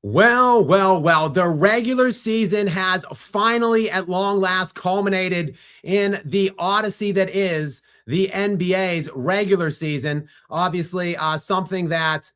Well, the regular season has finally at long last culminated in the odyssey that is the NBA's regular season. Obviously, something that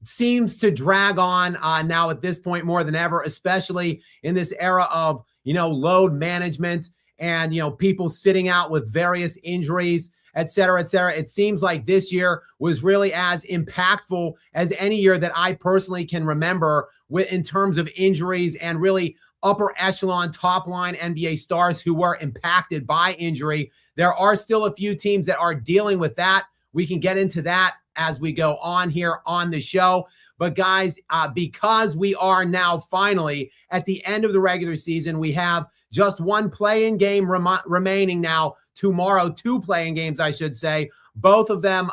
seems to drag on now at this point more than ever, especially in this era of, load management and, people sitting out with various injuries, et cetera, et cetera. It seems like this year was really as impactful as any year that I personally can remember in terms of injuries and really upper echelon, top line NBA stars who were impacted by injury. There are still a few teams that are dealing with that. We can get into that as we go on here on the show. But guys, because we are now finally at the end of the regular season, we have just one play-in game remaining now. Tomorrow, two playing games, I should say. Both of them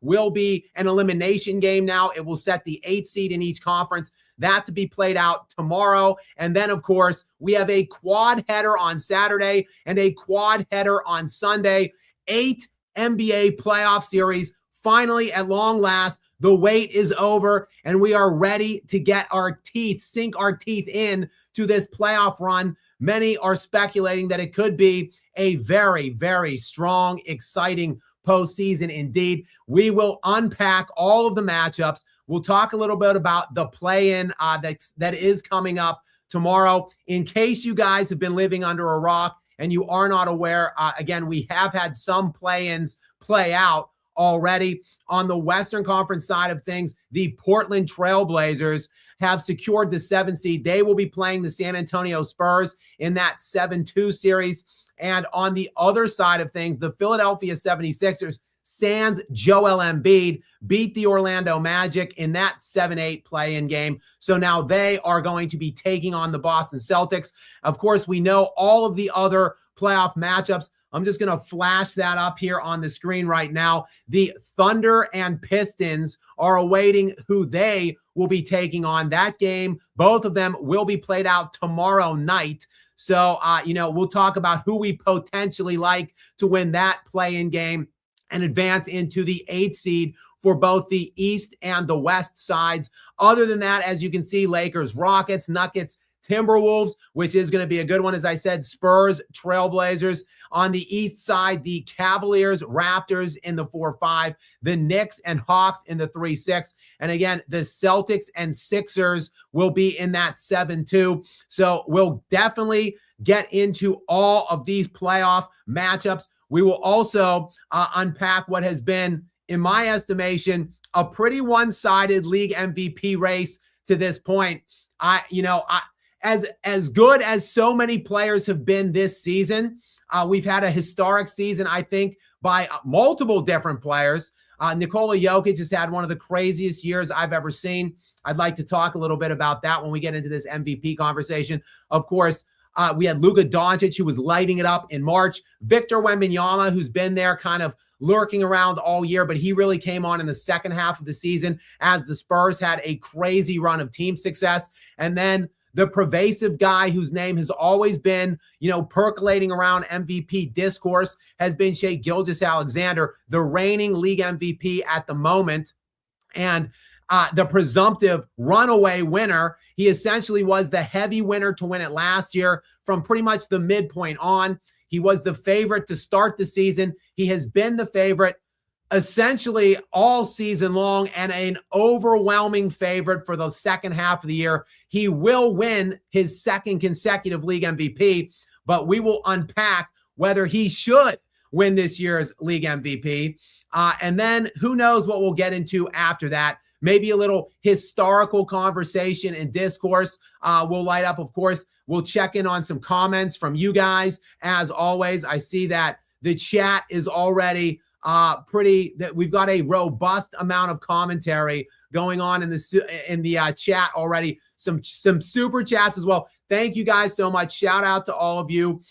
will be an elimination game now. It will set the 8th seed in each conference. That to be played out tomorrow. And then, of course, we have a quad header on Saturday and a quad header on Sunday. 8 NBA playoff series. Finally, at long last, the wait is over, and we are ready to sink our teeth in to this playoff run. Many are speculating that it could be a very, very strong, exciting postseason indeed. We will unpack all of the matchups. We'll talk a little bit about the play-in that is coming up tomorrow. In case you guys have been living under a rock and you are not aware, again, we have had some play-ins play out already. On the Western Conference side of things, the Portland Trail Blazers have secured the 7th seed. They will be playing the San Antonio Spurs in that 7-2 series. And on the other side of things, the Philadelphia 76ers, sans Joel Embiid, beat the Orlando Magic in that 7-8 play-in game. So now they are going to be taking on the Boston Celtics. Of course, we know all of the other playoff matchups. I'm just going to flash that up here on the screen right now. The Thunder and Pistons are awaiting who they will be taking on. That game, both of them will be played out tomorrow night. So, we'll talk about who we potentially like to win that play-in game and advance into the 8th seed for both the East and the West sides. Other than that, as you can see, Lakers, Rockets, Nuggets, Timberwolves, which is going to be a good one. As I said, Spurs, Trailblazers. On the East side, the Cavaliers, Raptors in the 4-5, the Knicks and Hawks in the 3-6. And again, the Celtics and Sixers will be in that 7-2. So we'll definitely get into all of these playoff matchups. We will also unpack what has been, in my estimation, a pretty one-sided league MVP race to this point. As good as so many players have been this season, we've had a historic season, I think, by multiple different players. Nikola Jokic has had one of the craziest years I've ever seen. I'd like to talk a little bit about that when we get into this MVP conversation. Of course, we had Luka Doncic, who was lighting it up in March. Victor Wembanyama, who's been there kind of lurking around all year, but he really came on in the second half of the season as the Spurs had a crazy run of team success. And then the pervasive guy whose name has always been, percolating around MVP discourse has been Gilgeous-Alexander, the reigning league MVP at the moment. And the presumptive runaway winner. He essentially was the heavy winner to win it last year from pretty much the midpoint on. He was the favorite to start the season. He has been the favorite essentially all season long and an overwhelming favorite for the second half of the year. He will win his second consecutive league MVP, but we will unpack whether he should win this year's league MVP. And then who knows what we'll get into after that. Maybe a little historical conversation and discourse will light up. Of course, we'll check in on some comments from you guys. As always, I see that the chat is already that we've got a robust amount of commentary going on in the chat already. Some super chats as well. Thank you guys so much. Shout out to all of you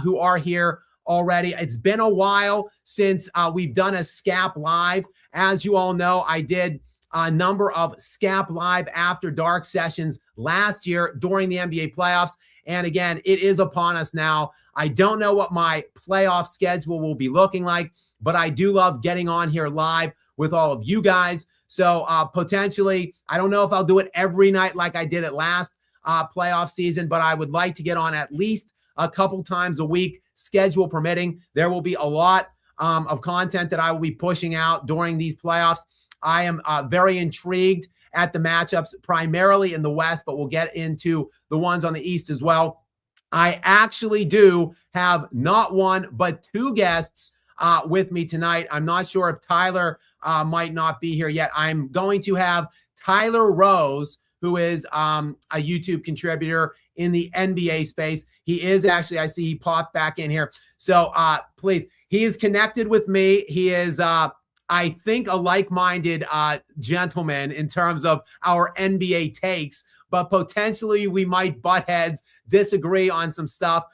who are here already. It's been a while since we've done a Skap Live. As you all know, I did a number of Skap Live After Dark sessions last year during the NBA playoffs. And again, it is upon us now. I don't know what my playoff schedule will be looking like, but I do love getting on here live with all of you guys. So potentially, I don't know if I'll do it every night like I did it last playoff season, but I would like to get on at least a couple times a week, schedule permitting. There will be a lot of content that I will be pushing out during these playoffs. I am very intrigued at the matchups, primarily in the West, but we'll get into the ones on the East as well. I actually do have not one, but two guests with me tonight. I'm not sure if Tyler might not be here yet. I'm going to have Tyler Rose, who is a YouTube contributor in the NBA space. He is actually, I see he popped back in here. So please, he is connected with me. He is, I think, a like-minded gentleman in terms of our NBA takes, but potentially we might butt heads, disagree on some stuff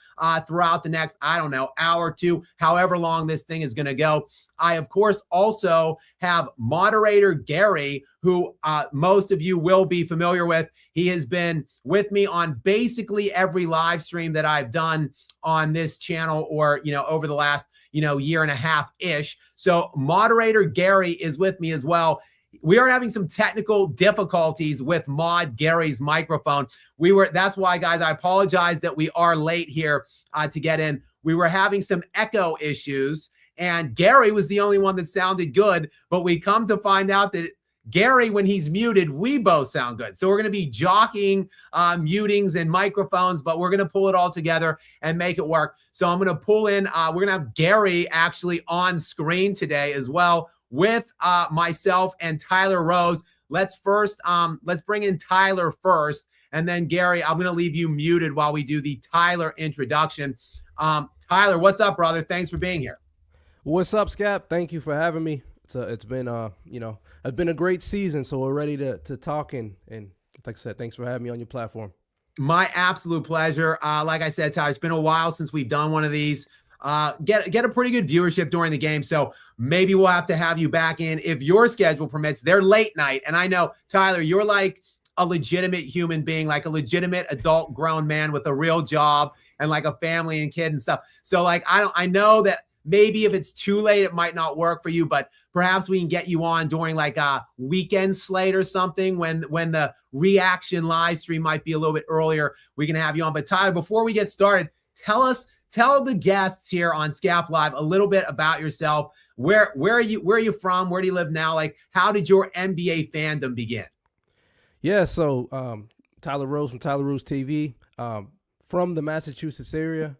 throughout the next, I don't know, hour or two, however long this thing is going to go. I, of course, also have Moderator Gary, who most of you will be familiar with. He has been with me on basically every live stream that I've done on this channel, or, over the last, year and a half-ish. So Moderator Gary is with me as well. We are having some technical difficulties with Mod Gary's microphone. That's why, guys, I apologize that we are late here to get in. We were having some echo issues, and Gary was the only one that sounded good, but we come to find out that Gary, when he's muted, we both sound good. So we're going to be jockeying mutings and microphones, but we're going to pull it all together and make it work. So I'm going to pull in, we're going to have Gary actually on screen today as well with myself and Tyler Rose. Let's bring in Tyler first. And then Gary, I'm going to leave you muted while we do the Tyler introduction. Tyler, what's up, brother? Thanks for being here. What's up, Skap? Thank you for having me. It's been it's been a great season, so we're ready to talk, and like I said, thanks for having me on your platform. My absolute pleasure. Like I said, Tyler, it's been a while since we've done one of these. Get a pretty good viewership during the game, so maybe we'll have to have you back in if your schedule permits. They're late night, and I know, Tyler, you're like a legitimate human being, like a legitimate adult grown man with a real job and like a family and kid and stuff. So like I know that maybe if it's too late, it might not work for you, but perhaps we can get you on during like a weekend slate or something when the reaction live stream might be a little bit earlier. We can have you on. But Tyler, before we get started, tell the guests here on Skap Live a little bit about yourself. Where are you from? Where do you live now? Like, how did your NBA fandom begin? Yeah, so Tyler Rose from Tyler Rose TV, from the Massachusetts area,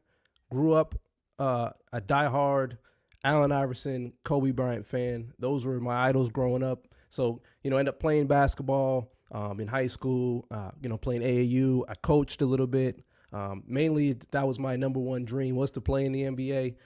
grew up a diehard Allen Iverson, Kobe Bryant fan. Those were my idols growing up. So, ended up playing basketball in high school, playing AAU. I coached a little bit. Mainly, that was my number one dream, was to play in the NBA.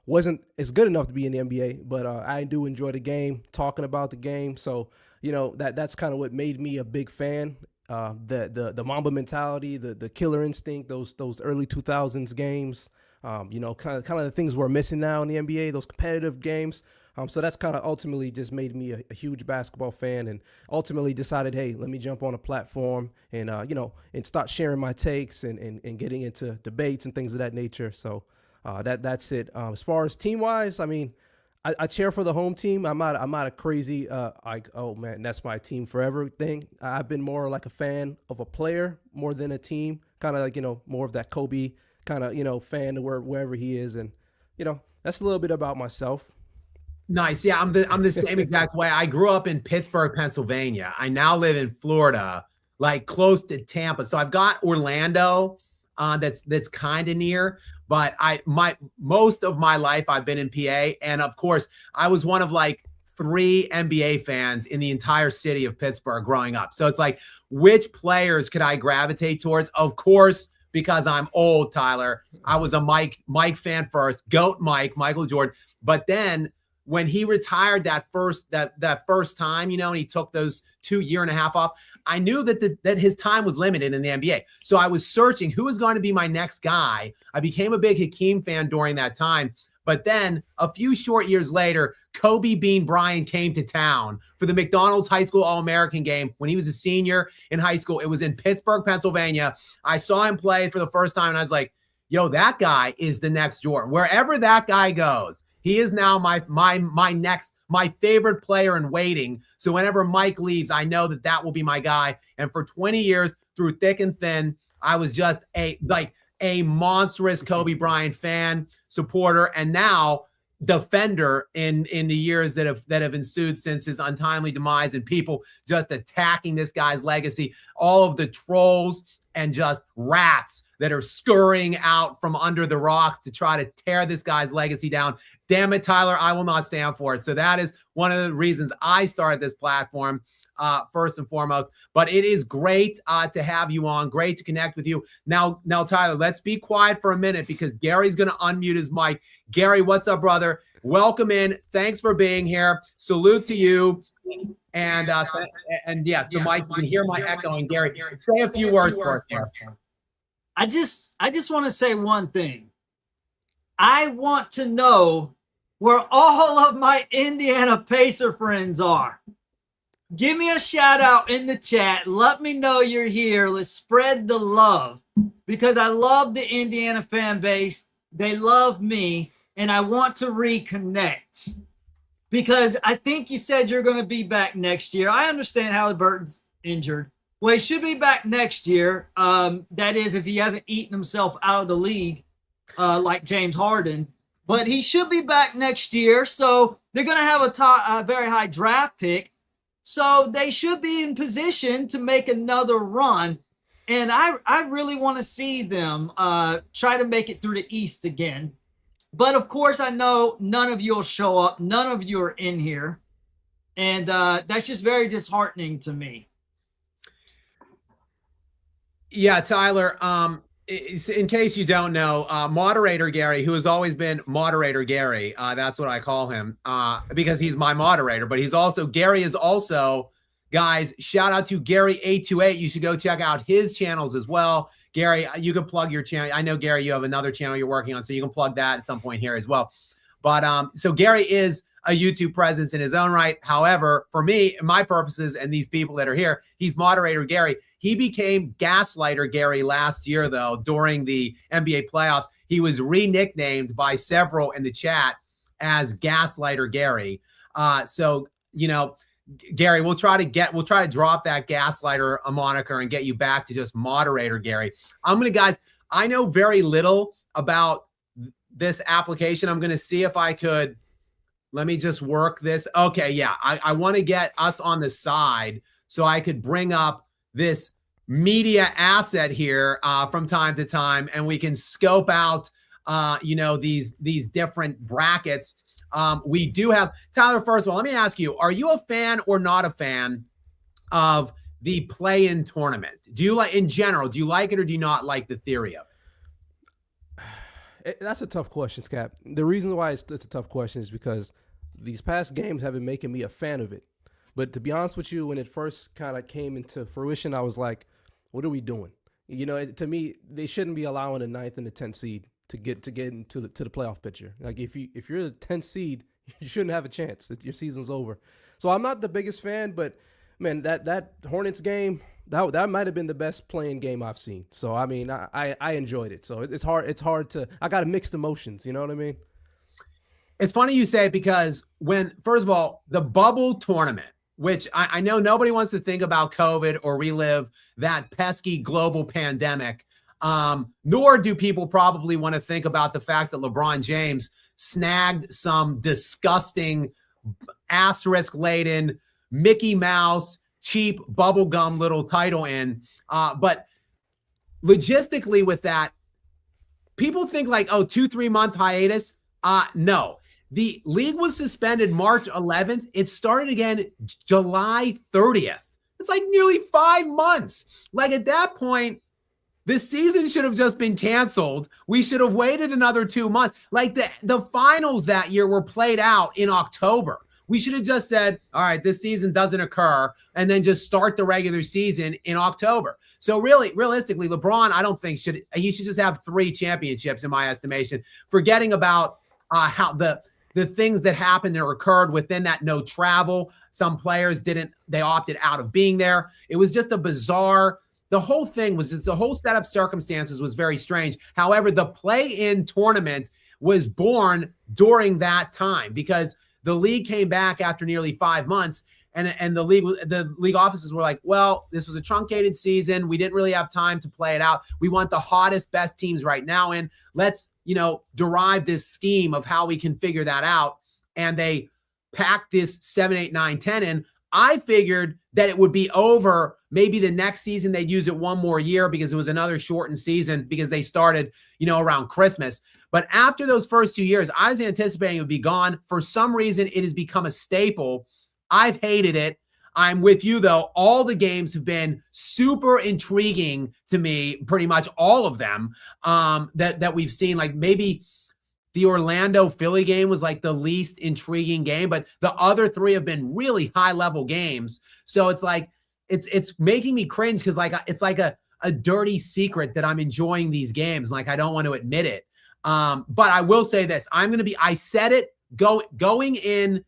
Wasn't as good enough to be in the NBA, but I do enjoy the game, talking about the game. So, that's kind of what made me a big fan. The Mamba mentality, the killer instinct, those early 2000s games. Kind of the things we're missing now in the NBA, those competitive games. So that's kind of ultimately just made me a huge basketball fan, and ultimately decided, hey, let me jump on a platform and, and start sharing my takes and getting into debates and things of that nature. So that's it. As far as team wise, I mean, I cheer for the home team. I'm not a crazy, like, oh man, that's my team forever thing. I've been more like a fan of a player more than a team, kind of like, more of that Kobe kind of, fan of wherever he is. And, that's a little bit about myself. Nice. Yeah, I'm the same exact way. I grew up in Pittsburgh, Pennsylvania. I now live in Florida, like close to Tampa. So I've got Orlando, that's kind of near, but most of my life I've been in PA. And of course, I was one of like 3 NBA fans in the entire city of Pittsburgh growing up. So it's like, which players could I gravitate towards? Of course, because I'm old, Tyler, I was a Mike fan first, GOAT Michael Jordan. But then when he retired that first time, and he took those 2 year and a half off, I knew that his time was limited in the NBA. So I was searching who was going to be my next guy. I became a big Hakeem fan during that time. But then a few short years later, Kobe Bean Bryant came to town for the McDonald's High School All-American game when he was a senior in high school. It was in Pittsburgh, Pennsylvania. I saw him play for the first time, and I was like, yo, that guy is the next Jordan. Wherever that guy goes, he is now my favorite player in waiting. So whenever Mike leaves, I know that will be my guy. And for 20 years, through thick and thin, I was just a monstrous Kobe Bryant fan, supporter, and now defender in the years that have ensued since his untimely demise, and people just attacking this guy's legacy. All of the trolls and just rats that are scurrying out from under the rocks to try to tear this guy's legacy down. Damn it, Tyler, I will not stand for it. So that is one of the reasons I started this platform, first and foremost. But it is great to have you on. Great to connect with you. Now, Tyler, let's be quiet for a minute because Gary's going to unmute his mic. Gary, what's up, brother? Welcome in. Thanks for being here. Salute to you. And yes, the mic, you can hear my echoing. Gary, say a few words for us here. I just want to say one thing. I want to know where all of my Indiana Pacer friends are. Give me a shout out in the chat. Let me know you're here. Let's spread the love because I love the Indiana fan base. They love me, and I want to reconnect because I think you said you're going to be back next year. I understand Halliburton's injured. Well, he should be back next year. That is, if he hasn't eaten himself out of the league like James Harden. But he should be back next year. So they're going to have a very high draft pick. So they should be in position to make another run. And I really want to see them try to make it through the East again. But, of course, I know none of you will show up. None of you are in here. And that's just very disheartening to me. Yeah, Tyler, in case you don't know, Moderator Gary, who has always been Moderator Gary, that's what I call him, because he's my moderator, but Gary is also, guys, shout out to Gary828. You should go check out his channels as well. Gary, you can plug your channel. I know, Gary, you have another channel you're working on, so you can plug that at some point here as well. But so Gary is a YouTube presence in his own right. However, for me, my purposes, and these people that are here, he's Moderator Gary. He became Gaslighter Gary last year, though, during the NBA playoffs. He was re-nicknamed by several in the chat as Gaslighter Gary. So, you know, Gary, we'll try to drop that Gaslighter moniker and get you back to just Moderator Gary. Guys, I know very little about this application. I'm going to see if I could. Let me just work this. Okay, yeah. I want to get us on the side so I could bring up this media asset here from time to time, and we can scope out, these different brackets. We do have, Tyler, first of all, let me ask you, are you a fan or not a fan of the play-in tournament? Do you like, in general, do you like it or do you not like the theory of it? That's a tough question, Skap. The reason why it's a tough question is because these past games have been making me a fan of it. But to be honest with you, when it first kind of came into fruition, I was like, what are we doing? You know, to me, they shouldn't be allowing a 9th and a 10th seed to get into the playoff picture. Like if you're the 10th seed, you shouldn't have a chance. Your season's over. So I'm not the biggest fan, but man, that Hornets game, that might have been the best playing game I've seen. So I mean, I enjoyed it. So it's hard to, I got mixed emotions. You know what I mean? It's funny you say it because first of all, the bubble tournament, which I know nobody wants to think about COVID or relive that pesky global pandemic, nor do people probably want to think about the fact that LeBron James snagged some disgusting asterisk-laden Mickey Mouse cheap bubblegum little title in. But logistically with that, people think like, 2-3 month hiatus. No. The league was suspended March 11th. It started again July 30th. It's like nearly 5 months. Like at that point, the season should have just been canceled. We should have waited another 2 months. Like the finals that year were played out in October. We should have just said, all right, this season doesn't occur, and then just start the regular season in October. So really, realistically, LeBron, I don't think he should just have 3 championships in my estimation, forgetting about how the things that happened or occurred within that no travel. Some players they opted out of being there. It was just a bizarre the whole thing was just the whole set of circumstances was very strange. However, the play-in tournament was born during that time because the league came back after nearly 5 months. And the league offices were like, well, this was a truncated season. We didn't really have time to play it out. We want the hottest, best teams right now in. Let's, derive this scheme of how we can figure that out. And they packed this 7, 8, 9, 10 in. I figured that it would be over. Maybe the next season they'd use it one more year because it was another shortened season because they started, around Christmas. But after those first 2 years, I was anticipating it would be gone. For some reason, it has become a staple. I've hated it. I'm with you, though. All the games have been super intriguing to me, pretty much all of them that we've seen. Like maybe the Orlando-Philly game was like the least intriguing game, but the other three have been really high-level games. So it's like it's making me cringe because it's like a dirty secret that I'm enjoying these games. Like I don't want to admit it. But I will say this. I said it going in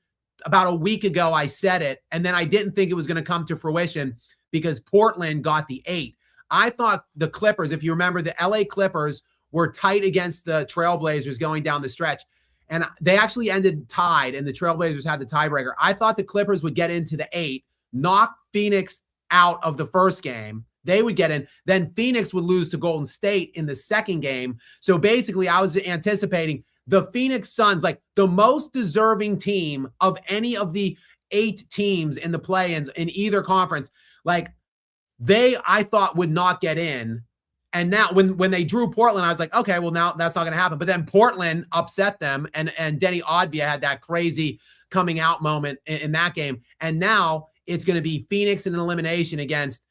about a week ago, I said it, and then I didn't think it was going to come to fruition because Portland got the 8. I thought the Clippers, if you remember, the LA Clippers were tight against the Trailblazers going down the stretch, and they actually ended tied, and the Trailblazers had the tiebreaker. I thought the Clippers would get into the 8, knock Phoenix out of the first game. They would get in. Then Phoenix would lose to Golden State in the second game. So basically, I was anticipating the Phoenix Suns, like the most deserving team of any of the 8 teams in the play-ins in either conference, like I thought would not get in. And now when they drew Portland, I was like, okay, well now that's not going to happen. But then Portland upset them and Denny Advia had that crazy coming out moment in that game. And now it's going to be Phoenix in an elimination against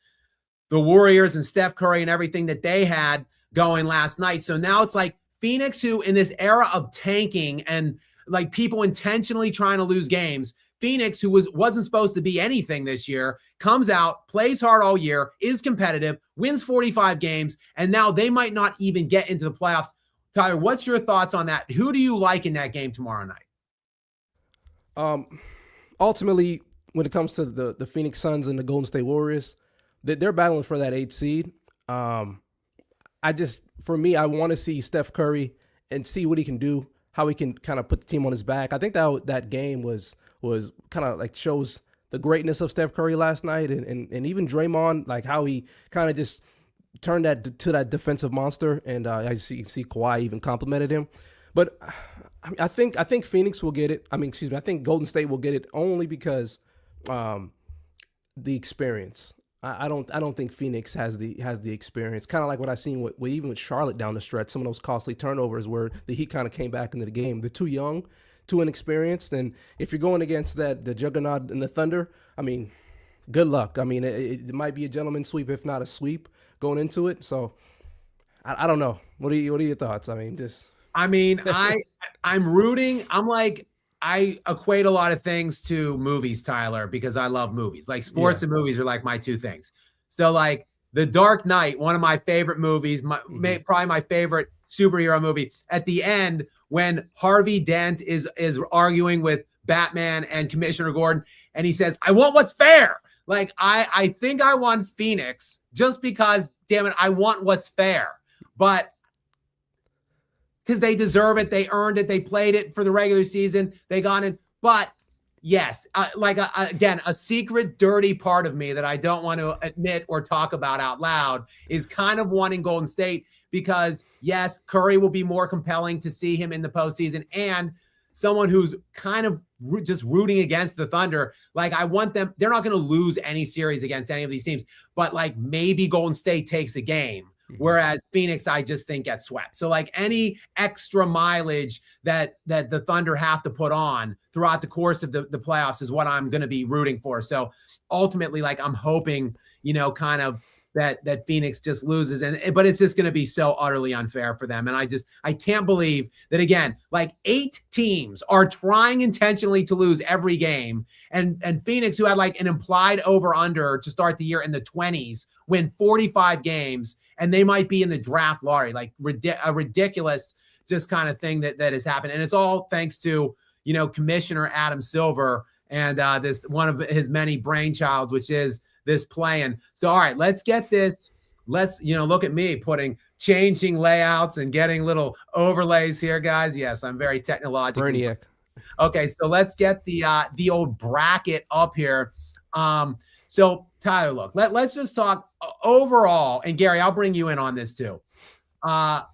the Warriors and Steph Curry and everything that they had going last night. So now it's like Phoenix, who in this era of tanking and like people intentionally trying to lose games, Phoenix, who wasn't supposed to be anything this year, comes out, plays hard all year, is competitive, wins 45 games, and now they might not even get into the playoffs. Tyler, what's your thoughts on that? Who do you like in that game tomorrow night? Ultimately, when it comes to the Phoenix Suns and the Golden State Warriors, they're battling for that 8th seed. For me, I want to see Steph Curry and see what he can do, how he can kind of put the team on his back. I think that game was kind of like shows the greatness of Steph Curry last night, and even Draymond, like how he kind of just turned that to that defensive monster. And I see Kawhi even complimented him. But I think Phoenix will get it. I think Golden State will get it only because the experience. I don't think Phoenix has the experience. Kind of like what I've seen with even with Charlotte down the stretch, some of those costly turnovers where the Heat kind of came back into the game. They're too young, too inexperienced, and if you're going against the juggernaut and the Thunder, good luck. It might be a gentleman's sweep, if not a sweep, going into it. So I don't know. What are your thoughts? I'm rooting. I equate a lot of things to movies, Tyler, because I love movies. Like sports and movies are like my two things. So like The Dark Knight, one of my favorite movies, probably my favorite superhero movie. At the end, when Harvey Dent is arguing with Batman and Commissioner Gordon, and he says, "I want what's fair." Like I think I want Phoenix just because, damn it, I want what's fair. But because they deserve it. They earned it. They played it for the regular season. They got in. But yes, again, a secret dirty part of me that I don't want to admit or talk about out loud is kind of wanting Golden State because, yes, Curry will be more compelling to see him in the postseason, and someone who's kind of just rooting against the Thunder. Like I want them. They're not going to lose any series against any of these teams, but like maybe Golden State takes a game. Whereas Phoenix, I just think gets swept. So like any extra mileage that the Thunder have to put on throughout the course of the playoffs is what I'm going to be rooting for. So ultimately, like I'm hoping, kind of that Phoenix just loses, but it's just going to be so utterly unfair for them. And I can't believe that, again, like 8 teams are trying intentionally to lose every game. And Phoenix, who had like an implied over under to start the year in the 20s, win 45 games. And they might be in the draft lottery, like a ridiculous just kind of thing that has happened. And it's all thanks to, Commissioner Adam Silver and this one of his many brainchilds, which is this play-in. So, all right, let's get this let's, look at me changing layouts and getting little overlays here, guys. Yes, I'm very technologically. Brainiac. Okay, so let's get the old bracket up here. So Tyler, look, let's just talk overall, and Gary, I'll bring you in on this too.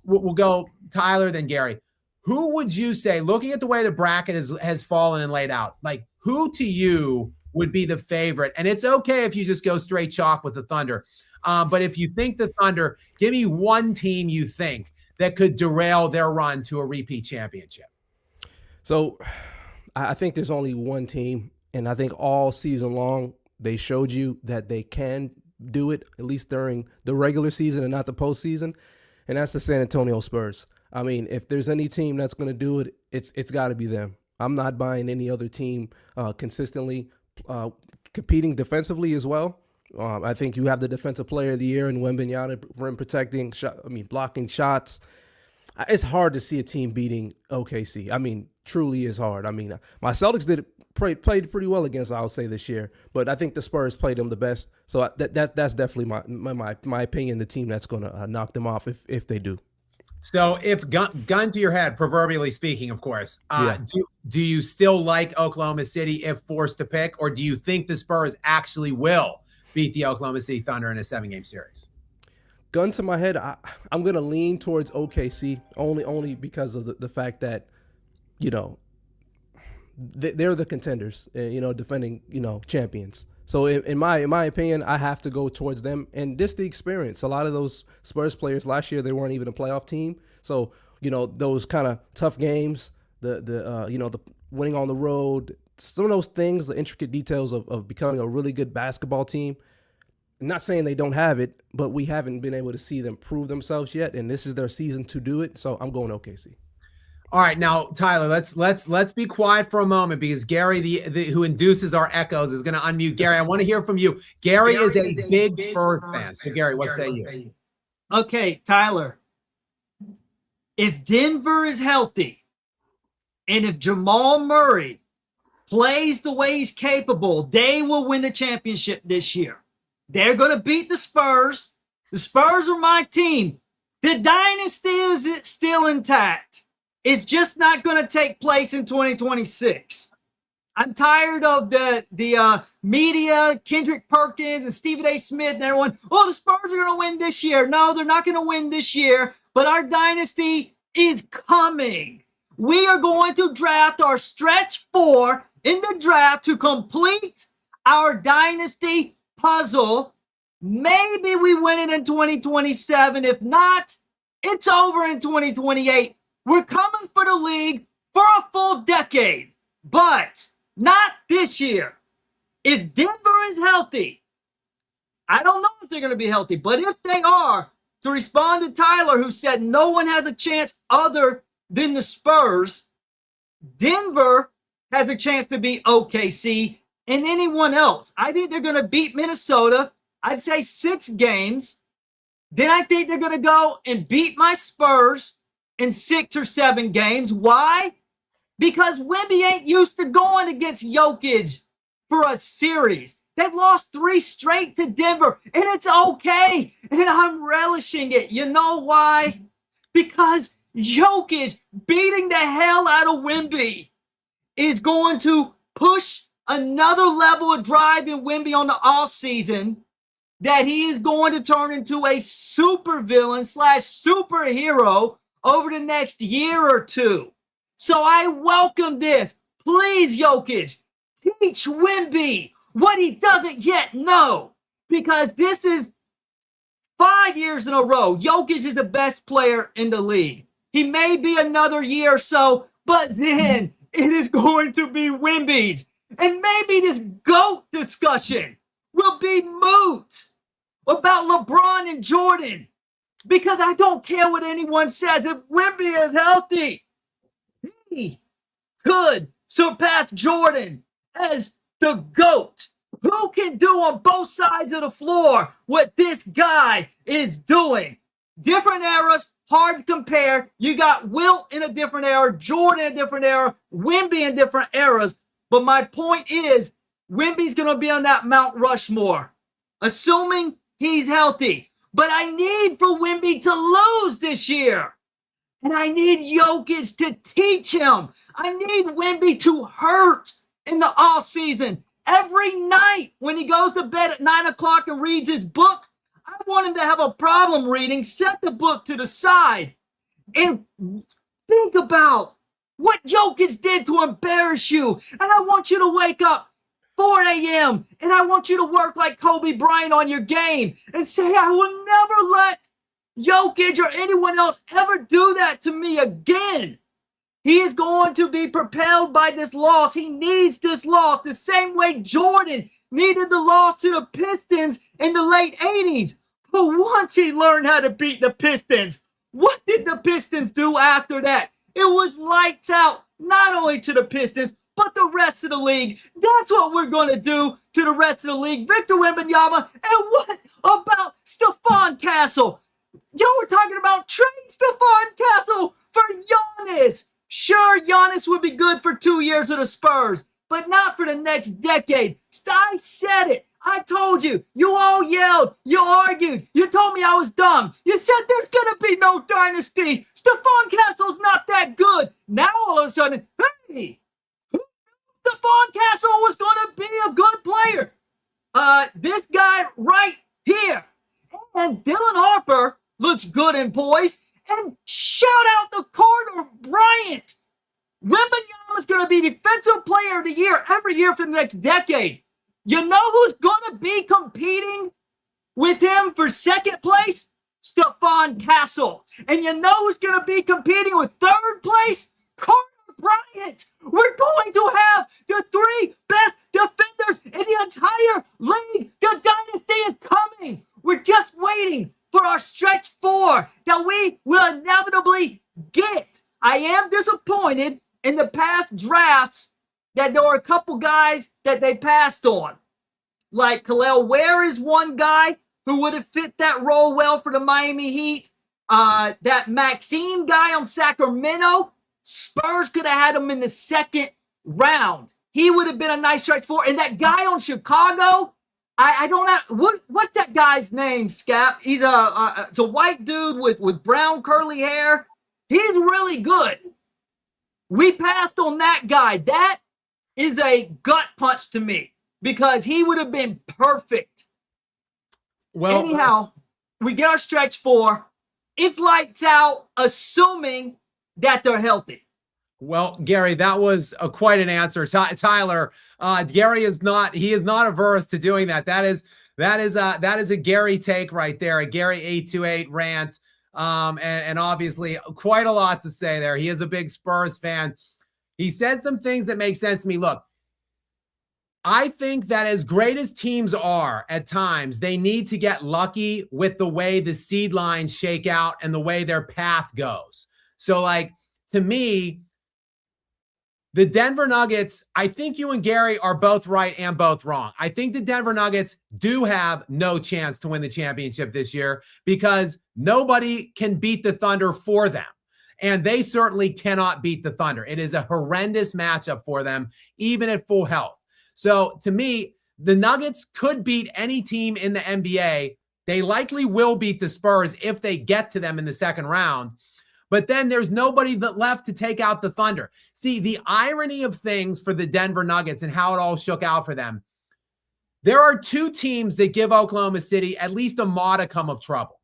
We'll go Tyler, then Gary. Who would you say, looking at the way the bracket has fallen and laid out, like who to you would be the favorite? And it's okay if you just go straight chalk with the Thunder. But if you think the Thunder, give me one team you think that could derail their run to a repeat championship. So I think there's only one team, and I think all season long they showed you that they can do it, at least during the regular season and not the postseason, and that's the San Antonio Spurs. I mean, if there's any team that's going to do it, it's got to be them. I'm not buying any other team consistently competing defensively as well. I think you have the defensive player of the year in Wembanyama, rim protecting, blocking shots. It's hard to see a team beating OKC. I mean, truly is hard. I mean, my Celtics played pretty well against, I'll say, this year, but I think the Spurs played them the best. So that's definitely my opinion. The team that's going to knock them off if they do. So if gun to your head, proverbially speaking, of course, do you still like Oklahoma City if forced to pick, or do you think the Spurs actually will beat the Oklahoma City Thunder in a 7-game series? Gun to my head, I'm going to lean towards OKC only because of the fact that, they're the contenders, defending, champions. So in my opinion, I have to go towards them, and just the experience. A lot of those Spurs players last year, they weren't even a playoff team. So, those kind of tough games, the winning on the road, some of those things, the intricate details of becoming a really good basketball team. I'm not saying they don't have it, but we haven't been able to see them prove themselves yet, and this is their season to do it. So I'm going OKC. All right, now Tyler, let's be quiet for a moment because Gary, the who induces our echoes, is going to unmute. Gary, I want to hear from you. Gary is a big Spurs fan. So Gary, what say you? Okay, Tyler. If Denver is healthy, and if Jamal Murray plays the way he's capable, they will win the championship this year. They're going to beat the Spurs. The Spurs are my team. The dynasty is still intact. It's just not going to take place in 2026. I'm tired of the media, Kendrick Perkins and Stephen A. Smith and everyone. Oh, the Spurs are going to win this year. No, they're not going to win this year, but our dynasty is coming. We are going to draft our stretch 4 in the draft to complete our dynasty puzzle. Maybe we win it in 2027. If not, it's over in 2028. We're coming for the league for a full decade, but not this year. If Denver is healthy, I don't know if they're going to be healthy, but if they are, to respond to Tyler, who said no one has a chance other than the Spurs, Denver has a chance to beat OKC and anyone else. I think they're going to beat Minnesota. I'd say 6 games. Then I think they're going to go and beat my Spurs in 6 or 7 games. Why? Because Wemby ain't used to going against Jokic for a series. They've lost 3 straight to Denver, and it's okay. And I'm relishing it. You know why? Because Jokic beating the hell out of Wemby is going to push another level of drive in Wemby on the offseason that he is going to turn into a supervillain / superhero over the next year or 2. So I welcome this. Please, Jokic, teach Wemby what he doesn't yet know. Because this is 5 years in a row. Jokic is the best player in the league. He may be another year or so, but then it is going to be Wemby's. And maybe this GOAT discussion will be moot about LeBron and Jordan. Because I don't care what anyone says. If Wemby is healthy, he could surpass Jordan as the GOAT. Who can do on both sides of the floor what this guy is doing? Different eras, hard to compare. You got Wilt in a different era, Jordan in a different era, Wemby in different eras. But my point is, Wemby's going to be on that Mount Rushmore, assuming he's healthy. But I need for Wemby to lose this year. And I need Jokic to teach him. I need Wemby to hurt in the offseason. Every night when he goes to bed at 9 o'clock and reads his book, I want him to have a problem reading. Set the book to the side. And think about what Jokic did to embarrass you. And I want you to wake up 4 a.m. and I want you to work like Kobe Bryant on your game and say, I will never let Jokic or anyone else ever do that to me again. He is going to be propelled by this loss. He needs this loss the same way Jordan needed the loss to the Pistons in the late 80s. But once he learned how to beat the Pistons, what did the Pistons do after that? It was lights out, not only to the Pistons, but the rest of the league. That's what we're going to do to the rest of the league. Victor Wembanyama, and what about Stephon Castle? We're talking about trade Stephon Castle for Giannis. Sure, Giannis would be good for 2 years with the Spurs, but not for the next decade. I said it. I told you. You all yelled. You argued. You told me I was dumb. You said there's going to be no dynasty. Stephon Castle's not that good. Now all of a sudden, hey, Stephon Castle was going to be a good player. This guy right here. And Dylan Harper looks good and poised. And shout out to Carter Bryant. Wembanyama's going to be Defensive Player of the Year every year for the next decade. You know who's going to be competing with him for second place? Stephon Castle. And you know who's going to be competing with third place? Carter Bryant. We're going to have the 3 best defenders in the entire league. The dynasty is coming. We're just waiting for our stretch 4 that we will inevitably get. I am disappointed in the past drafts that there were a couple guys that they passed on. Like Khalil Ware is one guy who would have fit that role well for the Miami Heat. That Maxime guy on Sacramento, Spurs could have had him in the second round. He would have been a nice stretch 4. And that guy on Chicago, I don't know what's that guy's name, Skap? He's it's a white dude with brown curly hair. He's really good. We passed on that guy. That is a gut punch to me because he would have been perfect. Well, anyhow, we get our stretch 4. It's lights out, assuming that they're healthy. Well, Gary, that was quite an answer. Tyler, Gary is not averse to doing that. That is a Gary take right there, a Gary 828 rant. And obviously quite a lot to say there. He is a big Spurs fan. He said some things that make sense to me. Look, I think that as great as teams are at times, they need to get lucky with the way the seed lines shake out and the way their path goes. So like, to me, the Denver Nuggets, I think you and Gary are both right and both wrong. I think the Denver Nuggets do have no chance to win the championship this year because nobody can beat the Thunder for them. And they certainly cannot beat the Thunder. It is a horrendous matchup for them, even at full health. So to me, the Nuggets could beat any team in the NBA. They likely will beat the Spurs if they get to them in the second round. But then there's nobody left to take out the Thunder. See, the irony of things for the Denver Nuggets and how it all shook out for them. There are 2 teams that give Oklahoma City at least a modicum of trouble.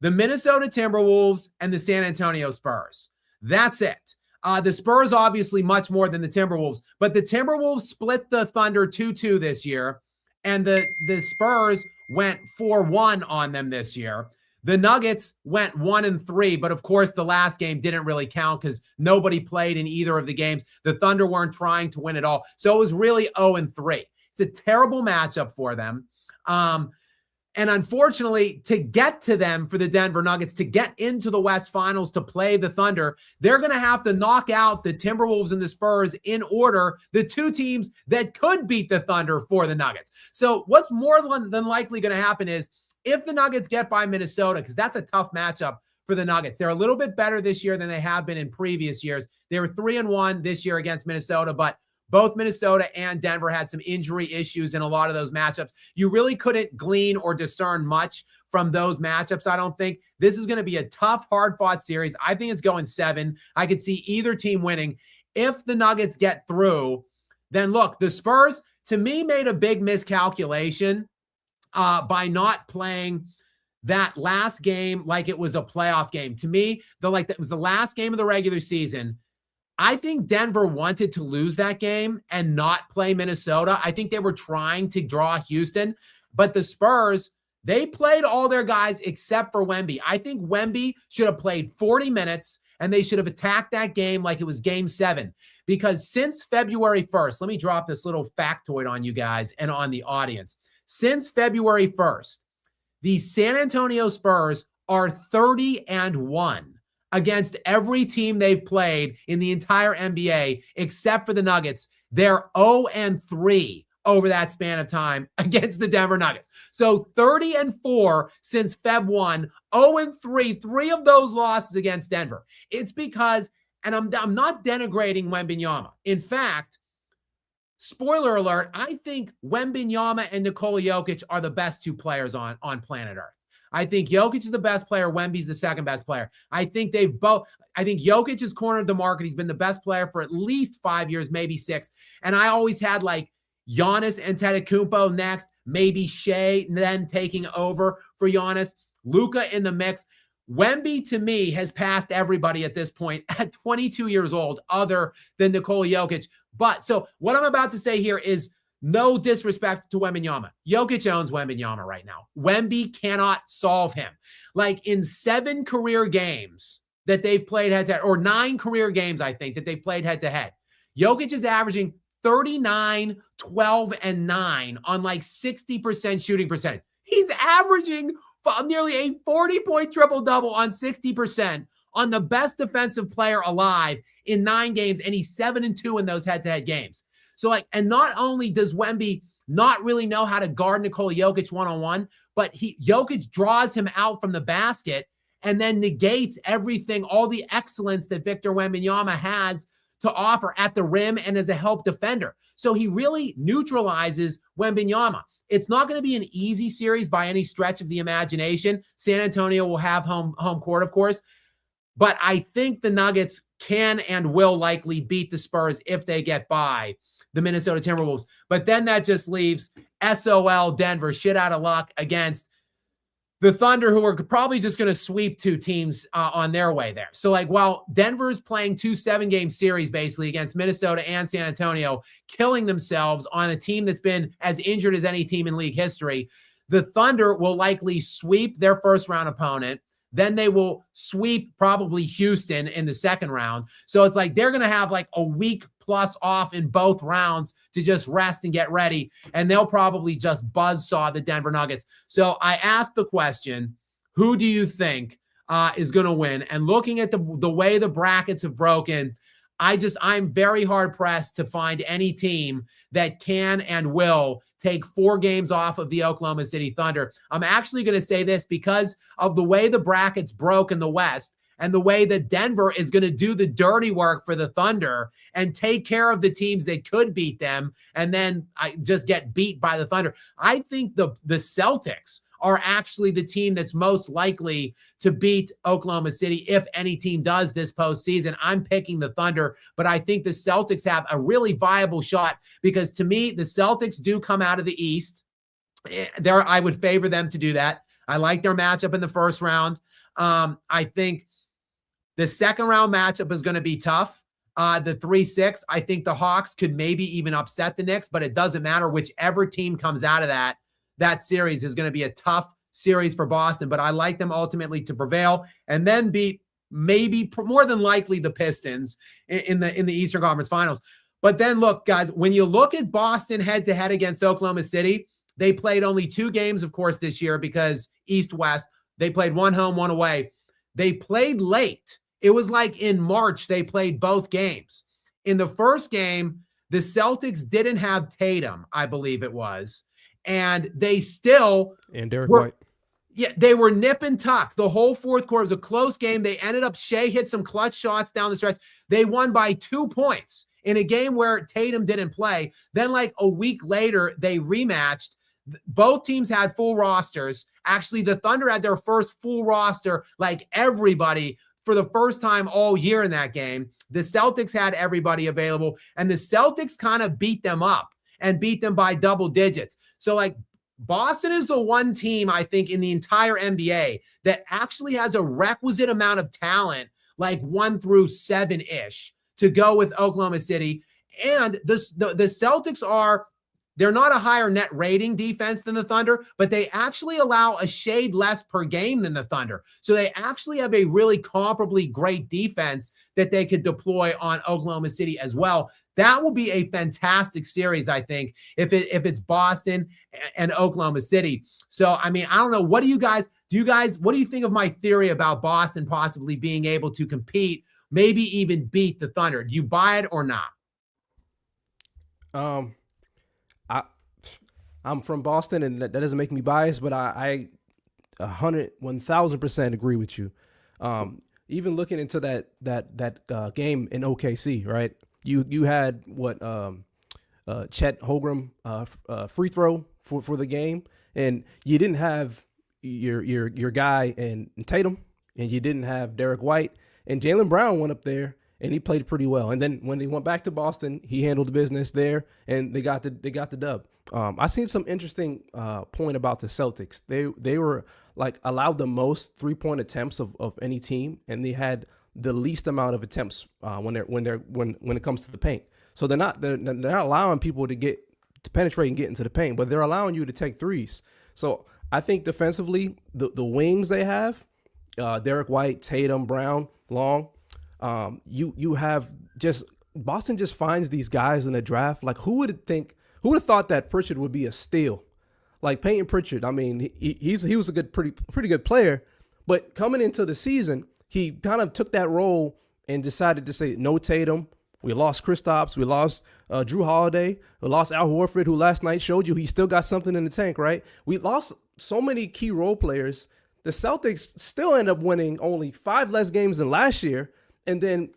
The Minnesota Timberwolves and the San Antonio Spurs. That's it. The Spurs obviously much more than the Timberwolves, but the Timberwolves split the Thunder 2-2 this year, and the Spurs went 4-1 on them this year. The Nuggets went 1-3, but of course the last game didn't really count because nobody played in either of the games. The Thunder weren't trying to win at all. So it was really 0-3. It's a terrible matchup for them. And unfortunately, to get to them for the Denver Nuggets, to get into the West Finals to play the Thunder, they're going to have to knock out the Timberwolves and the Spurs in order, the 2 teams that could beat the Thunder for the Nuggets. So what's more than likely going to happen is if the Nuggets get by Minnesota, because that's a tough matchup for the Nuggets. They're a little bit better this year than they have been in previous years. They were 3-1 this year against Minnesota, but both Minnesota and Denver had some injury issues in a lot of those matchups. You really couldn't glean or discern much from those matchups. I don't think this is going to be a tough, hard-fought series. I think it's going 7. I could see either team winning. If the Nuggets get through, then look, the Spurs, to me, made a big miscalculation by not playing that last game like it was a playoff game. To me, that was the last game of the regular season. I think Denver wanted to lose that game and not play Minnesota. I think they were trying to draw Houston, but the Spurs, they played all their guys except for Wemby. I think Wemby should have played 40 minutes and they should have attacked that game like it was game 7. Because since February 1st, let me drop this little factoid on you guys and on the audience. Since February 1st, the San Antonio Spurs are 30-1 against every team they've played in the entire NBA, except for the Nuggets. They're 0-3 over that span of time against the Denver Nuggets. So 30-4 since Feb 1, 0-3, 3 of those losses against Denver. It's because, and I'm not denigrating Wembanyama. In fact, spoiler alert, I think Wembanyama and Nikola Jokic are the best 2 players on planet Earth. I think Jokic is the best player. Wemby's the second best player. I think Jokic has cornered the market. He's been the best player for at least 5 years, maybe 6. And I always had like Giannis Antetokounmpo next, maybe Shea then taking over for Giannis. Luka in the mix. Wemby, to me, has passed everybody at this point at 22 years old, other than Nikola Jokic. But so what I'm about to say here is no disrespect to Wembanyama. Jokic owns Wembanyama right now. Wemby cannot solve him. Like in 7 career games that they've played head-to-head, or 9 career games, I think, that they've played head-to-head, Jokic is averaging 39, 12, and 9 on like 60% shooting percentage. He's averaging nearly a 40-point triple-double on 60% on the best defensive player alive in 9 games, and he's 7-2 in those head-to-head games. So and not only does Wemby not really know how to guard Nikola Jokic one-on-one, but Jokic draws him out from the basket and then negates everything, all the excellence that Victor Wembanyama has to offer at the rim and as a help defender. So he really neutralizes Wembanyama. It's not going to be an easy series by any stretch of the imagination. San Antonio will have home court, of course. But I think the Nuggets can and will likely beat the Spurs if they get by the Minnesota Timberwolves. But then that just leaves SOL Denver, shit out of luck, against the Thunder, who are probably just going to sweep 2 teams on their way there. So while Denver's playing 2 7-game series basically against Minnesota and San Antonio, killing themselves on a team that's been as injured as any team in league history, the Thunder will likely sweep their first-round opponent. Then they will sweep probably Houston in the second round. So it's they're going to have a week plus off in both rounds to just rest and get ready. And they'll probably just buzzsaw the Denver Nuggets. So I asked the question, who do you think is going to win? And looking at the way the brackets have broken, I'm very hard pressed to find any team that can and will take 4 games off of the Oklahoma City Thunder. I'm actually going to say this because of the way the brackets broke in the West and the way that Denver is going to do the dirty work for the Thunder and take care of the teams that could beat them and then just get beat by the Thunder. I think the Celtics are actually the team that's most likely to beat Oklahoma City if any team does this postseason. I'm picking the Thunder, but I think the Celtics have a really viable shot because to me, the Celtics do come out of the East. I would favor them to do that. I like their matchup in the first round. I think the second round matchup is going to be tough. The 3-6, I think the Hawks could maybe even upset the Knicks, but it doesn't matter. Whichever team comes out of that series is going to be a tough series for Boston, but I like them ultimately to prevail and then beat maybe more than likely the Pistons in the Eastern Conference Finals. But then look, guys, when you look at Boston head-to-head against Oklahoma City, they played only 2 games, of course, this year because East-West. They played 1 home, 1 away. They played late. It was in March they played both games. In the first game, the Celtics didn't have Tatum, I believe it was. And they still and Derek White. Yeah, they were nip and tuck. The whole fourth quarter was a close game. They ended up, Shea hit some clutch shots down the stretch. They won by 2 points in a game where Tatum didn't play. Then a week later, they rematched. Both teams had full rosters. Actually, the Thunder had their first full roster, like everybody, for the first time all year in that game. The Celtics had everybody available, and the Celtics kind of beat them up and beat them by double digits. So, like, Boston is the one team, I think, in the entire NBA that actually has a requisite amount of talent, like 1 through 7-ish, to go with Oklahoma City. And the Celtics they're not a higher net rating defense than the Thunder, but they actually allow a shade less per game than the Thunder. So they actually have a really comparably great defense that they could deploy on Oklahoma City as well. That will be a fantastic series, I think, if it's Boston and Oklahoma City. So, I mean, I don't know. What do you guys what do you think of my theory about Boston possibly being able to compete, maybe even beat the Thunder? Do you buy it or not? I'm from Boston, and that doesn't make me biased, but I 1,000% agree with you. Even looking into that game in OKC, right? You had Chet Holmgren free throw for the game, and you didn't have your guy in Tatum, and you didn't have Derek White, and Jaylen Brown went up there and he played pretty well. And then when they went back to Boston, he handled the business there, and they got the dub. I seen some interesting point about the Celtics. They were like allowed the most 3-point attempts of any team, and they had the least amount of attempts when it comes to the paint. So they're not allowing people to penetrate and get into the paint, but they're allowing you to take threes. So I think defensively, the wings they have, Derek White, Tatum, Brown, Long, you have just Boston just finds these guys in the draft. Like who would have thought that Pritchard would be a steal? Like Peyton Pritchard, I mean, he was a pretty good player, but coming into the season, he kind of took that role and decided to say no Tatum. We lost Kristaps. We lost Drew Holiday. We lost Al Horford, who last night showed you he still got something in the tank, right? We lost so many key role players. The Celtics still end up winning only 5 less games than last year. And then,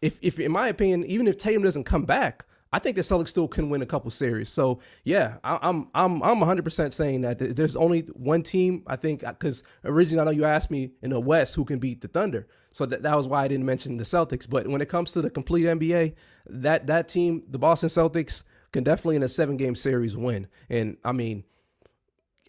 if in my opinion, even if Tatum doesn't come back, I think the Celtics still can win a couple series. So yeah, I'm 100% saying that there's only one team, I think, because originally I know you asked me in the West who can beat the Thunder. So that was why I didn't mention the Celtics. But when it comes to the complete NBA, that team, the Boston Celtics, can definitely in a 7-game series win. And I mean,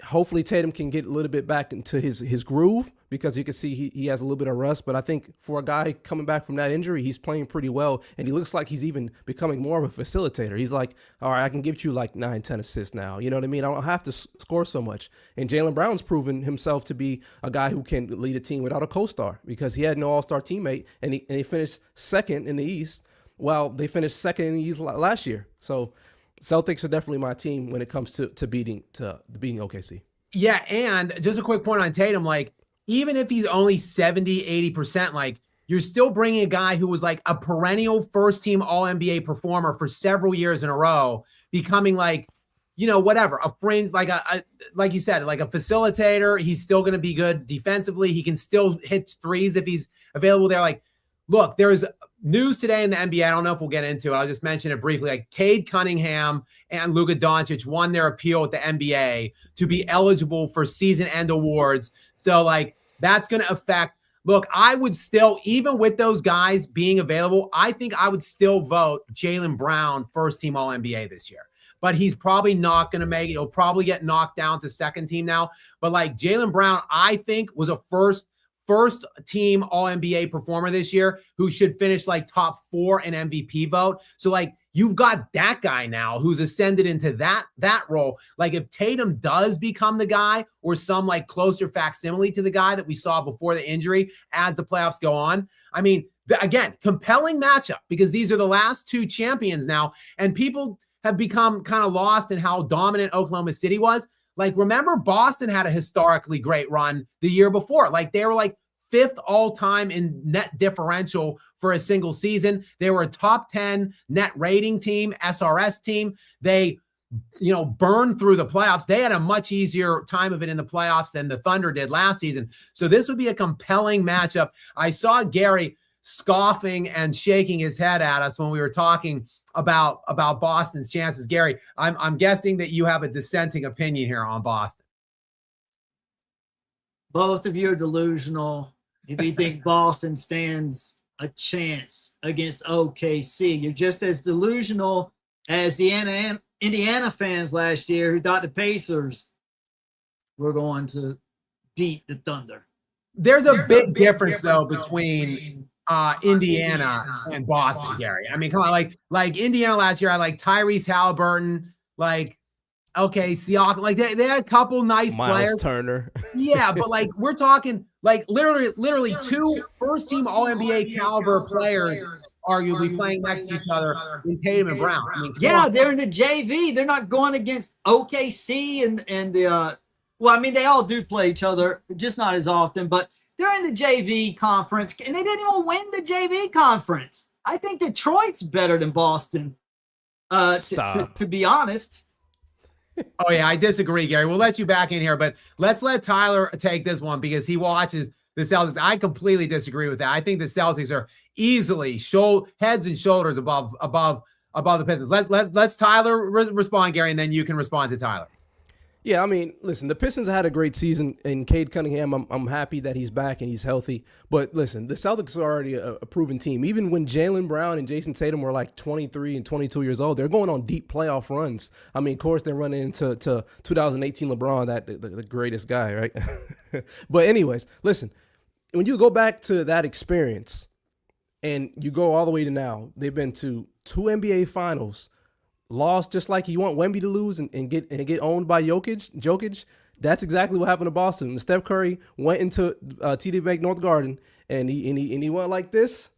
hopefully Tatum can get a little bit back into his groove, because you can see he has a little bit of rust. But I think for a guy coming back from that injury, he's playing pretty well, and he looks like he's even becoming more of a facilitator. He's like, all right, I can give you like 9, 10 assists now. You know what I mean? I don't have to score so much. And Jaylen Brown's proven himself to be a guy who can lead a team without a co-star, because he had no all-star teammate, and he finished second in the East, while they finished second in the East last year. So Celtics are definitely my team when it comes to beating OKC. Yeah, and just a quick point on Tatum, like, even if he's only 70, 80%, like, you're still bringing a guy who was like a perennial first-team All-NBA performer for several years in a row, becoming like, whatever, a fringe, like like you said, like a facilitator. He's still going to be good defensively. He can still hit threes if he's available there. Like, look, there's news today in the NBA. I don't know if we'll get into it. I'll just mention it briefly. Like, Cade Cunningham and Luka Doncic won their appeal with the NBA to be eligible for season-end awards. So, like, that's going to affect. Look, I would still, even with those guys being available, I think I would still vote Jaylen Brown first-team All-NBA this year. But he's probably not going to make it. He'll probably get knocked down to second team now. But, like, Jaylen Brown, I think, was a first team All-NBA performer this year who should finish like top 4 in MVP vote. So, like, you've got that guy now who's ascended into that role. Like, if Tatum does become the guy, or some like closer facsimile to the guy that we saw before the injury as the playoffs go on, I mean, again, compelling matchup, because these are the last 2 champions now, and people have become kind of lost in how dominant Oklahoma City was. Like, remember, Boston had a historically great run the year before. Like, they were like 5th all-time in net differential for a single season. They were a top 10 net rating team, SRS team. They, burned through the playoffs. They had a much easier time of it in the playoffs than the Thunder did last season. So this would be a compelling matchup. I saw Gary scoffing and shaking his head at us when we were talking about Boston's chances. Gary, I'm guessing that you have a dissenting opinion here on Boston. Both of you are delusional. If you think Boston stands a chance against OKC, you're just as delusional as the Indiana fans last year who thought the Pacers were going to beat the Thunder. There's a big difference though between Indiana and Boston, Gary. I mean, come on, like Indiana last year, I like Tyrese Halliburton, like Siakam, like they had a couple nice Miles players. Turner. Yeah, but like we're talking like literally two first-team All-NBA caliber players arguably playing next to each other in Tatum and Brown. I mean, yeah, they're in the JV. They're not going against OKC and the well, I mean, they all do play each other, just not as often, but they're in the JV conference, and they didn't even win the JV conference. I think Detroit's better than Boston, to be honest. Oh, yeah, I disagree, Gary. We'll let you back in here, but let's let Tyler take this one because he watches the Celtics. I completely disagree with that. I think the Celtics are easily heads and shoulders above the Pistons. Let's Tyler respond, Gary, and then you can respond to Tyler. Yeah, I mean, listen, the Pistons had a great season, and Cade Cunningham, I'm happy that he's back and he's healthy. But listen, the Celtics are already a proven team. Even when Jaylen Brown and Jason Tatum were like 23 and 22 years old, they're going on deep playoff runs. I mean, of course, they're running into 2018 LeBron, the greatest guy, right? But anyways, listen, when you go back to that experience and you go all the way to now, they've been to 2 NBA finals, lost just like you want Wemby to lose and get owned by Jokic. That's exactly what happened to Boston. Steph Curry went into TD Bank North Garden and he went like this.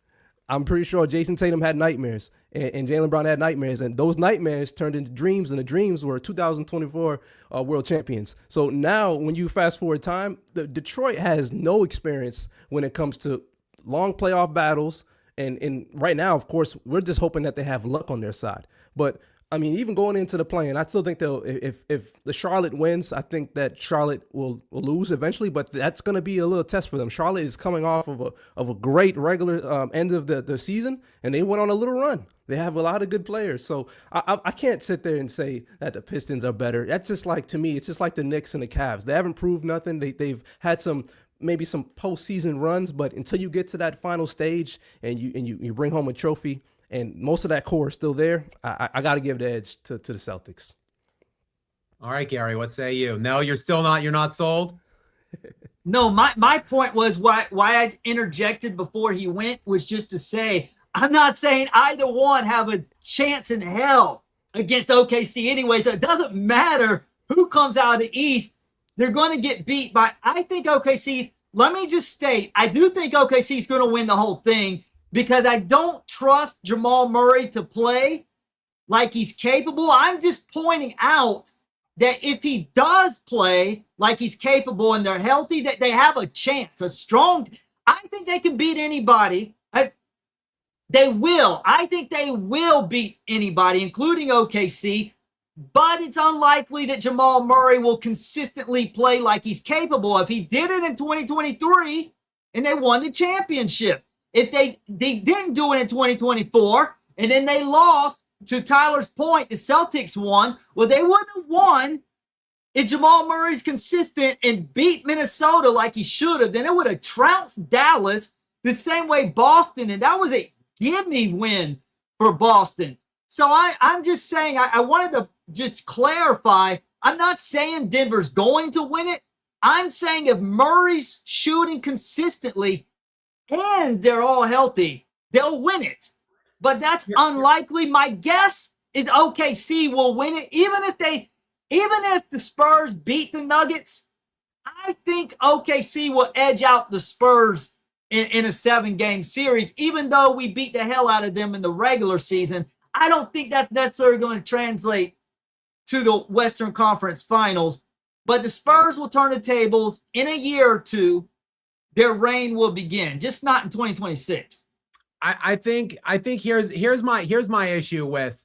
I'm pretty sure Jason Tatum had nightmares and Jaylen Brown had nightmares, and those nightmares turned into dreams, and the dreams were 2024 world champions. So now when you fast forward time, Detroit has no experience when it comes to long playoff battles. And right now, of course, we're just hoping that they have luck on their side. But I mean, even going into the play-in, I still think they'll. If the Charlotte wins, I think that Charlotte will lose eventually. But that's going to be a little test for them. Charlotte is coming off of a great regular end of the season, and they went on a little run. They have a lot of good players, so I can't sit there and say that the Pistons are better. That's just like, to me, it's just like the Knicks and the Cavs. They haven't proved nothing. They've had maybe some postseason runs, but until you get to that final stage and you bring home a trophy, and most of that core is still there, I got to give the edge to the Celtics. All right, Gary, what say you? No, you're not sold? No, my point was why I interjected before he went was just to say, I'm not saying either one have a chance in hell against OKC anyway, so it doesn't matter who comes out of the East. They're going to get beat by, I think OKC, let me just state, I do think OKC is going to win the whole thing, because I don't trust Jamal Murray to play like he's capable. I'm just pointing out that if he does play like he's capable and they're healthy, that they have a chance, I think they can beat anybody. They will. I think they will beat anybody, including OKC, but it's unlikely that Jamal Murray will consistently play like he's capable. If he did it in 2023 and they won the championship, if they didn't do it in 2024 and then they lost, to Tyler's point, the Celtics won, well, they wouldn't have won if Jamal Murray's consistent and beat Minnesota like he should have. Then it would have trounced Dallas the same way Boston, and that was a gimme win for Boston. So I'm just saying, I wanted to just clarify, I'm not saying Denver's going to win it. I'm saying if Murray's shooting consistently and they're all healthy, they'll win it. But that's unlikely. My guess is OKC will win it. Even if the Spurs beat the Nuggets, I think OKC will edge out the Spurs in a 7-game series. Even though we beat the hell out of them in the regular season, I don't think that's necessarily going to translate to the Western Conference Finals. But the Spurs will turn the tables in a year or two. Their reign will begin, just not in 2026. I think here's my issue with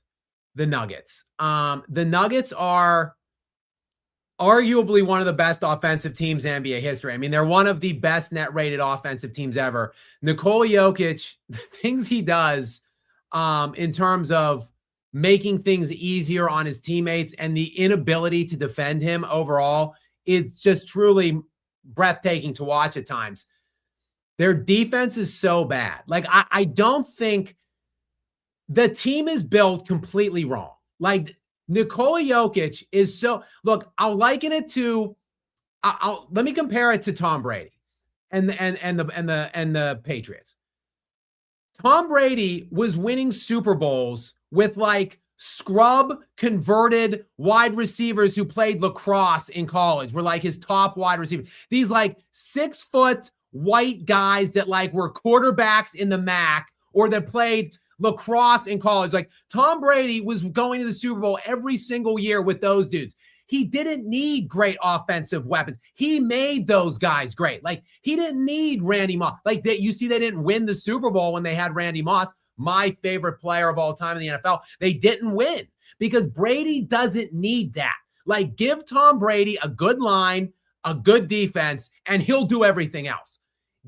the Nuggets. The Nuggets are arguably one of the best offensive teams in NBA history. I mean, they're one of the best net rated offensive teams ever. Nikola Jokic, the things he does in terms of making things easier on his teammates and the inability to defend him overall, it's just truly breathtaking to watch at times. Their defense is so bad. Like, I don't think the team is built completely wrong. Like, Nikola Jokic is so, look, I'll liken it to, let me compare it to Tom Brady and the Patriots. Tom Brady was winning Super Bowls with like scrub converted wide receivers who played lacrosse in college, were like his top wide receivers. These like 6-foot white guys that like were quarterbacks in the MAC or that played lacrosse in college. Like, Tom Brady was going to the Super Bowl every single year with those dudes. He didn't need great offensive weapons. He made those guys great. Like, he didn't need Randy Moss. Like, you see, they didn't win the Super Bowl when they had Randy Moss, my favorite player of all time in the NFL. They didn't win because Brady doesn't need that. Like, give Tom Brady a good line, a good defense, and he'll do everything else.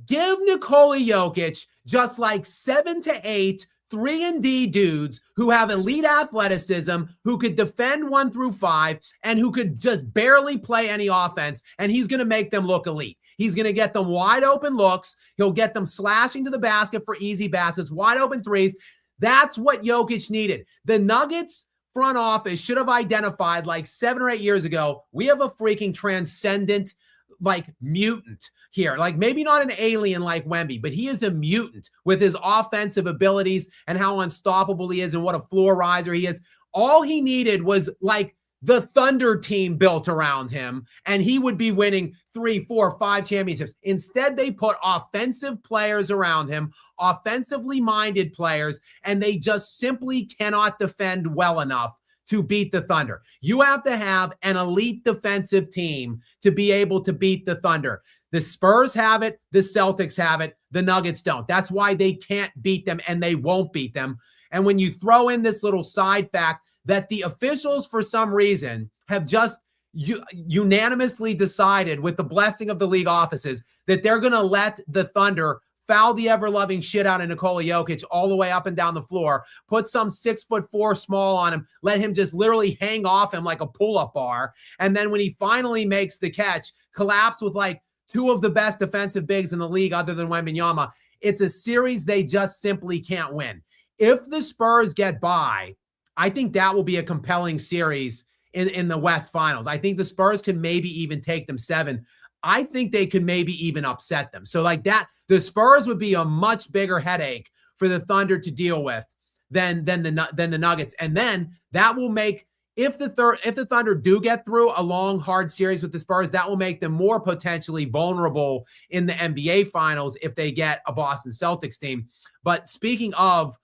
Give Nikola Jokic just like 7 to 8 3-and-D dudes who have elite athleticism, who could defend 1 through 5, and who could just barely play any offense, and he's going to make them look elite. He's going to get them wide open looks. He'll get them slashing to the basket for easy baskets, wide open threes. That's what Jokic needed. The Nuggets front office should have identified like 7 or 8 years ago, we have a freaking transcendent, like, mutant here. Like, maybe not an alien like Wemby, but he is a mutant with his offensive abilities and how unstoppable he is and what a floor riser he is. All he needed was like the Thunder team built around him, and he would be winning 3, 4, 5 championships. Instead, they put offensive players around him, offensively minded players, and they just simply cannot defend well enough to beat the Thunder. You have to have an elite defensive team to be able to beat the Thunder. The Spurs have it. The Celtics have it. The Nuggets don't. That's why they can't beat them, and they won't beat them. And when you throw in this little side fact that the officials, for some reason, have just unanimously decided, with the blessing of the league offices, that they're going to let the Thunder foul the ever-loving shit out of Nikola Jokic all the way up and down the floor, put some 6'4" small on him, let him just literally hang off him like a pull-up bar, and then when he finally makes the catch, collapse with like 2 of the best defensive bigs in the league other than Wembanyama. It's a series they just simply can't win. If the Spurs get by, I think that will be a compelling series in the West Finals. I think the Spurs can maybe even take them 7. I think they could maybe even upset them. So like that, the Spurs would be a much bigger headache for the Thunder to deal with than the Nuggets. And then that will make, if the Thunder do get through a long, hard series with the Spurs, that will make them more potentially vulnerable in the NBA Finals if they get a Boston Celtics team. But speaking of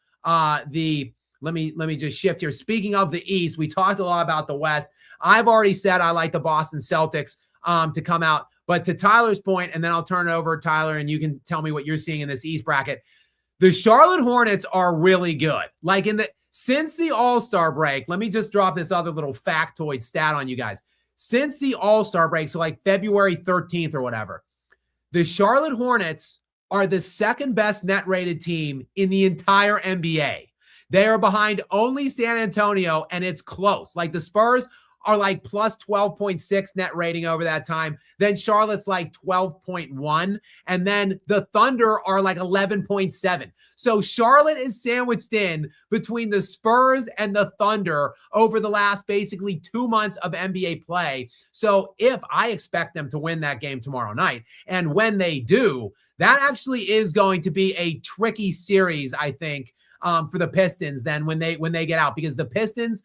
let me just shift here. Speaking of the East, we talked a lot about the West. I've already said I like the Boston Celtics to come out. But to Tyler's point, and then I'll turn it over, Tyler, and you can tell me what you're seeing in this East bracket. The Charlotte Hornets are really good. Like, since the All-Star break, let me just drop this other little factoid stat on you guys. Since the All-Star break, so like February 13th or whatever, the Charlotte Hornets are the second best net rated team in the entire NBA. They are behind only San Antonio, and it's close. Like, the Spurs are like plus 12.6 net rating over that time. Then Charlotte's like 12.1. And then the Thunder are like 11.7. So Charlotte is sandwiched in between the Spurs and the Thunder over the last basically 2 months of NBA play. So if I expect them to win that game tomorrow night, and when they do, that actually is going to be a tricky series, I think, for the Pistons then when they get out, because the Pistons,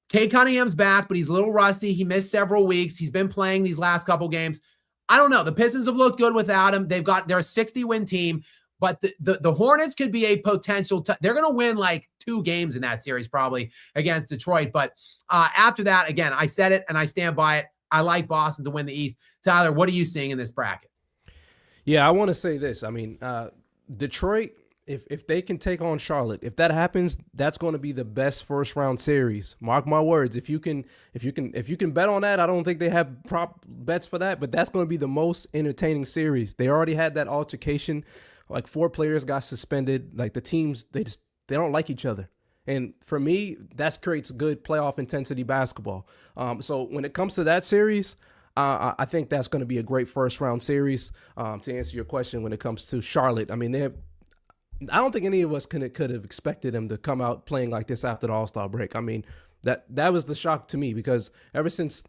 Kate Cunningham's back, but he's a little rusty. He missed several weeks. He's been playing these last couple games. I don't know. The Pistons have looked good without him. They're a 60-win team, but the Hornets could be a potential. They're going to win like 2 games in that series probably against Detroit. But after that, again, I said it and I stand by it. I like Boston to win the East. Tyler, what are you seeing in this bracket? Yeah, I want to say this. I mean, Detroit, if they can take on Charlotte, if that happens, that's going to be the best first round series. Mark my words. If you can bet on that, I don't think they have prop bets for that, but that's going to be the most entertaining series. They already had that altercation. Like 4 players got suspended. Like the teams, they don't like each other. And for me, that creates good playoff intensity basketball. So when it comes to that series, I think that's going to be a great first round series. To answer your question, when it comes to Charlotte, I mean, I don't think any of us could have expected them to come out playing like this after the All-Star break. I mean, that was the shock to me, because ever since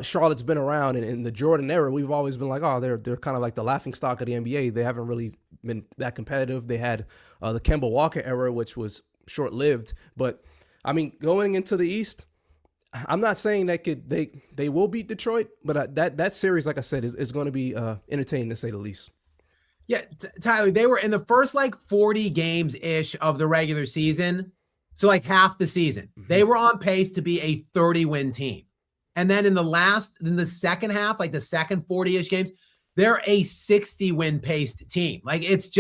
Charlotte's been around in the Jordan era, we've always been like, oh, they're kind of like the laughingstock of the NBA. They haven't really been that competitive. They had the Kemba Walker era, which was short-lived. But I mean, going into the East, I'm not saying they will beat Detroit, but that series, like I said, is going to be entertaining to say the least. Yeah, Tyler, they were in the first 40 games ish of the regular season. So half the season, they were on pace to be a 30-win team. And then in the second half, the second 40-ish games, they're a 60-win paced team. It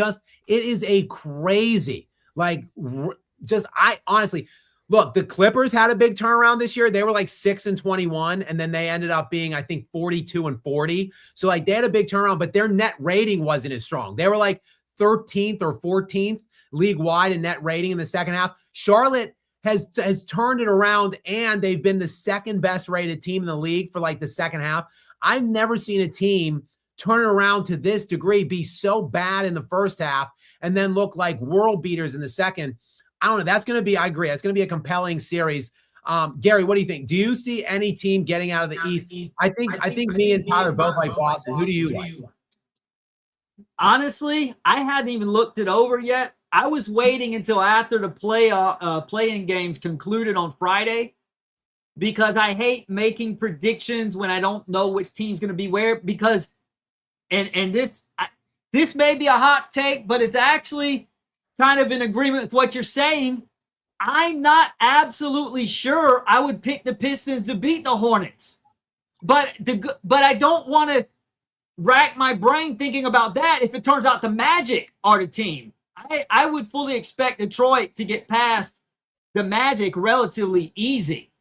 is a crazy, I honestly, look, the Clippers had a big turnaround this year. They were 6-21, and then they ended up being, I think, 42-40. So they had a big turnaround, but their net rating wasn't as strong. They were 13th or 14th league wide in net rating in the second half. Charlotte has turned it around, and they've been the second best rated team in the league for the second half. I've never seen a team turn it around to this degree, be so bad in the first half, and then look like world beaters in the second. I don't know. That's going to be, I agree. That's going to be a compelling series. Gary, what do you think? Do you see any team getting out of the East? I think me and Tyler both like Boston. Who do you like? Honestly, I hadn't even looked it over yet. I was waiting until after the play-in games concluded on Friday, because I hate making predictions when I don't know which team's going to be where. Because, and this may be a hot take, but it's actually kind of in agreement with what you're saying. I'm not absolutely sure I would pick the Pistons to beat the Hornets, but I don't want to rack my brain thinking about that if it turns out the Magic are the team. I would fully expect Detroit to get past the Magic relatively easy.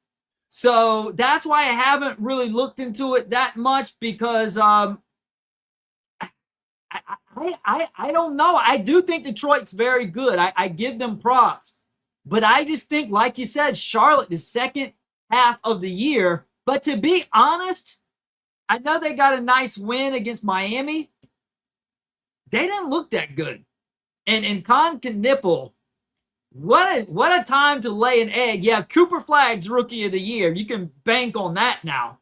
So that's why I haven't really looked into it that much, because I don't know. I do think Detroit's very good. I give them props. But I just think, like you said, Charlotte, the second half of the year. But to be honest, I know they got a nice win against Miami. They didn't look that good. And Con can nipple. What a time to lay an egg. Yeah, Cooper Flagg's Rookie of the Year. You can bank on that now.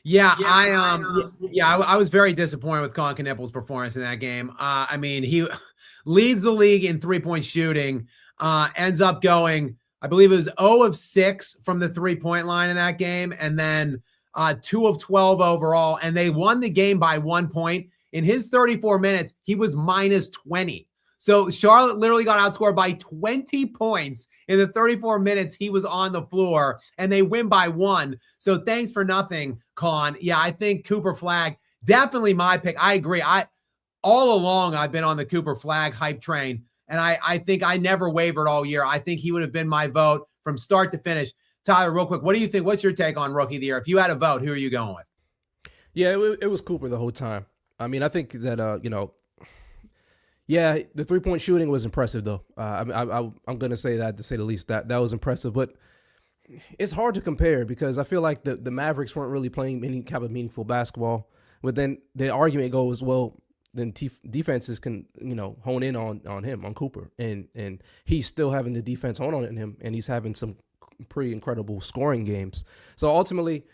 Yeah, I was very disappointed with Colin Knippel's performance in that game. I mean, he leads the league in three-point shooting, ends up going, I believe it was 0 of 6 from the three-point line in that game, and then 2 of 12 overall, and they won the game by 1 point. In his 34 minutes, he was minus 20. So Charlotte literally got outscored by 20 points in the 34 minutes he was on the floor, and they win by 1. So thanks for nothing, Con. Yeah, I think Cooper Flagg, definitely my pick. I agree. All along, I've been on the Cooper Flagg hype train, and I think I never wavered all year. I think he would have been my vote from start to finish. Tyler, real quick, what do you think? What's your take on Rookie of the Year? If you had a vote, who are you going with? Yeah, it was Cooper the whole time. I mean, I think that, yeah, the three-point shooting was impressive, though. I'm going to say that, to say the least. That was impressive. But it's hard to compare, because I feel like the Mavericks weren't really playing any kind of meaningful basketball. But then the argument goes, well, then defenses can, hone in on him, on Cooper. And he's still having the defense hone on him, and he's having some pretty incredible scoring games. So ultimately,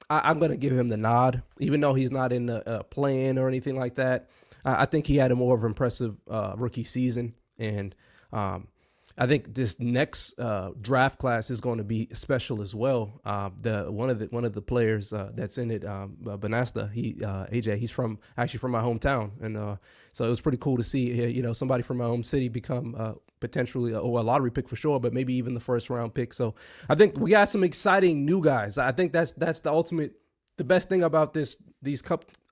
I'm going to give him the nod, even though he's not in the play-in or anything like that. I think he had a more of an impressive rookie season, and I think this next draft class is going to be special as well. One of the players that's in it, Banasta, AJ, he's actually from my hometown, and so it was pretty cool to see somebody from my home city become potentially a lottery pick for sure, but maybe even the first round pick. So I think we got some exciting new guys. I think that's the best thing about these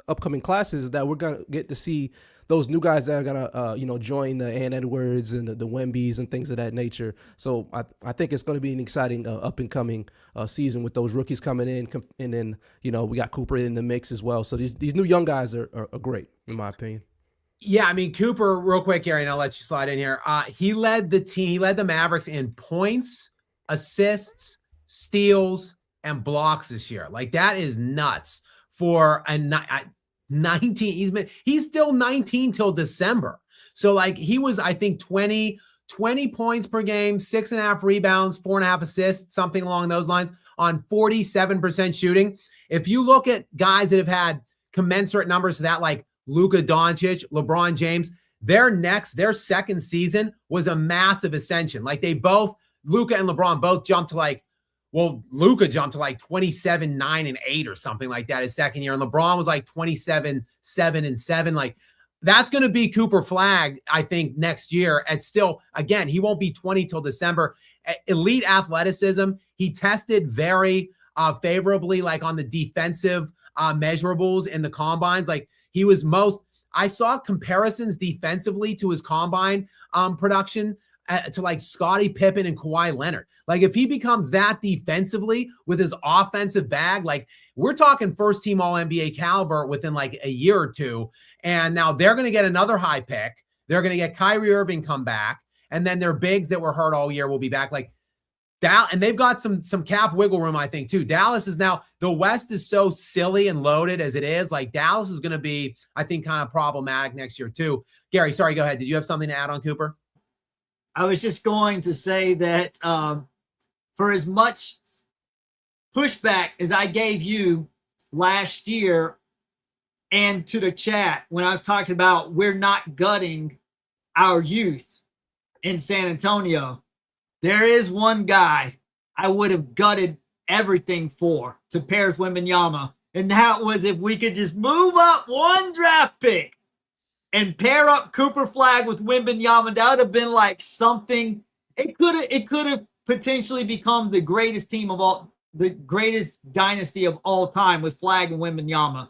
upcoming classes, is that we're gonna get to see those new guys that are gonna join the Ann Edwards and the Wembys and things of that nature. So I think it's going to be an exciting up and coming season with those rookies coming in, and then we got Cooper in the mix as well. So these new young guys are great, in my opinion. Yeah, I mean, Cooper, real quick, Gary, and I'll let you slide in here. He led the team. He led the Mavericks in points, assists, steals, and blocks this year. Like, that is nuts for a 19. He's still 19 till December. So like, he was, I think, 20 points per game, 6.5 rebounds, 4.5 assists, something along those lines on 47% shooting. If you look at guys that have had commensurate numbers to that, like Luka Doncic, LeBron James, their second season was a massive ascension. Like, they both, Luka and LeBron both jumped to like, well, Luka jumped to like 27, 9, and 8 or something like that his second year. And LeBron was like 27, 7, and 7. Like, that's going to be Cooper Flagg, I think, next year. And still, again, he won't be 20 till December. Elite athleticism. He tested very favorably, like on the defensive measurables in the combines. Like, he was I saw comparisons defensively to his combine production to like Scottie Pippen and Kawhi Leonard. Like, if he becomes that defensively with his offensive bag, like, we're talking first team all NBA caliber within like a year or two. And now they're going to get another high pick. They're going to get Kyrie Irving come back. And then their bigs that were hurt all year will be back. Like, and they've got some cap wiggle room, I think, too. Dallas is now, the West is so silly and loaded as it is. Like, Dallas is going to be, I think, kind of problematic next year too. Gary, sorry, go ahead. Did you have something to add on Cooper? I was just going to say that for as much pushback as I gave you last year and to the chat when I was talking about we're not gutting our youth in San Antonio, there is one guy I would have gutted everything for to pair with Wembanyama, and that was if we could just move up one draft pick and pair up Cooper Flagg with Wembanyama. That would have been like something. It could have potentially become the greatest the greatest dynasty of all time with Flagg and Wembanyama.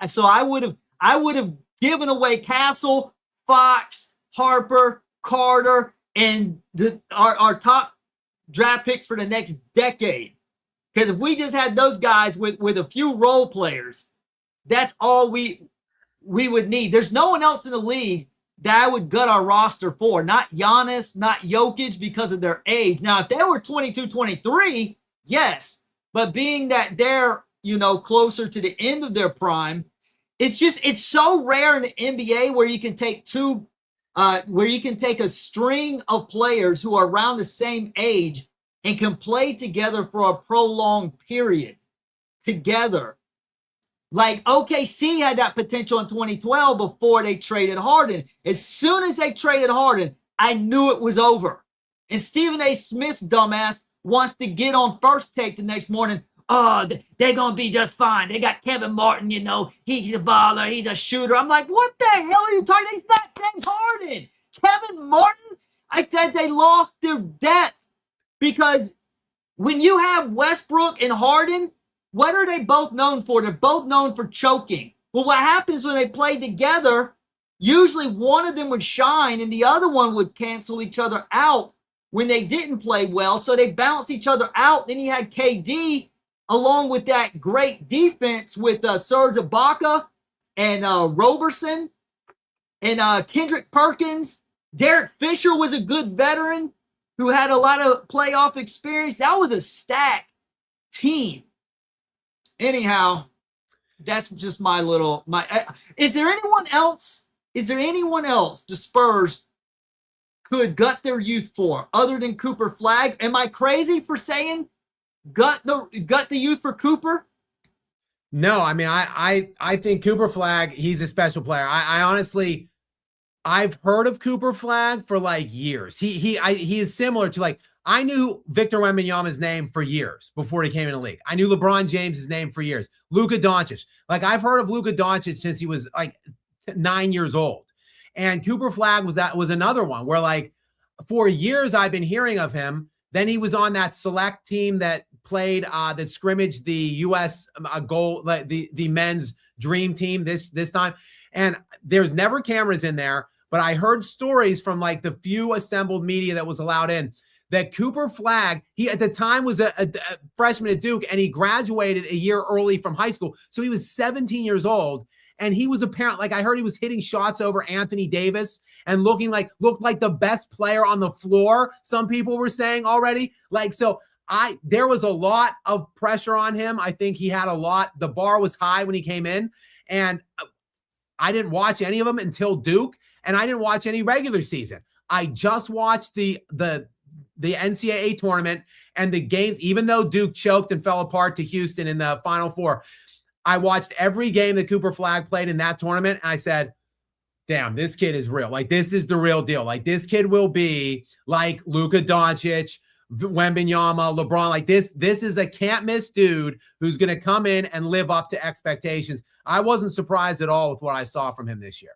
So I would have given away Castle, Fox, Harper, Carter, and our top draft picks for the next decade. Because if we just had those guys with a few role players, that's all we would need. There's no one else in the league that I would gut our roster for. Not Giannis, not Jokic, because of their age. Now, if they were 22, 23, yes. But being that they're, closer to the end of their prime, it's so rare in the NBA where you can take a string of players who are around the same age and can play together for a prolonged period together. Like OKC had that potential in 2012 before they traded Harden. As soon as they traded Harden, I knew it was over. And Stephen A. Smith's dumbass wants to get on First Take the next morning. Oh, they're going to be just fine. They got Kevin Martin, he's a baller, he's a shooter. I'm like, what the hell are you talking? He's not James Harden. Kevin Martin? I said they lost their depth because when you have Westbrook and Harden, what are they both known for? They're both known for choking. Well, what happens when they play together, usually one of them would shine and the other one would cancel each other out when they didn't play well. So they bounced each other out. Then you had KD along with that great defense with Serge Ibaka and Roberson and Kendrick Perkins. Derek Fisher was a good veteran who had a lot of playoff experience. That was a stacked team. Anyhow, that's just is there anyone else the Spurs could gut their youth for other than Cooper Flagg? Am I crazy for saying gut the youth for Cooper? No, I mean, I think Cooper Flagg, he's a special player. I honestly, I've heard of Cooper Flagg for like years. He is similar to like, I knew Victor Wembanyama's name for years before he came in the league. I knew LeBron James's name for years. Luka Doncic. Like, I've heard of Luka Doncic since he was like 9 years old. And Cooper Flagg was another one where like for years I've been hearing of him. Then he was on that select team that played that scrimmaged the U.S. goal, like the men's dream team this time. And there's never cameras in there, but I heard stories from like the few assembled media that was allowed in that Cooper Flagg, he at the time was a freshman at Duke and he graduated a year early from high school. So he was 17 years old. And he was apparently, like I heard he was hitting shots over Anthony Davis and looked like the best player on the floor. Some people were saying already. Like, so there was a lot of pressure on him. I think he had the bar was high when he came in, and I didn't watch any of them until Duke, and I didn't watch any regular season. I just watched the NCAA tournament and the games, even though Duke choked and fell apart to Houston in the Final Four. I watched every game that Cooper Flagg played in that tournament, and I said, damn, this kid is real. Like, this is the real deal. Like, this kid will be like Luka Doncic, Wembanyama, LeBron. Like, this is a can't-miss dude who's going to come in and live up to expectations. I wasn't surprised at all with what I saw from him this year.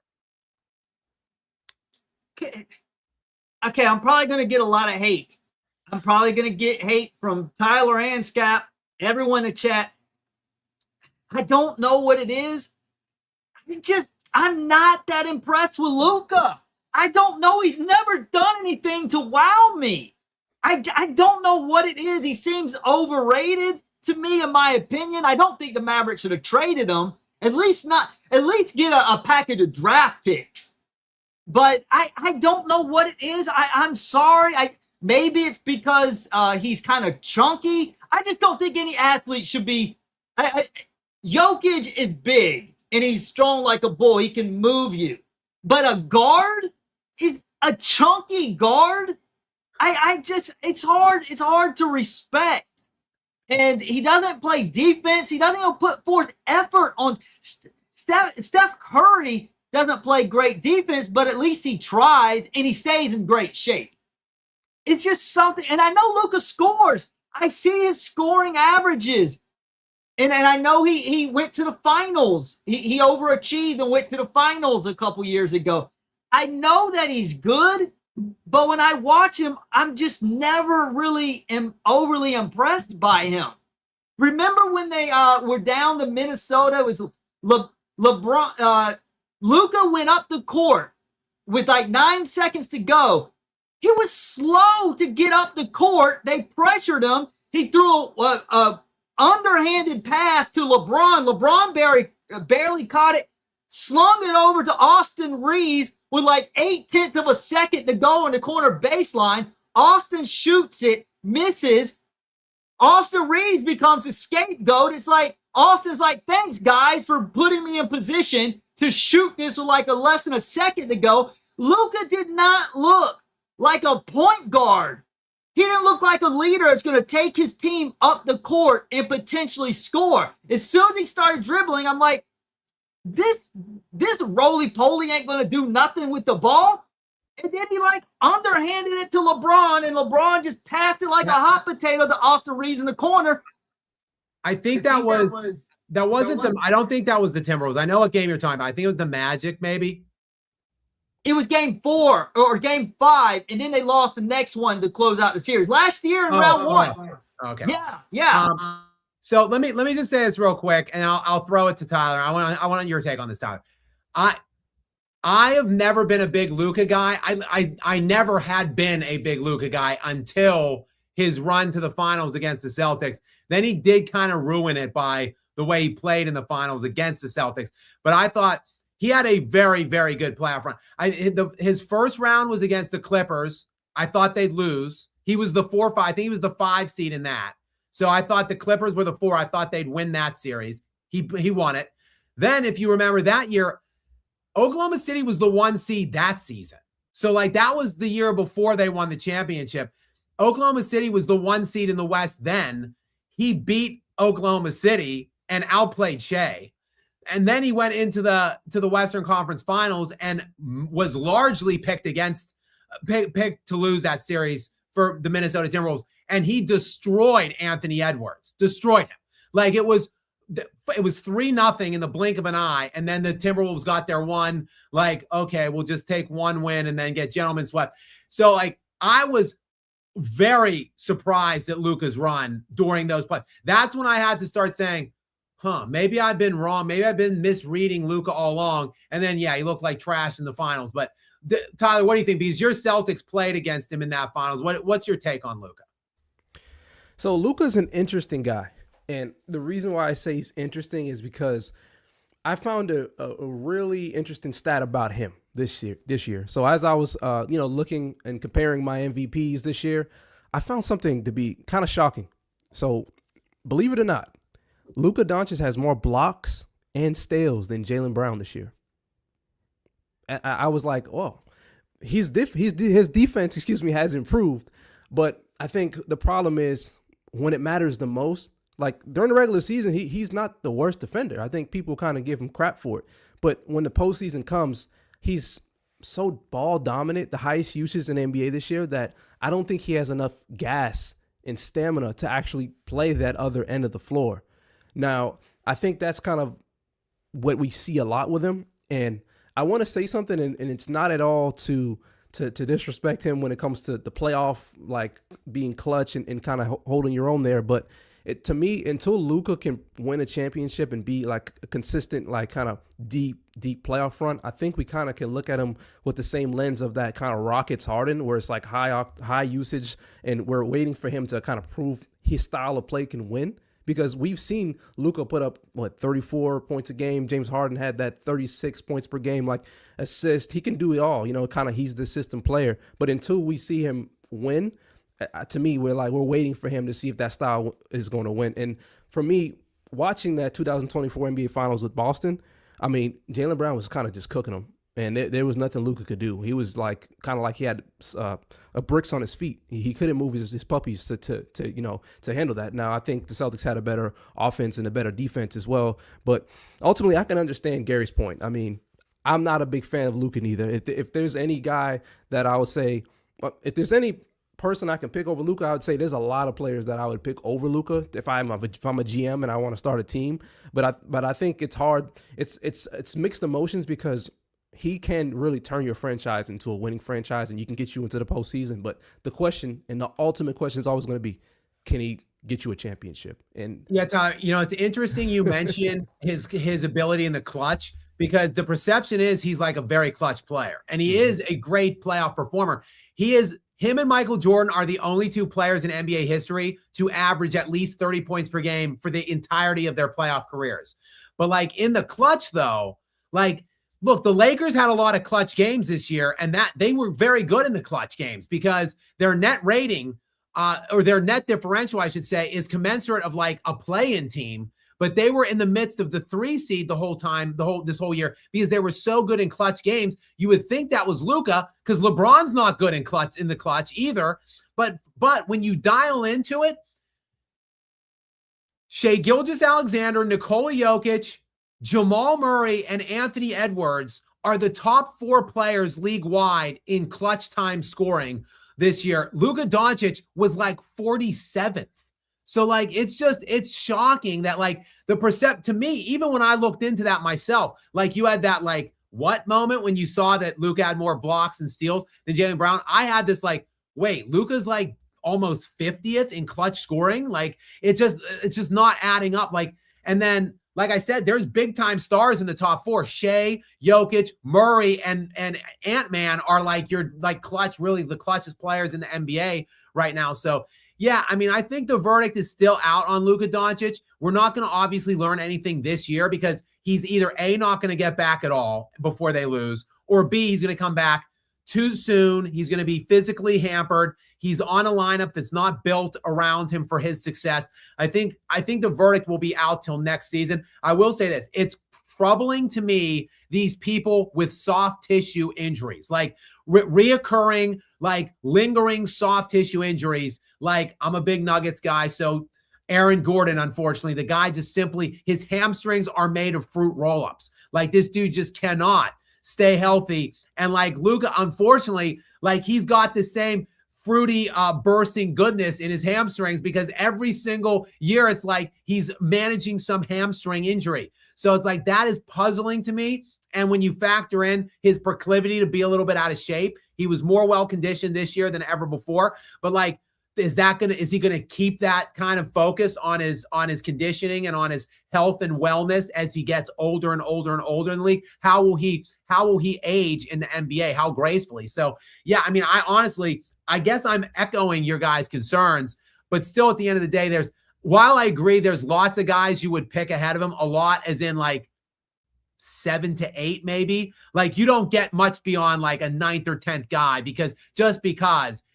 Okay, I'm probably going to get a lot of hate. I'm probably going to get hate from Tyler and Skap, everyone in the chat. I don't know what it is. I'm not that impressed with Luka. I don't know. He's never done anything to wow me. I don't know what it is. He seems overrated to me, in my opinion. I don't think the Mavericks should have traded him. At least get a package of draft picks. But I don't know what it is. I'm sorry. Maybe it's because he's kind of chunky. I just don't think any athlete should be. Jokic is big and he's strong like a bull. He can move you. But a guard is a chunky guard. It's hard to respect. And he doesn't play defense. He doesn't even put forth effort on. Steph Curry doesn't play great defense, but at least he tries and he stays in great shape. It's just something. And I know Luka scores. I see his scoring averages. And I know he went to the finals. He overachieved and went to the finals a couple years ago. I know that he's good, but when I watch him, I'm just never really overly impressed by him. Remember when they were down to Minnesota? It was LeBron. Luka went up the court with like 9 seconds to go. He was slow to get up the court. They pressured him. He threw a underhanded pass to LeBron. LeBron barely caught it, slung it over to Austin Reeves with like 0.8 of a second to go in the corner baseline. Austin shoots it, misses. Austin Reeves becomes a scapegoat. It's like Austin's like, thanks guys for putting me in position to shoot this with like less than a second to go. Luka did not look like a point guard. He didn't look like a leader that's going to take his team up the court and potentially score. As soon as he started dribbling, I'm like, this roly-poly ain't going to do nothing with the ball. And then he like underhanded it to LeBron, and LeBron just passed it like a hot potato to Austin Reeves in the corner. I think I don't think that was the Timberwolves. I know what game you're talking about. I think it was the Magic, maybe. It was game 4 or game 5, and then they lost the next one to close out the series. Last year in round 1. Okay. Yeah. So let me just say this real quick, and I'll throw it to Tyler. I want your take on this, Tyler. I have never been a big Luka guy. I never had been a big Luka guy until his run to the finals against the Celtics. Then he did kind of ruin it by the way he played in the finals against the Celtics. But I thought he had a very, very good playoff run. His first round was against the Clippers. I thought they'd lose. He was the 4-5. I think he was the 5 seed in that. So I thought the Clippers were the 4. I thought they'd win that series. He won it. Then, if you remember that year, Oklahoma City was the 1 seed that season. So like that was the year before they won the championship. Oklahoma City was the 1 seed in the West then. He beat Oklahoma City and outplayed Shea. And then he went into the Western Conference Finals and was largely picked to lose that series for the Minnesota Timberwolves. And he destroyed Anthony Edwards, destroyed him. Like it was 3-0 in the blink of an eye. And then the Timberwolves got their one, like, okay, we'll just take one win and then get gentlemen swept. So like I was very surprised at Luka's run during those plays. That's when I had to start saying, maybe I've been wrong. Maybe I've been misreading Luka all along. And then, yeah, he looked like trash in the finals. But Tyler, what do you think? Because your Celtics played against him in that finals. What's your take on Luka? So Luka's an interesting guy. And the reason why I say he's interesting is because I found a really interesting stat about him this year. So as I was, looking and comparing my MVPs this year, I found something to be kind of shocking. So, believe it or not, Luka Doncic has more blocks and steals than Jaylen Brown this year. I was like, oh, his defense, has improved. But I think the problem is when it matters the most, like during the regular season, he's not the worst defender. I think people kind of give him crap for it. But when the postseason comes, he's so ball dominant, the highest usage in the NBA this year, that I don't think he has enough gas and stamina to actually play that other end of the floor. Now, I think that's kind of what we see a lot with him. And I want to say something, and it's not at all to disrespect him when it comes to the playoff, like being clutch and kind of holding your own there. But to me, until Luka can win a championship and be like a consistent, like kind of deep playoff run, I think we kind of can look at him with the same lens of that kind of Rockets Harden, where it's like high usage, and we're waiting for him to kind of prove his style of play can win. Because we've seen Luka put up, 34 points a game. James Harden had that 36 points per game, like assist. He can do it all, kind of he's the system player. But until we see him win, to me, we're waiting for him to see if that style is going to win. And for me, watching that 2024 NBA Finals with Boston, I mean, Jaylen Brown was kind of just cooking him. And there was nothing Luka could do. He was kind of like he had bricks on his feet. He couldn't move his puppies to handle that. Now, I think the Celtics had a better offense and a better defense as well. But ultimately, I can understand Gary's point. I mean, I'm not a big fan of Luka neither. If there's any guy that I would say, if there's any person I can pick over Luka, I would say there's a lot of players that I would pick over Luka if I'm a GM and I want to start a team. But I think it's hard. It's mixed emotions because he can really turn your franchise into a winning franchise, and you can get you into the postseason. But the question, and the ultimate question, is always going to be, can he get you a championship? And yeah, Tom, it's interesting you mentioned his ability in the clutch, because the perception is he's like a very clutch player, and he is a great playoff performer. Him and Michael Jordan are the only two players in NBA history to average at least 30 points per game for the entirety of their playoff careers. But like in the clutch, though, look, the Lakers had a lot of clutch games this year, and that they were very good in the clutch games because their net rating, or their net differential, I should say, is commensurate of like a play-in team. But they were in the midst of the 3 seed the whole time, this whole year, because they were so good in clutch games. You would think that was Luka, because LeBron's not good in the clutch either. But when you dial into it, Shai Gilgeous-Alexander, Nikola Jokic, Jamal Murray, and Anthony Edwards are the top 4 players league-wide in clutch time scoring this year. Luka Doncic was like 47th. So it's shocking that to me, even when I looked into that myself, you had that what moment when you saw that Luka had more blocks and steals than Jaylen Brown. I had this wait, Luka's almost 50th in clutch scoring. It's just not adding up. And then, like I said, there's big time stars in the top 4. Shai, Jokic, Murray, and Ant-Man are your clutch, really the clutchest players in the NBA right now. So yeah, I mean, I think the verdict is still out on Luka Doncic. We're not going to obviously learn anything this year because he's either A, not going to get back at all before they lose, or B, he's going to come back too soon. He's going to be physically hampered. He's on a lineup that's not built around him for his success. I think the verdict will be out till next season. I will say this. It's troubling to me, these people with soft tissue injuries, reoccurring, lingering soft tissue injuries. I'm a big Nuggets guy, so Aaron Gordon, unfortunately, the guy just simply, his hamstrings are made of fruit roll-ups. This dude just cannot stay healthy. And Luka, unfortunately, he's got the same fruity bursting goodness in his hamstrings, because every single year it's he's managing some hamstring injury. So it's that is puzzling to me. And when you factor in his proclivity to be a little bit out of shape, he was more well-conditioned this year than ever before. But is he gonna keep that kind of focus on his conditioning and on his health and wellness as he gets older and older and older in the league? How will he age in the NBA? How gracefully? So yeah, I mean, I guess I'm echoing your guys' concerns, but still at the end of the day, while I agree there's lots of guys you would pick ahead of him, a lot as in 7 to 8 maybe. You don't get much beyond a 9th or 10th guy because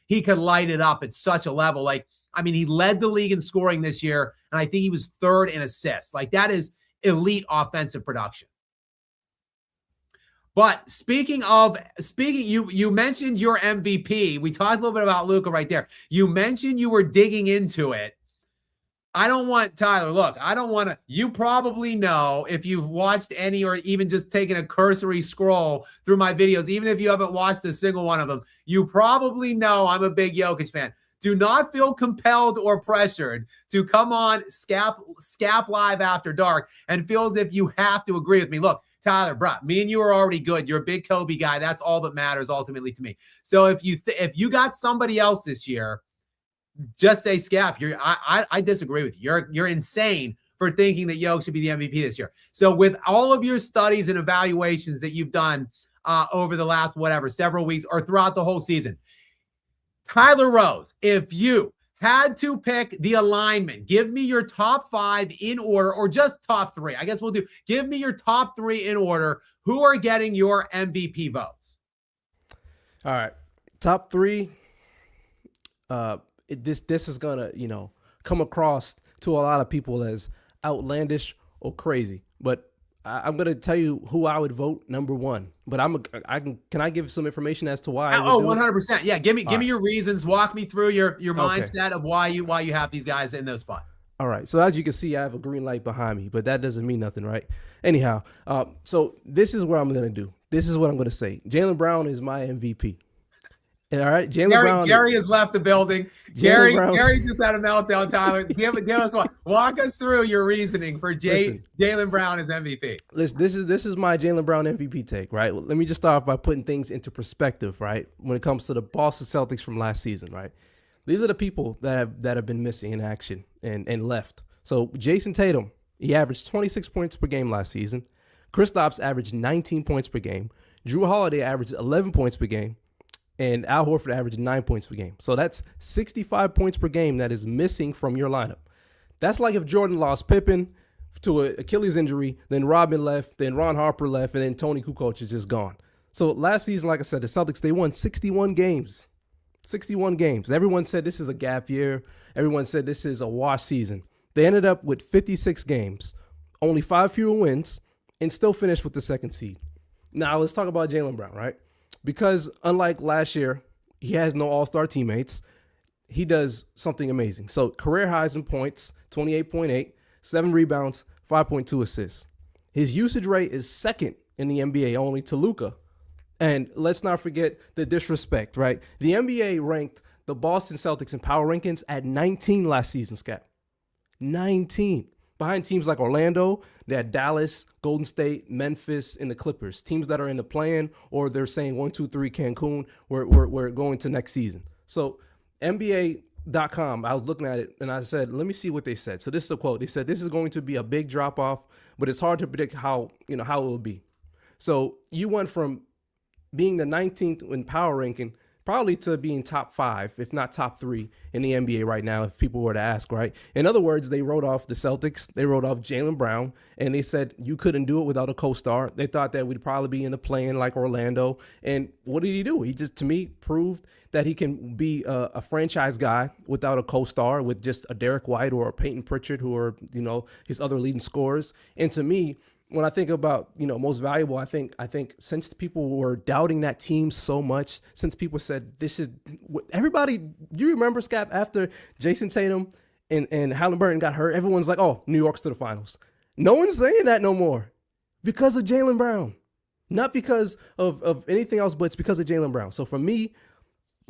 he could light it up at such a level. Like, I mean, he led the league in scoring this year, and I think he was third in assists. Like, that is elite offensive production. But you mentioned your MVP. We talked a little bit about Luka right there. You mentioned you were digging into it. I don't want Tyler. Look, I don't want to. You probably know if you've watched any or even just taken a cursory scroll through my videos, even if you haven't watched a single one of them, you probably know I'm a big Jokic fan. Do not feel compelled or pressured to come on Skap Live After Dark and feel as if you have to agree with me. Look, Tyler, bro, me and you are already good. You're a big Kobe guy. That's all that matters ultimately to me. So if you got somebody else this year, just say Skap. I disagree with you. You're insane for thinking that Jokic should be the MVP this year. So with all of your studies and evaluations that you've done over the last several weeks or throughout the whole season, Tyler Rose, if you had to pick the alignment, give me your top 5 in order, or just top 3. I guess give me your top 3 in order. Who are getting your MVP votes? All right, top 3. This is gonna, come across to a lot of people as outlandish or crazy, but I'm gonna tell you who I would vote number 1. But can I give some information as to why? 100%. Yeah, give me your reasons. Walk me through your mindset of why you have these guys in those spots. All right. So as you can see, I have a green light behind me, but that doesn't mean nothing, right? Anyhow, so this is what I'm gonna do. This is what I'm gonna say. Jaylen Brown is my MVP. All right, Gary has left the building. Gary just had a meltdown. Tyler, give us one. Walk us through your reasoning for Jaylen Brown as MVP. Listen, this is my Jaylen Brown MVP take, right? Well, let me just start off by putting things into perspective, right? When it comes to the Boston Celtics from last season, right? These are the people that have been missing in action and left. So Jason Tatum, he averaged 26 points per game last season. Kristaps averaged 19 points per game. Drew Holiday averaged 11 points per game. And Al Horford averaged 9 points per game. So that's 65 points per game that is missing from your lineup. That's like if Jordan lost Pippen to an Achilles injury, then Robin left, then Ron Harper left, and then Tony Kukoc is just gone. So last season, like I said, the Celtics, they won 61 games. 61 games. Everyone said this is a gap year. Everyone said this is a wash season. They ended up with 56 games, only 5 fewer wins, and still finished with the 2nd seed. Now let's talk about Jaylen Brown, right? Because unlike last year, he has no all-star teammates. He does something amazing. So career highs in points, 28.8, 7 rebounds, 5.2 assists. His usage rate is 2nd in the NBA, only to Luka. And let's not forget the disrespect, right? The NBA ranked the Boston Celtics in power rankings at 19 last season, Skap. 19. Behind teams like Orlando, they had Dallas, Golden State, Memphis, and the Clippers. Teams that are in the play-in, or they're saying 1, 2, 3 Cancun, we're going to next season. So NBA.com, I was looking at it, and I said, let me see what they said. So this is a quote. They said, this is going to be a big drop-off, but it's hard to predict how it will be. So you went from being the 19th in power ranking probably to being top 5, if not top 3 in the NBA right now, if people were to ask, right? In other words, they wrote off the Celtics, they wrote off Jaylen Brown, and they said you couldn't do it without a co-star. They thought that we'd probably be in the play-in like Orlando. And what did he do? He just, to me, proved that he can be a franchise guy without a co-star, with just a Derek White or a Peyton Pritchard, who are, his other leading scorers. And to me, when I think about, most valuable, I think since people were doubting that team so much, since people said this is everybody, you remember, Skap, after Jason Tatum and Halliburton got hurt, everyone's like, oh, New York's to the finals. No one's saying that no more because of Jaylen Brown, not because of anything else, but it's because of Jaylen Brown. So for me,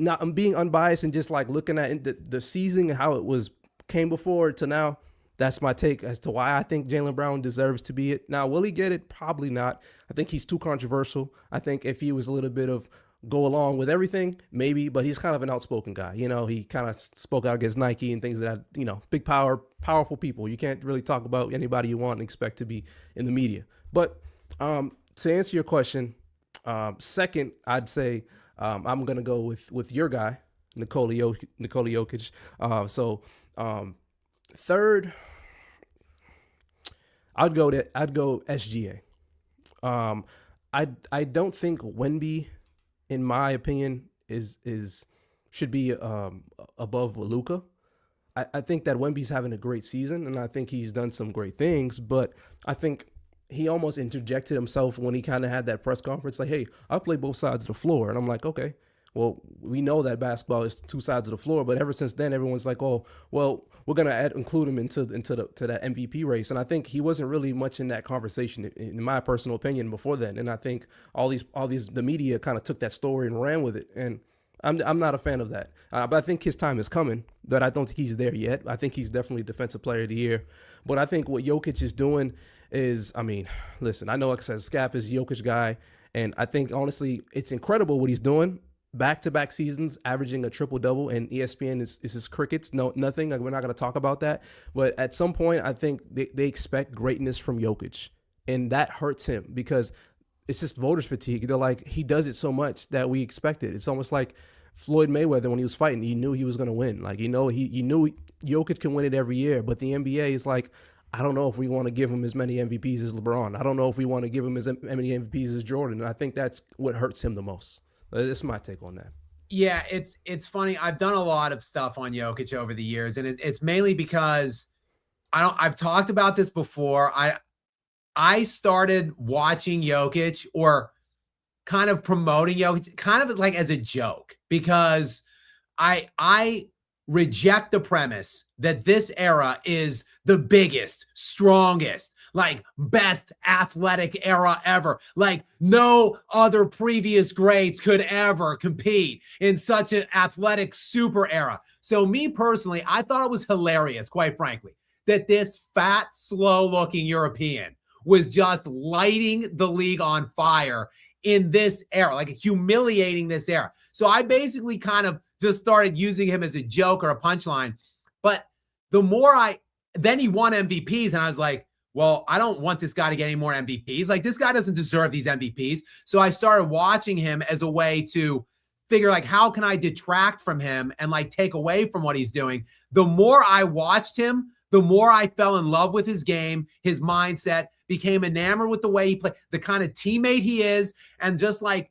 I'm being unbiased and just like looking at the season and how it came before to now. That's my take as to why I think Jaylen Brown deserves to be it. Now, will he get it? Probably not. I think he's too controversial. I think if he was a little bit of go along with everything, maybe, but he's kind of an outspoken guy. He kind of spoke out against Nike and things that, big powerful people. You can't really talk about anybody you want and expect to be in the media. But to answer your question, second, I'd say I'm going to go with your guy, Nikola Jokic. Third, I'd go SGA. I don't think Wemby, in my opinion, is should be above Luka. I think that Wemby's having a great season, and I think he's done some great things, but I think he almost interjected himself when he kind of had that press conference, like, hey, I play both sides of the floor. And I'm like, okay, well, we know that basketball is two sides of the floor, but ever since then, everyone's like, oh, well, we're going to include him into that MVP race. And I think he wasn't really much in that conversation, in my personal opinion, before then. And I think the media kind of took that story and ran with it. And I'm not a fan of that. But I think his time is coming, but I don't think he's there yet. I think he's definitely Defensive Player of the Year. But I think what Jokic is doing is, I mean, listen, I know, like I said, Skap is Jokic guy, and I think, honestly, it's incredible what he's doing. Back-to-back seasons, averaging a triple-double, and ESPN is his crickets. No, nothing. Like, we're not going to talk about that. But at some point, I think they expect greatness from Jokic, and that hurts him because it's just voters fatigue. They're like, he does it so much that we expect it. It's almost like Floyd Mayweather when he was fighting. He knew he was going to win. Like, he knew Jokic can win it every year, but the NBA is like, I don't know if we want to give him as many MVPs as LeBron. I don't know if we want to give him as many MVPs as Jordan. And I think that's what hurts him the most. That's my take on that. Yeah, it's funny. I've done a lot of stuff on Jokic over the years, and it's mainly because I've talked about this before. I started watching Jokic, or kind of promoting Jokic, kind of like as a joke, because I reject the premise that this era is the biggest, strongest, like best athletic era ever. Like no other previous greats could ever compete in such an athletic super era. So me personally, I thought it was hilarious, quite frankly, that this fat, slow-looking European was just lighting the league on fire in this era, like humiliating this era. So I basically kind of just started using him as a joke or a punchline. But the more then he won MVPs, and I was like, well, I don't want this guy to get any more MVPs. Like, this guy doesn't deserve these MVPs. So I started watching him as a way to figure, like, how can I detract from him and like take away from what he's doing? The more I watched him, the more I fell in love with his game, his mindset, became enamored with the way he played, the kind of teammate he is. And just like,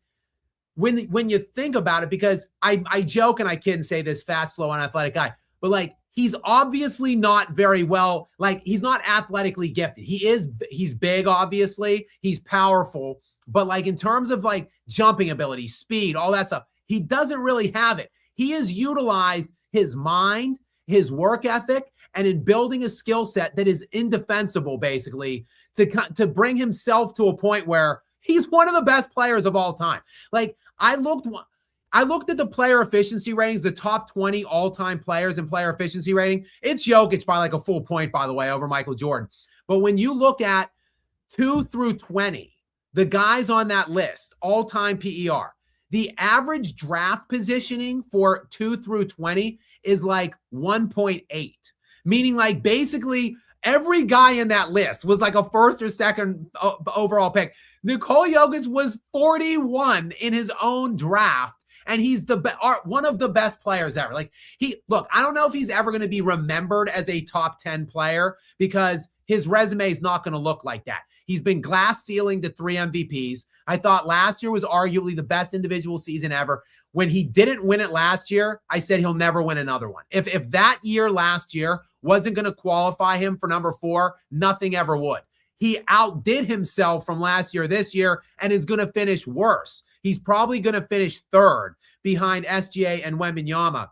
when you think about it, because I joke and I kid and say this fat, slow, and athletic guy, but like, he's obviously not very well, like, he's not athletically gifted. He's big, obviously. He's powerful. But like, in terms of like jumping ability, speed, all that stuff, he doesn't really have it. He has utilized his mind, his work ethic, and in building a skill set that is indefensible, basically, to bring himself to a point where he's one of the best players of all time. Like, I looked at the player efficiency ratings, the top 20 all-time players in player efficiency rating. It's Jokic by like a full point, by the way, over Michael Jordan. But when you look at 2 through 20, the guys on that list, all-time PER, the average draft positioning for 2 through 20 is like 1.8, meaning like basically every guy in that list was like a first or second overall pick. Nikola Jokic was 41 in his own draft, and he's one of the best players ever. Like, I don't know if he's ever going to be remembered as a top 10 player because his resume is not going to look like that. He's been glass ceiling to 3 MVPs. I thought last year was arguably the best individual season ever. When he didn't win it last year, I said he'll never win another one. If that year last year wasn't going to qualify him for number 4, nothing ever would. He outdid himself from last year this year and is going to finish worse. He's probably going to finish 3rd behind SGA and Wembanyama.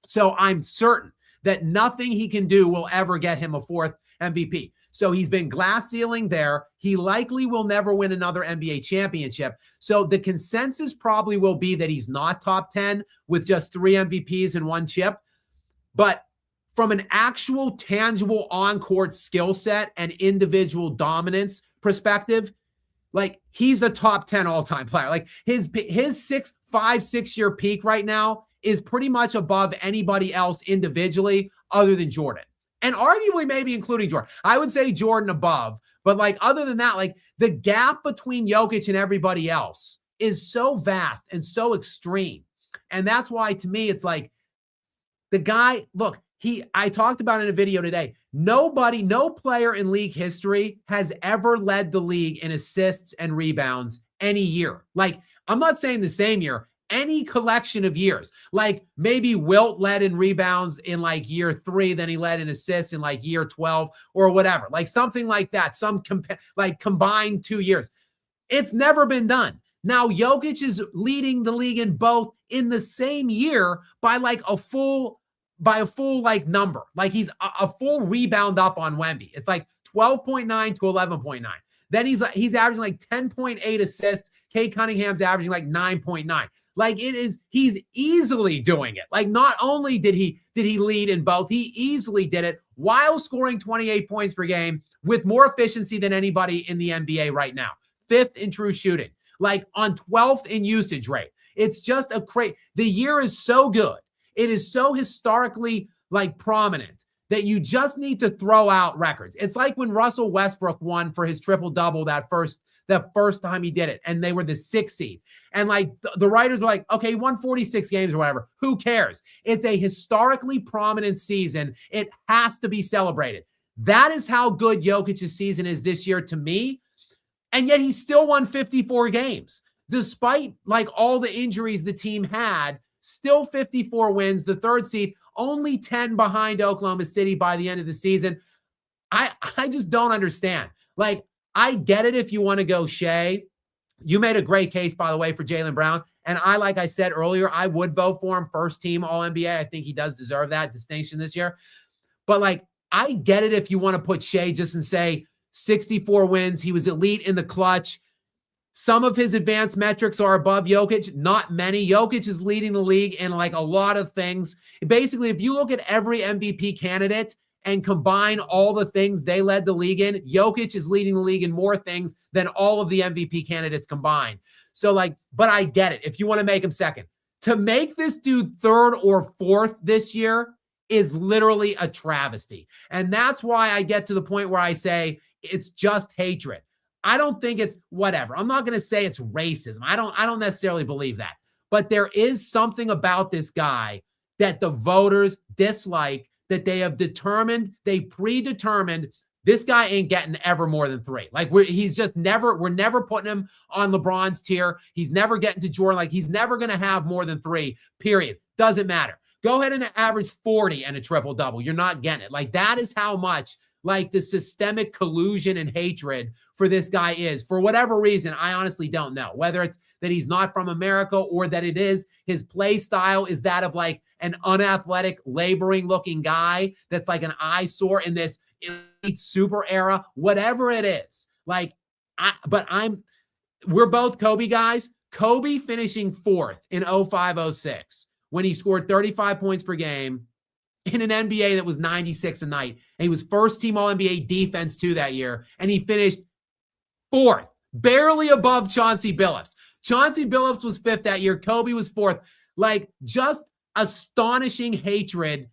So I'm certain that nothing he can do will ever get him a 4th MVP. So he's been glass ceiling there. He likely will never win another NBA championship. So the consensus probably will be that he's not top 10 with just 3 MVPs and 1 chip. But from an actual tangible on-court skill set and individual dominance perspective, like, he's a top 10 all-time player. Like, his 6 year peak right now is pretty much above anybody else individually other than Jordan. And arguably maybe including Jordan. I would say Jordan above. But like, other than that, like, the gap between Jokic and everybody else is so vast and so extreme. And that's why, to me, it's like, the guy, look, I talked about in a video today, no player in league history has ever led the league in assists and rebounds any year. Like, I'm not saying the same year, any collection of years. Like maybe Wilt led in rebounds in like year 3, then he led in assists in like year 12 or whatever. Like something like that. Some like combined 2 years. It's never been done. Now Jokic is leading the league in both in the same year by a full like number. Like he's a full rebound up on Wemby. It's like 12.9 to 11.9. Then he's averaging like 10.8 assists. Kate Cunningham's averaging like 9.9. Like he's easily doing it. Like not only did he lead in both, he easily did it while scoring 28 points per game with more efficiency than anybody in the NBA right now. 5th in true shooting, like on 12th in usage rate. It's just the year is so good. It is so historically like prominent that you just need to throw out records. It's like when Russell Westbrook won for his triple-double that first time he did it, and they were the 6th seed. And like the writers were like, okay, he won 46 games or whatever. Who cares? It's a historically prominent season. It has to be celebrated. That is how good Jokic's season is this year to me. And yet he still won 54 games. Despite like all the injuries the team had, still 54 wins, the 3rd seed, only 10 behind Oklahoma City by the end of the season. I just don't understand. Like, I get it if you want to go Shea. You made a great case, by the way, for Jaylen Brown. And like I said earlier, I would vote for him first team All-NBA. I think he does deserve that distinction this year. But like, I get it if you want to put Shea just and say 64 wins. He was elite in the clutch. Some of his advanced metrics are above Jokic, not many. Jokic is leading the league in like a lot of things. Basically, if you look at every MVP candidate and combine all the things they led the league in, Jokic is leading the league in more things than all of the MVP candidates combined. So like, but I get it. If you want to make him second, to make this dude 3rd or 4th this year is literally a travesty. And that's why I get to the point where I say it's just hatred. I don't think it's whatever. I'm not going to say it's racism. I don't necessarily believe that. But there is something about this guy that the voters dislike, that they have determined, they predetermined this guy ain't getting ever more than 3. Like we're never putting him on LeBron's tier. He's never getting to Jordan. Like he's never going to have more than 3, period. Doesn't matter. Go ahead and average 40 and a triple-double. You're not getting it. Like that is how much like the systemic collusion and hatred for this guy is. For whatever reason, I honestly don't know. Whether it's that he's not from America or that it is his play style is that of like an unathletic, laboring looking guy that's like an eyesore in this elite super era, whatever it is. Like, we're both Kobe guys. Kobe finishing 4th in 05-06 when he scored 35 points per game in an NBA that was 96 a night. And he was first team All-NBA defense too that year. And he finished 4th, barely above Chauncey Billups. Chauncey Billups was 5th that year. Kobe was 4th. Like just astonishing hatred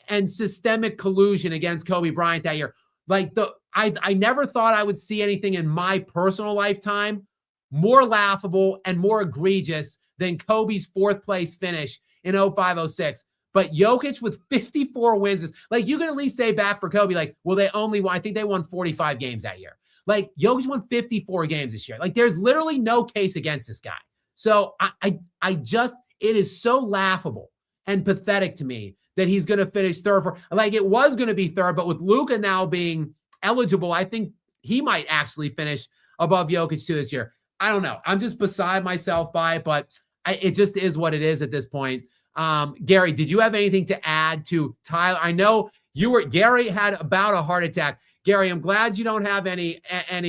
and systemic collusion against Kobe Bryant that year. Like I never thought I would see anything in my personal lifetime more laughable and more egregious than Kobe's 4th place finish in 05-06. But Jokic with 54 wins is like, you can at least say back for Kobe, like, well, I think they won 45 games that year. Like Jokic won 54 games this year. Like there's literally no case against this guy. So it is so laughable and pathetic to me that he's going to finish 3rd. Like it was going to be 3rd, but with Luka now being eligible, I think he might actually finish above Jokic too this year. I don't know. I'm just beside myself by it, but it just is what it is at this point. Gary, did you have anything to add to Tyler? I know Gary had about a heart attack. Gary, I'm glad you don't have any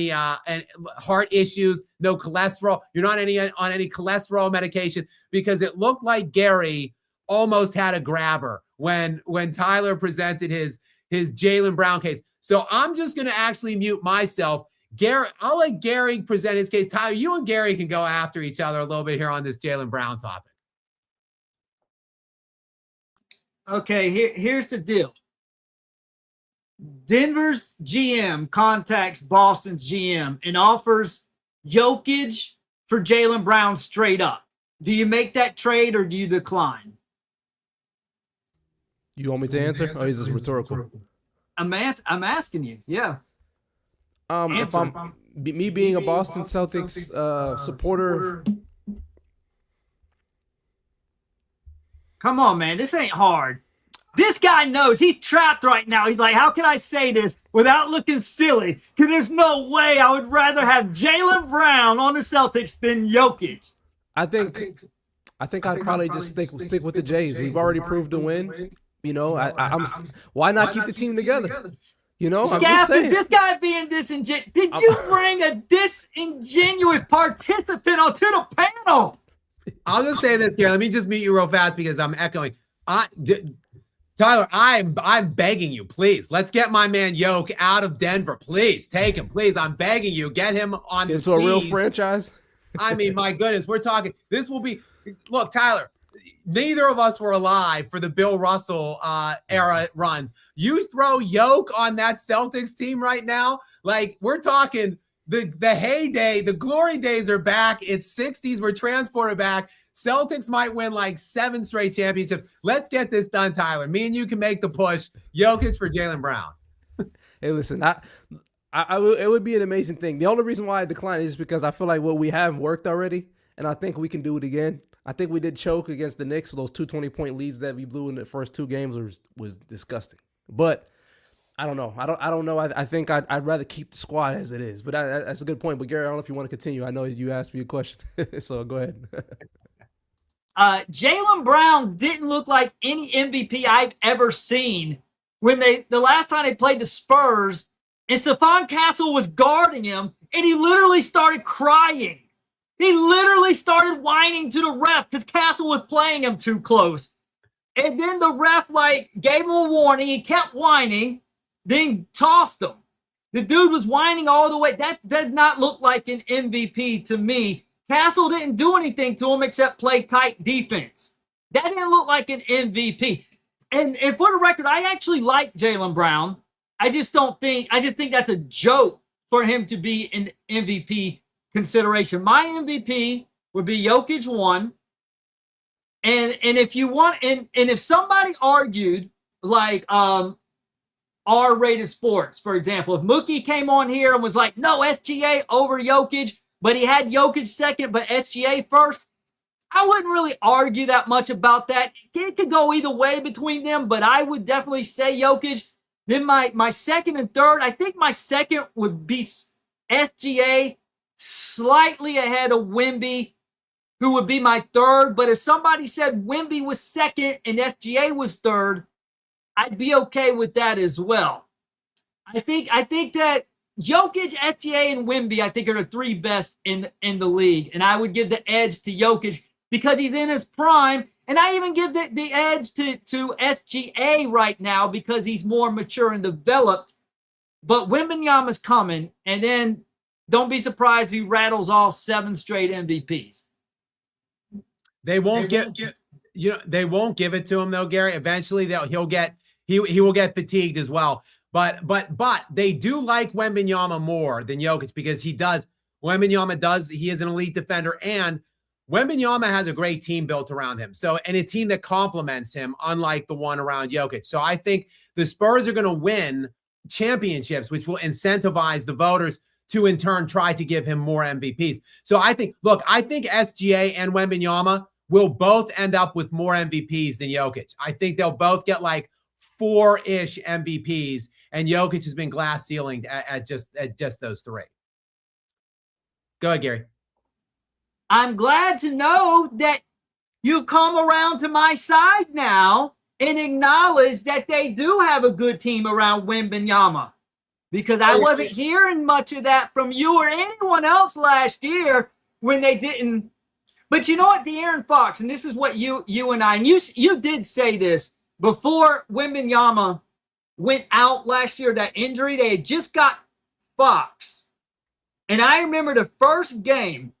heart issues, no cholesterol. You're not on any cholesterol medication, because it looked like Gary almost had a grabber when Tyler presented his Jaylen Brown case. So I'm just going to actually mute myself. Gary, I'll let Gary present his case. Tyler, you and Gary can go after each other a little bit here on this Jaylen Brown topic. Okay, here's the deal. Denver's GM contacts Boston's GM and offers Jokic for Jaylen Brown straight up. Do you make that trade or do you decline? You want me to answer? Or is this rhetorical? I'm asking you. Yeah. If I'm me being a Boston Celtics supporter, Come on, man. This ain't hard. This guy knows he's trapped right now. He's like, how can I say this without looking silly? Because there's no way I would rather have Jaylen Brown on the Celtics than Jokic. I think I'd probably just stick with the Jays. We've already proved to win. You know, why not keep the team together? You know, Skap, is this guy being disingenuous? Did you bring a disingenuous participant onto the panel? I'll just say this, Gary. Let me just mute you real fast because I'm echoing. Tyler, I'm begging you, please. Let's get my man Yoke out of Denver. Please take him. Please, I'm begging you. Get him on the seas. Into a real franchise. I mean, my goodness, we're talking. This will be. Look, Tyler. Neither of us were alive for the Bill Russell era runs. You throw Yoke on that Celtics team right now, like we're talking the heyday, the glory days are back. It's 60s. We're transported back. Celtics might win like 7 straight championships. Let's get this done, Tyler. Me and you can make the push. Jokic for Jaylen Brown. Hey, listen, it would be an amazing thing. The only reason why I declined is because I feel like what we have worked already, and I think we can do it again. I think we did choke against the Knicks. Those 2 20-point leads that we blew in the first 2 games was disgusting. But I don't know. I don't know. I think I'd rather keep the squad as it is. But that's a good point. But Gary, I don't know if you want to continue. I know you asked me a question, so go ahead. Jaylen Brown didn't look like any MVP I've ever seen when the last time they played the Spurs, and Stephon Castle was guarding him, and he literally started crying. He literally started whining to the ref because Castle was playing him too close. And then the ref gave him a warning. He kept whining, then tossed him. The dude was whining all the way. That did not look like an MVP to me. Castle didn't do anything to him except play tight defense. That didn't look like an MVP. And for the record, I actually like Jaylen Brown. I just think that's a joke for him to be an MVP consideration. My MVP would be Jokic 1. And if you want, and if somebody argued like R-rated sports, for example, if Mookie came on here and was like, no, SGA over Jokic, but he had Jokic second, but SGA first, I wouldn't really argue that much about that. It could go either way between them, but I would definitely say Jokic. Then my second and third, I think my second would be SGA, slightly ahead of Wemby, who would be my third. But if somebody said Wemby was second and SGA was third, I'd be okay with that as well. I think that Jokic, SGA, and Wemby, I think, are the 3 best in the league. And I would give the edge to Jokic because he's in his prime. And I even give the edge to SGA right now because he's more mature and developed. But Wembanyama's coming, and then don't be surprised if he rattles off 7 straight MVPs. They won't they won't give it to him though, Gary. Eventually he will get fatigued as well. But they do like Wembanyama more than Jokic because he is an elite defender, and Wembanyama has a great team built around him. So, and a team that complements him, unlike the one around Jokic. So I think the Spurs are going to win championships, which will incentivize the voters to in turn try to give him more MVPs. So I think SGA and Wembanyama will both end up with more MVPs than Jokic. I think they'll both get like 4-ish MVPs, and Jokic has been glass ceilinged at just those 3. Go ahead, Gary. I'm glad to know that you've come around to my side now and acknowledge that they do have a good team around Wembanyama, because I wasn't hearing much of that from you or anyone else last year when they didn't. But you know what, De'Aaron Fox, and this is what you and you did say this before Wembanyama went out last year, that injury, they had just got Fox. And I remember the first game,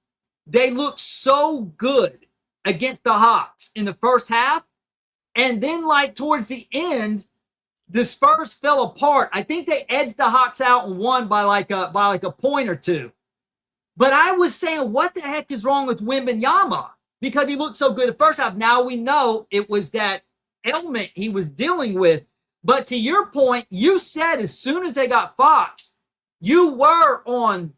they looked so good against the Hawks in the first half. And then like towards the end, the Spurs fell apart. I think they edged the Hawks out and won by like a point or 2. But I was saying, what the heck is wrong with Wembanyama? Because he looked so good at first half. Now we know it was that ailment he was dealing with. But to your point, you said as soon as they got Fox, you were on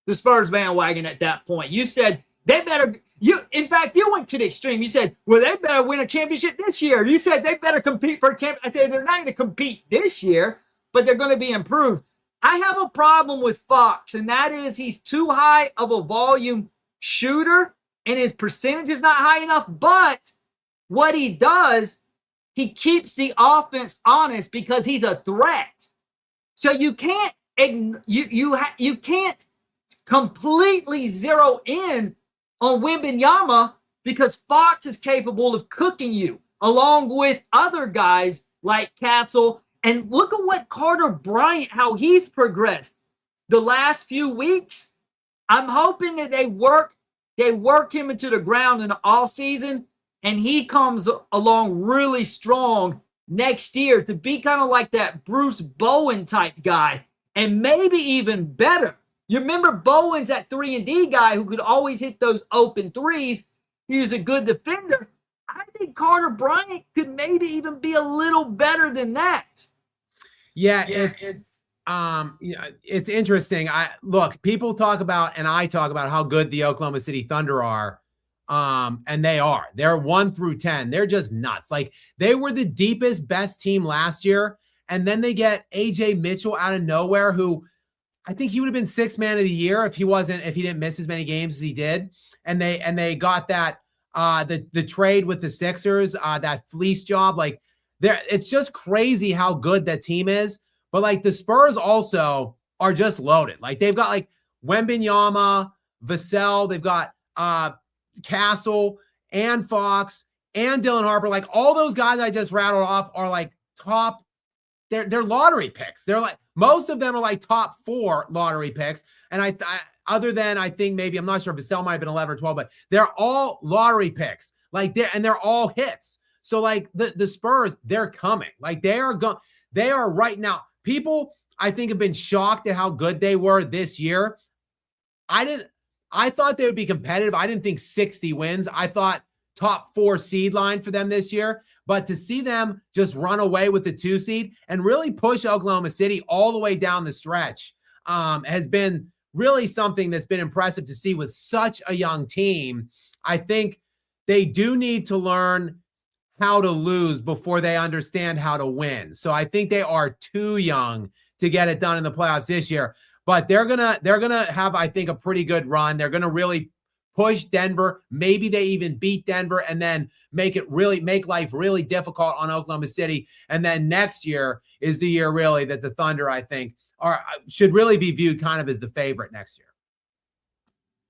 the Spurs bandwagon at that point. You said they better. If In fact, you went to the extreme. You said, well, they better win a championship this year. You said they better compete for a championship. I said they're not going to compete this year, but they're going to be improved. I have a problem with Fox, and that is he's too high of a volume shooter, and his percentage is not high enough. But what he does, he keeps the offense honest because he's a threat. So you can't you can't completely zero in on Wembanyama because Fox is capable of cooking you along with other guys like Castle. And look at what Carter Bryant, how he's progressed the last few weeks. I'm hoping that they work him into the ground in the offseason and he comes along really strong next year to be kind of like that Bruce Bowen type guy and maybe even better. You remember Bowen's that 3-and-D guy who could always hit those open threes. He was a good defender. I think Carter Bryant could maybe even be a little better than that. Yeah, it's interesting. Look, people talk about, and I talk about how good the Oklahoma City Thunder are. And they are. They're 1 through 10. They're just nuts. Like they were the deepest, best team last year. And then they get AJ Mitchell out of nowhere, who I think he would have been 6th man of the year if he didn't miss as many games as he did. And they got that the trade with the Sixers, that fleece job. Like it's just crazy how good that team is. But like the Spurs also are just loaded. Like they've got like Wembanyama, Vassell, they've got Castle and Fox and Dylan Harper. Like all those guys I just rattled off are like top. They're lottery picks. They're like most of them are like top 4 lottery picks. And I other than I think maybe I'm not sure if Vassell might have been 11 or 12, but they're all lottery picks. Like they're all hits. So like the Spurs, they're coming. Like they are right now. People I think have been shocked at how good they were this year. I thought they would be competitive. I didn't think 60 wins. I thought top 4 seed line for them this year. But to see them just run away with the 2 seed and really push Oklahoma City all the way down the stretch has been really something that's been impressive to see with such a young team. I think they do need to learn how to lose before they understand how to win. So I think they are too young to get it done in the playoffs this year. But they're gonna have, I think, a pretty good run. They're gonna really push Denver. Maybe they even beat Denver and then make life really difficult on Oklahoma City. And then next year is the year really that the Thunder, I think, should really be viewed kind of as the favorite next year.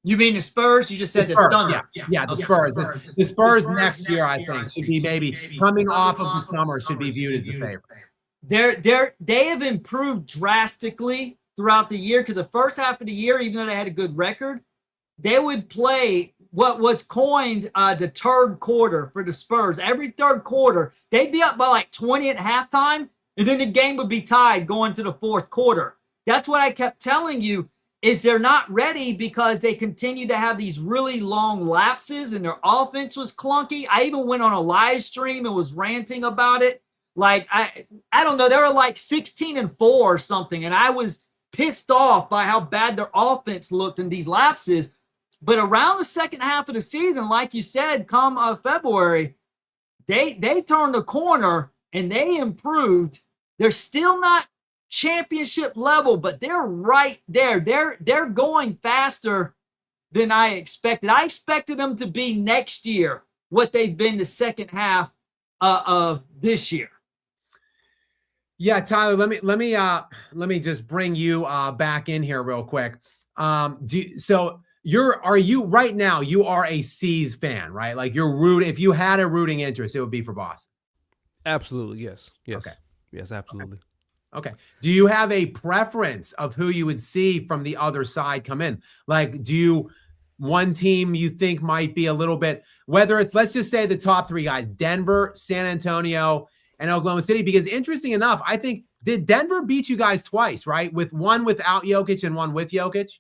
You mean the Spurs? You just said the Thunder. Yeah, the Spurs. The Spurs next year, I think, should be maybe coming off of the summer should be viewed as the favorite. They have improved drastically throughout the year because the first half of the year, even though they had a good record, they would play what was coined the third quarter for the Spurs. Every third quarter, they'd be up by like 20 at halftime, and then the game would be tied going to the fourth quarter. That's what I kept telling you, is they're not ready because they continue to have these really long lapses, and their offense was clunky. I even went on a live stream and was ranting about it. Like, I don't know, they were like 16-4 or something, and I was pissed off by how bad their offense looked in these lapses. But around the second half of the season, like you said, come February, they turned the corner and they improved. They're still not championship level, but they're right there. They're going faster than I expected. I expected them to be next year what they've been the second half of this year. Yeah, Tyler, let me just bring you back in here real quick. Are you right now, you are a C's fan, right? Like if you had a rooting interest, it would be for Boston. Absolutely. Yes. Okay. Yes, absolutely. Okay. Do you have a preference of who you would see from the other side come in? Like, one team you think might be a little bit, whether it's, let's just say the top 3 guys, Denver, San Antonio, and Oklahoma City, because interesting enough, I think, did Denver beat you guys twice, right? With one without Jokic and one with Jokic?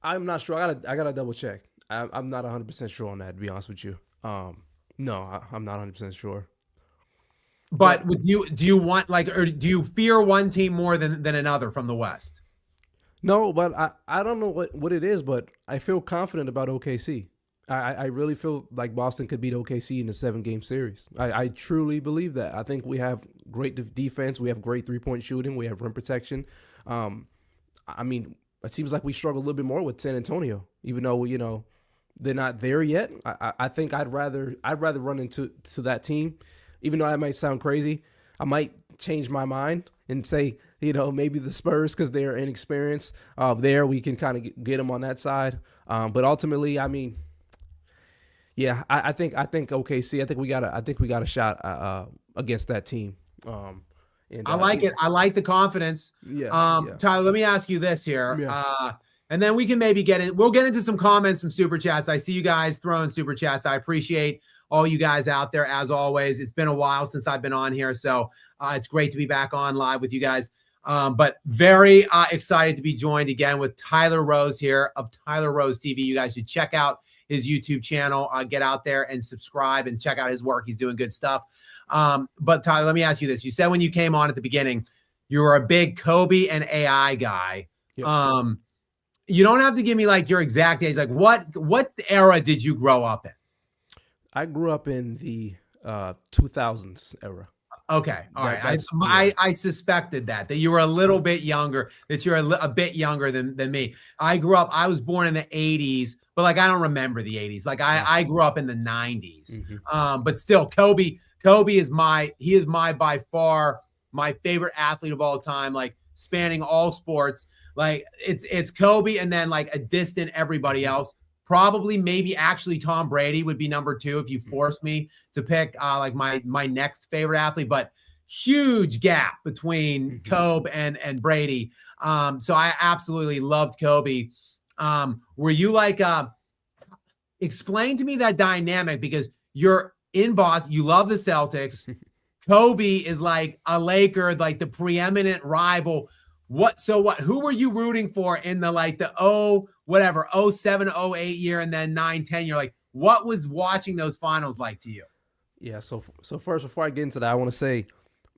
I'm not sure. I gotta double check. I'm not 100% sure on that, to be honest with you. No, I'm not 100% sure. But do you want, like, or do you fear one team more than another from the West? No, but I don't know what it is, but I feel confident about OKC. I really feel like Boston could beat OKC in a 7-game series. I truly believe that. I think we have great defense. We have great 3-point shooting. We have rim protection. I mean, it seems like we struggle a little bit more with San Antonio, even though, they're not there yet. I think I'd rather run into that team, even though that might sound crazy. I might change my mind and say, maybe the Spurs, because they're inexperienced. There we can kind of get them on that side. But ultimately, I mean, yeah, I think OKC. I think we got a shot against that team. I like it. I like the confidence. Yeah. Tyler, let me ask you this here. Yeah. And then we can maybe we'll get into some comments, some super chats. I see you guys throwing super chats. I appreciate all you guys out there as always. It's been a while since I've been on here, so it's great to be back on live with you guys. But very excited to be joined again with Tyler Rose here of Tyler Rose TV. You guys should check out his YouTube channel. Get out there and subscribe and check out his work. He's doing good stuff. But Tyler, let me ask you this. You said when you came on at the beginning, you were a big Kobe and AI guy. Yep. You don't have to give me like your exact age. Like what era did you grow up in? I grew up in the 2000s era. Okay. All right. I suspected that you were a little bit younger, that you're a bit younger than me. I was born in the 80s, but like, I don't remember the 80s. Like I grew up in the 90s. Mm-hmm. But still Kobe is by far my favorite athlete of all time, like spanning all sports. Like it's Kobe and then like a distant everybody else. Probably maybe actually Tom Brady would be number 2 if you forced me to pick like my next favorite athlete, but huge gap between Kobe and Brady. So I absolutely loved Kobe. Were you like explain to me that dynamic, because you're in Boston, you love the Celtics. Kobe is like a Laker, like the preeminent rival. Who were you rooting for in the 07, 08 year, and then 9, 10 year? Like, what was watching those finals like to you? Yeah. So first, before I get into that, I want to say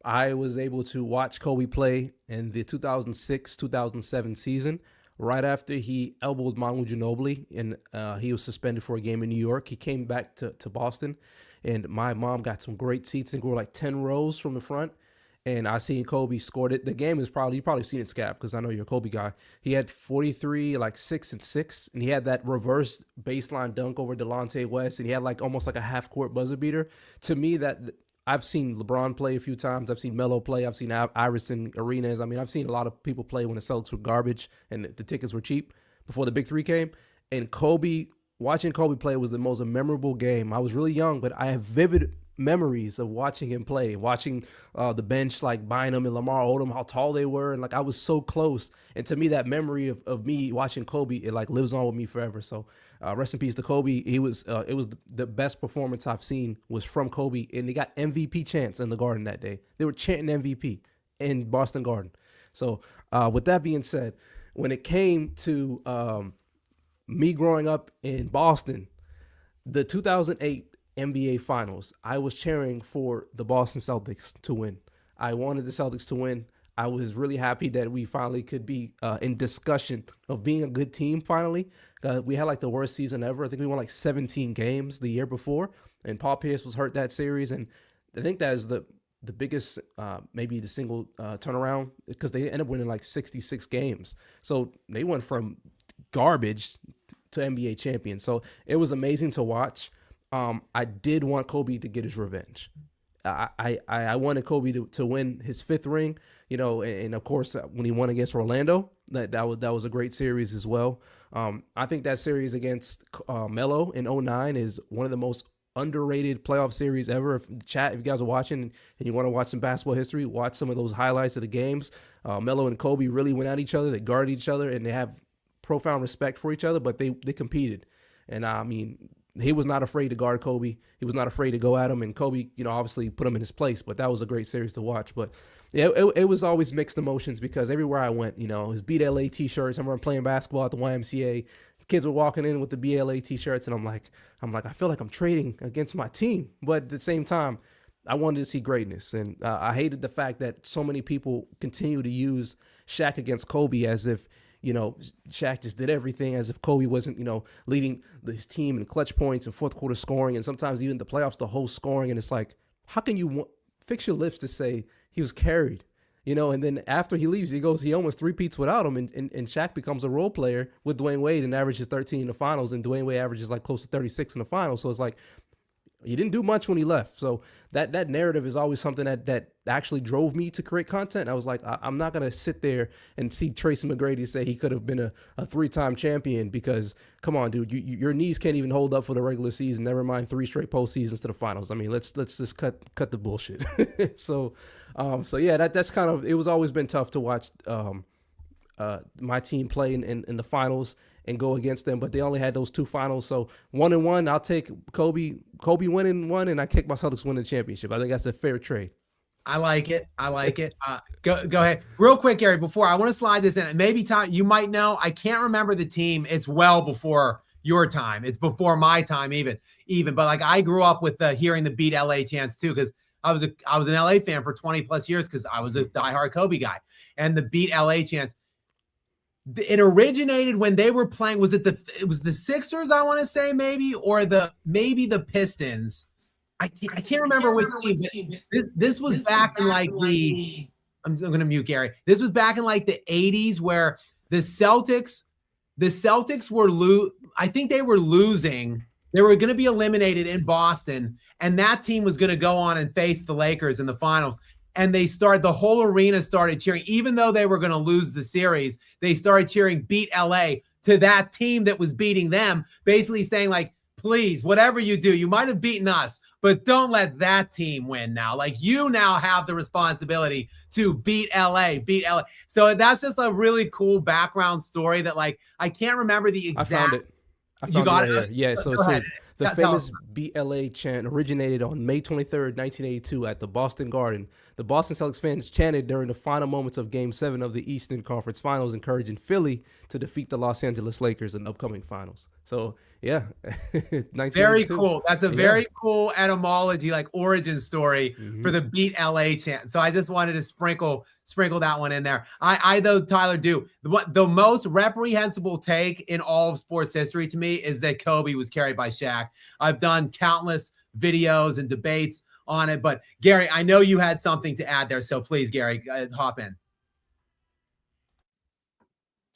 I was able to watch Kobe play in the 2006-2007 season, right after he elbowed Manu Ginobili, and he was suspended for a game in New York. He came back to Boston, and my mom got some great seats. I think we were like 10 rows from the front. And I seen Kobe scored it. The game is you've probably seen it, Skap, because I know you're a Kobe guy. He had 43, like 6 and 6, and he had that reverse baseline dunk over Delonte West, and he had like almost like a half court buzzer beater. To me, that I've seen LeBron play a few times. I've seen Melo play. I've seen Iverson, Arenas. I mean, I've seen a lot of people play when the Celtics were garbage and the tickets were cheap before the Big Three came. And watching Kobe play was the most memorable game. I was really young, but I have vivid memories of watching him play, watching the bench, like Bynum and Lamar Odom, how tall they were, and like I was so close. And to me, that memory of me watching Kobe, it like lives on with me forever. So rest in peace to Kobe. It was the best performance I've seen was from Kobe, and they got MVP chants in the Garden that day. They were chanting MVP in Boston Garden. So with that being said, when it came to me growing up in Boston, the 2008 NBA Finals, I was cheering for the Boston Celtics to win. I wanted the Celtics to win. I was really happy that we finally could be in discussion of being a good team finally. We had like the worst season ever. I think we won like 17 games the year before, and Paul Pierce was hurt that series. And I think that is the biggest, maybe the single turnaround, because they ended up winning like 66 games. So they went from garbage to NBA champions. So it was amazing to watch. I did want Kobe to get his revenge. I wanted Kobe to win his 5th ring, and of course when he won against Orlando, that was a great series as well. I think that series against Melo in 2009 is one of the most underrated playoff series ever. If you guys are watching and you want to watch some basketball history, watch some of those highlights of the games. Melo and Kobe really went at each other. They guarded each other, and they have profound respect for each other, but they competed. And I mean, he was not afraid to guard Kobe. He was not afraid to go at him, and Kobe, obviously put him in his place. But that was a great series to watch. But yeah, it was always mixed emotions, because everywhere I went, his BLA T-shirts. I remember playing basketball at the YMCA. Kids were walking in with the BLA T-shirts, and I'm like, I feel like I'm trading against my team. But at the same time, I wanted to see greatness, and I hated the fact that so many people continue to use Shaq against Kobe as if Shaq just did everything as if Kobe wasn't, leading his team in clutch points and fourth quarter scoring, and sometimes even the playoffs, the whole scoring. And it's like, how can you fix your lips to say he was carried? And then after he leaves, he almost three-peats without him, and Shaq becomes a role player with Dwayne Wade and averages 13 in the finals, and Dwayne Wade averages like close to 36 in the finals. So it's like, he didn't do much when he left. So that narrative is always something that actually drove me to create content. I was like, I'm not going to sit there and see Tracy McGrady say he could have been a three-time champion, because, come on, dude, your knees can't even hold up for the regular season, never mind 3 straight postseasons to the finals. I mean, let's just cut the bullshit. So yeah, that's kind of, it was always been tough to watch my team play in the finals and go against them, but they only had those 2 finals. So 1-1, I'll take Kobe winning 1, and I kick my Celtics winning the championship. I think that's a fair trade. I like it. Go ahead. Real quick, Gary, before I want to slide this in, maybe Tom, you might know, I can't remember the team. It's well before your time. It's before my time even, but like, I grew up with hearing the Beat LA chants too, because I was an LA fan for 20 plus years, because I was a diehard Kobe guy, and the Beat LA chants, it originated when they were playing. It was the Sixers, I want to say, maybe the Pistons. I can't remember which team. This was back in like I'm going to mute Gary. This was back in like the 80s, where the Celtics were I think they were losing. They were going to be eliminated in Boston, and that team was going to go on and face the Lakers in the finals. And the whole arena started cheering, even though they were going to lose the series. They started cheering "Beat LA" to that team that was beating them, basically saying like, please, whatever you do, you might have beaten us, but don't let that team win now. Like, you now have the responsibility to beat LA. So that's just a really cool background story that, like, I can't remember the exact. I found it. You got it? Right, yeah, so it says the famous BLA chant originated on May 23rd, 1982 at the Boston Garden. The Boston Celtics fans chanted during the final moments of Game 7 of the Eastern Conference Finals, encouraging Philly to defeat the Los Angeles Lakers in upcoming finals. So, yeah. Very cool. That's a very cool etymology, like origin story for the Beat LA chant. So I just wanted to sprinkle that one in there. I though, Tyler, do the most reprehensible take in all of sports history to me is that Kobe was carried by Shaq. I've done countless videos and debates on it, but Gary, I know you had something to add there. So please, Gary, hop in.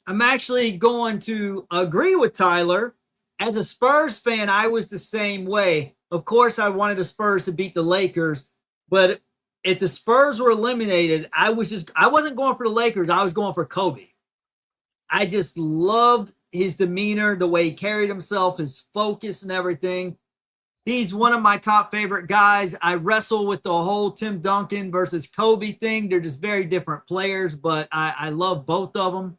I'm actually going to agree with Tyler. As a Spurs fan, I was the same way. Of course, I wanted the Spurs to beat the Lakers, but if the Spurs were eliminated, I wasn't going for the Lakers. I was going for Kobe. I just loved his demeanor, the way he carried himself, his focus and everything. He's one of my top favorite guys. I wrestle with the whole Tim Duncan versus Kobe thing. They're just very different players, but I love both of them.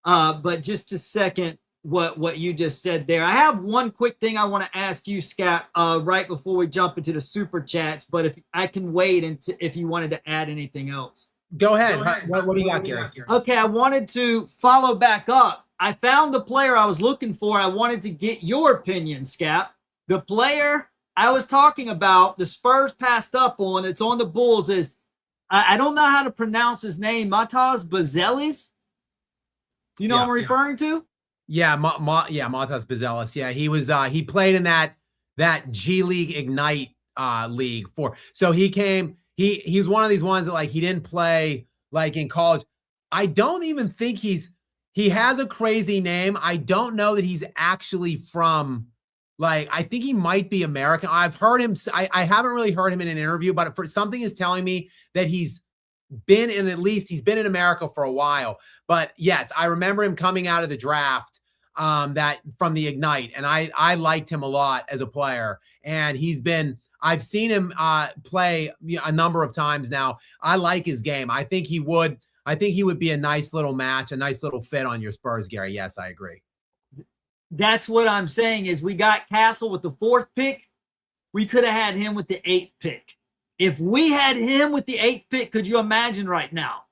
But just to second what you just said there, I have one quick thing I want to ask you, Skap, right before we jump into the super chats. But if I can wait if you wanted to add anything else. Go ahead. What do you got, Gary? Okay, I wanted to follow back up. I found the player I was looking for. I wanted to get your opinion, Skap. The player I was talking about, the Spurs passed up on, it's on the Bulls, is I don't know how to pronounce his name, Matas Buzelis. Do you know what I'm referring to? Yeah, Matas Buzelis. Yeah, he was he played in that G League Ignite league for. So he came. He's one of these ones that, like, he didn't play like in college. I don't even think he has a crazy name. I don't know that he's actually from. Like, I think he might be American. I've heard him. I haven't really heard him in an interview, but for something is telling me that he's been in America for a while. But yes, I remember him coming out of the draft that from the Ignite, and I liked him a lot as a player. And I've seen him play a number of times now. I like his game. I think he would be a nice little match, a nice little fit on your Spurs, Gary. Yes, I agree. That's what I'm saying is we got Castle with the 4th pick. We could have had him with the 8th pick. If we had him with the 8th pick, could you imagine right now?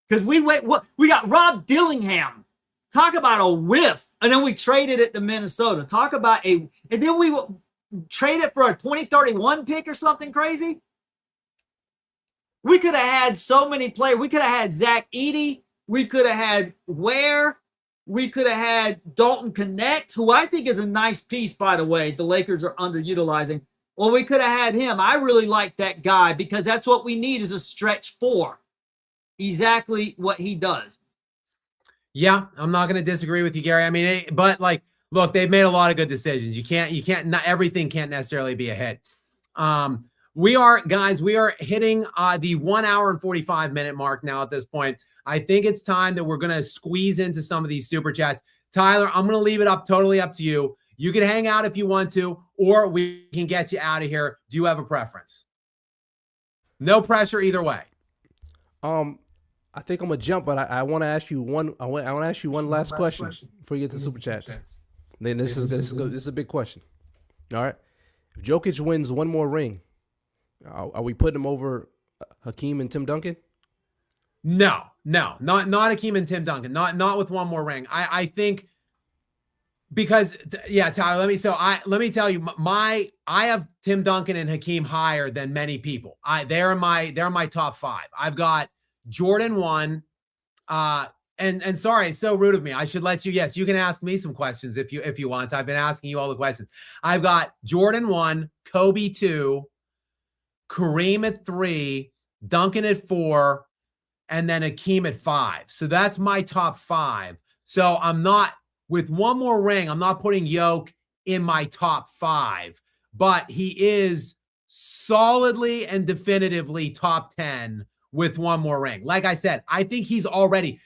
Because we got Rob Dillingham. Talk about a whiff. And then we traded it to Minnesota. And then we traded for a 2031 pick or something crazy. We could have had so many players. We could have had Zach Edey. We could have had Ware. We could have had Dalton Connect, who I think is a nice piece, by the way. The Lakers are underutilizing. Well, we could have had him. I really like that guy because that's what we need is a stretch four. Exactly what he does. Yeah, I'm not going to disagree with you, Gary. I mean, but like, look, they've made a lot of good decisions. Not everything can't necessarily be a hit. We are hitting the 1 hour and 45-minute mark now at this point. I think it's time that we're going to squeeze into some of these super chats. Tyler, I'm going to leave it totally up to you. You can hang out if you want to, or we can get you out of here. Do you have a preference? No pressure either way. I think I'm gonna jump, but I want to ask you one. I want to ask you one last question before you get to super chats. Then this is a big question. All right, if Jokic wins one more ring, are we putting him over Hakeem and Tim Duncan? No, not Hakeem and Tim Duncan. Not with one more ring. I think because Tyler. Let me tell you, I have Tim Duncan and Hakeem higher than many people. They're in my top 5. I've got Jordan 1. And sorry, it's so rude of me. I should let you. Yes, you can ask me some questions if you want. I've been asking you all the questions. I've got Jordan 1, Kobe 2, Kareem at 3, Duncan at 4. And then Hakeem at 5. So that's my top 5. So I'm not, with one more ring, I'm not putting Yoke in my top 5, but he is solidly and definitively top 10 with one more ring. Like I said, I think he's already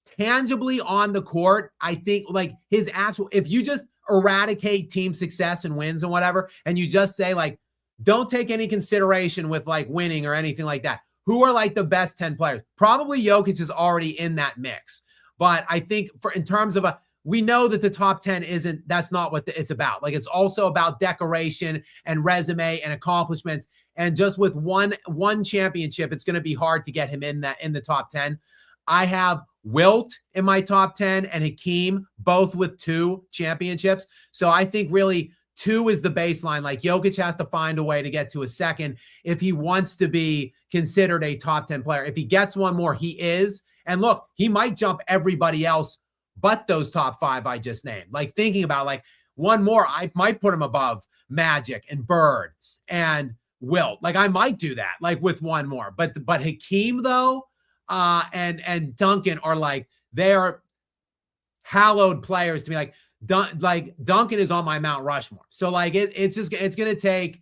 tangibly on the court. I think like his actual, if you just eradicate team success and wins and whatever, and you just say like, don't take any consideration with like winning or anything like that. Who are like the best 10 players? Probably Jokic is already in that mix. But I think in terms of we know that the top 10 that's not what it's about. Like it's also about decoration and resume and accomplishments. And just with one championship, it's going to be hard to get him in the top 10. I have Wilt in my top 10 and Hakeem both with 2 championships. So I think really 2 is the baseline. Like Jokic has to find a way to get to a second if he wants to be considered a top 10 player. If he gets one more, he is. And look, he might jump everybody else but those top 5 I just named. Like thinking about like one more, I might put him above Magic and Bird and Wilt. Like I might do that like with one more. But Hakeem though, and Duncan are like, they are hallowed players to me. Like Duncan is on my Mount Rushmore. So like it's going to take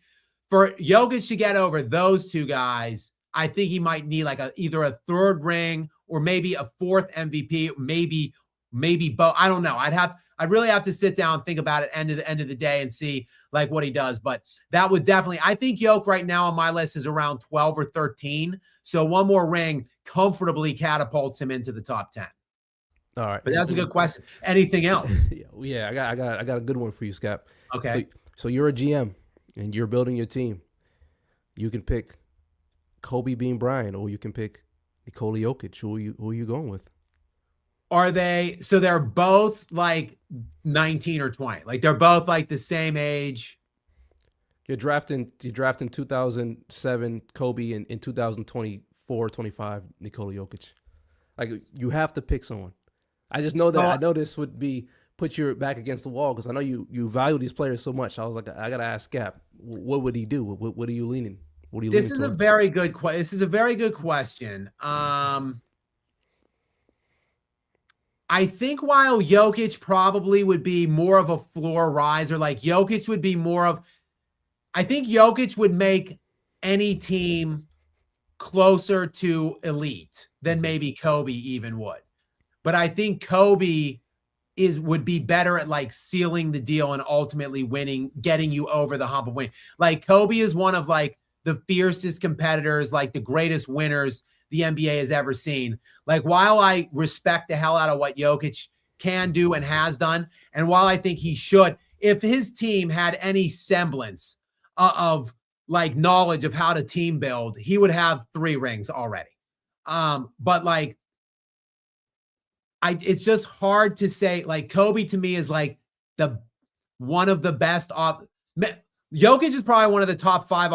for Jokic to get over those 2 guys. I think he might need like either a 3rd ring or maybe a 4th MVP, maybe both. I don't know. I'd really have to sit down and think about it end of the day and see like what he does. But that would definitely, I think Jokic right now on my list is around 12 or 13. So one more ring comfortably catapults him into the top 10. All right. But that's a good question. Anything else? Yeah, I got a good one for you, Skap. Okay. So you're a GM and you're building your team. You can pick Kobe Bean Bryant or you can pick Nikola Jokic. Who are you going with? So they're both like 19 or 20. Like they're both like the same age. You're drafting 2007 Kobe and in 2024, 25 Nikola Jokic. Like you have to pick someone. I just know that I know this would put your back against the wall because I know you value these players so much. I was like, I gotta ask Skap, what would he do? What are you leaning? What are you? This is a very good question. This is a very good question. I think while Jokic probably would be more of a floor riser, like Jokic would be more of, I think Jokic would make any team closer to elite than maybe Kobe even would. But I think Kobe would be better at like sealing the deal and ultimately winning, getting you over the hump of winning. Like Kobe is one of like the fiercest competitors, like the greatest winners the NBA has ever seen. Like while I respect the hell out of what Jokic can do and has done, and while I think he should, if his team had any semblance of like knowledge of how to team build, he would have 3 rings already. But like, it's just hard to say. Like Kobe to me is like one of the best. Jokic is probably one of the top 5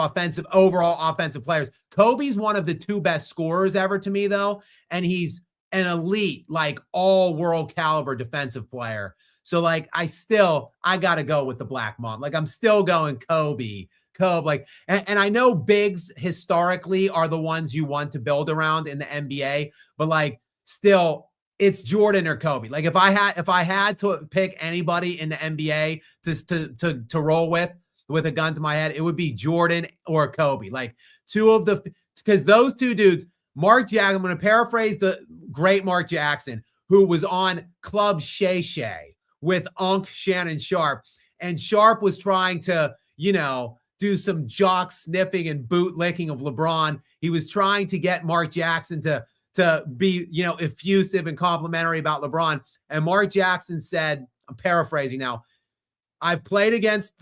overall offensive players. Kobe's one of the 2 best scorers ever to me though, and he's an elite, like all world caliber defensive player. So like, I got to go with the Black Mom. Like I'm still going Kobe, like, and I know bigs historically are the ones you want to build around in the NBA, but like still it's Jordan or Kobe. Like if I had to pick anybody in the NBA to roll with a gun to my head, it would be Jordan or Kobe. Like because those two dudes, Mark Jackson, I'm going to paraphrase the great Mark Jackson, who was on Club Shay Shay with Unc Shannon Sharp. And Sharp was trying to, do some jock sniffing and boot licking of LeBron. He was trying to get Mark Jackson to be, effusive and complimentary about LeBron. And Mark Jackson said, I'm paraphrasing now, I've played against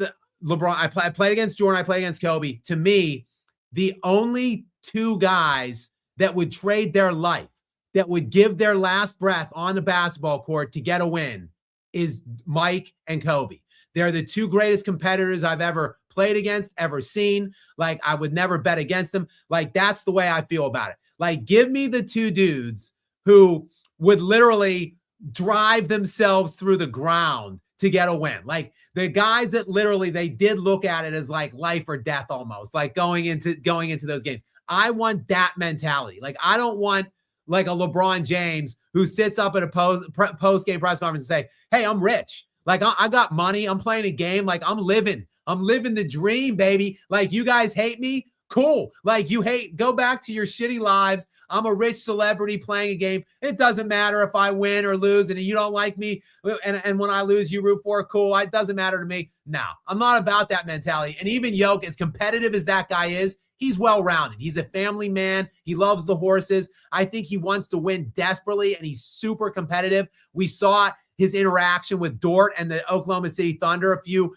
LeBron. I played against Jordan. I played against Kobe. To me, the only two guys that would trade their life, that would give their last breath on the basketball court to get a win is Mike and Kobe. They're the two greatest competitors I've ever played against, ever seen. Like, I would never bet against them. Like, that's the way I feel about it. Like, give me the two dudes who would literally drive themselves through the ground to get a win. Like, the guys that literally, they did look at it as like life or death almost, like going into those games. I want that mentality. Like, I don't want like a LeBron James who sits up at a post-game press conference and say, hey, I'm rich. Like, I got money. I'm playing a game. Like, I'm living the dream, baby. Like, you guys hate me? Cool. Like, go back to your shitty lives. I'm a rich celebrity playing a game. It doesn't matter if I win or lose, and you don't like me. And when I lose, you root for it. Cool. It doesn't matter to me. No, I'm not about that mentality. And even Yoke, as competitive as that guy is, he's well-rounded. He's a family man. He loves the horses. I think he wants to win desperately, and he's super competitive. We saw his interaction with Dort and the Oklahoma City Thunder a few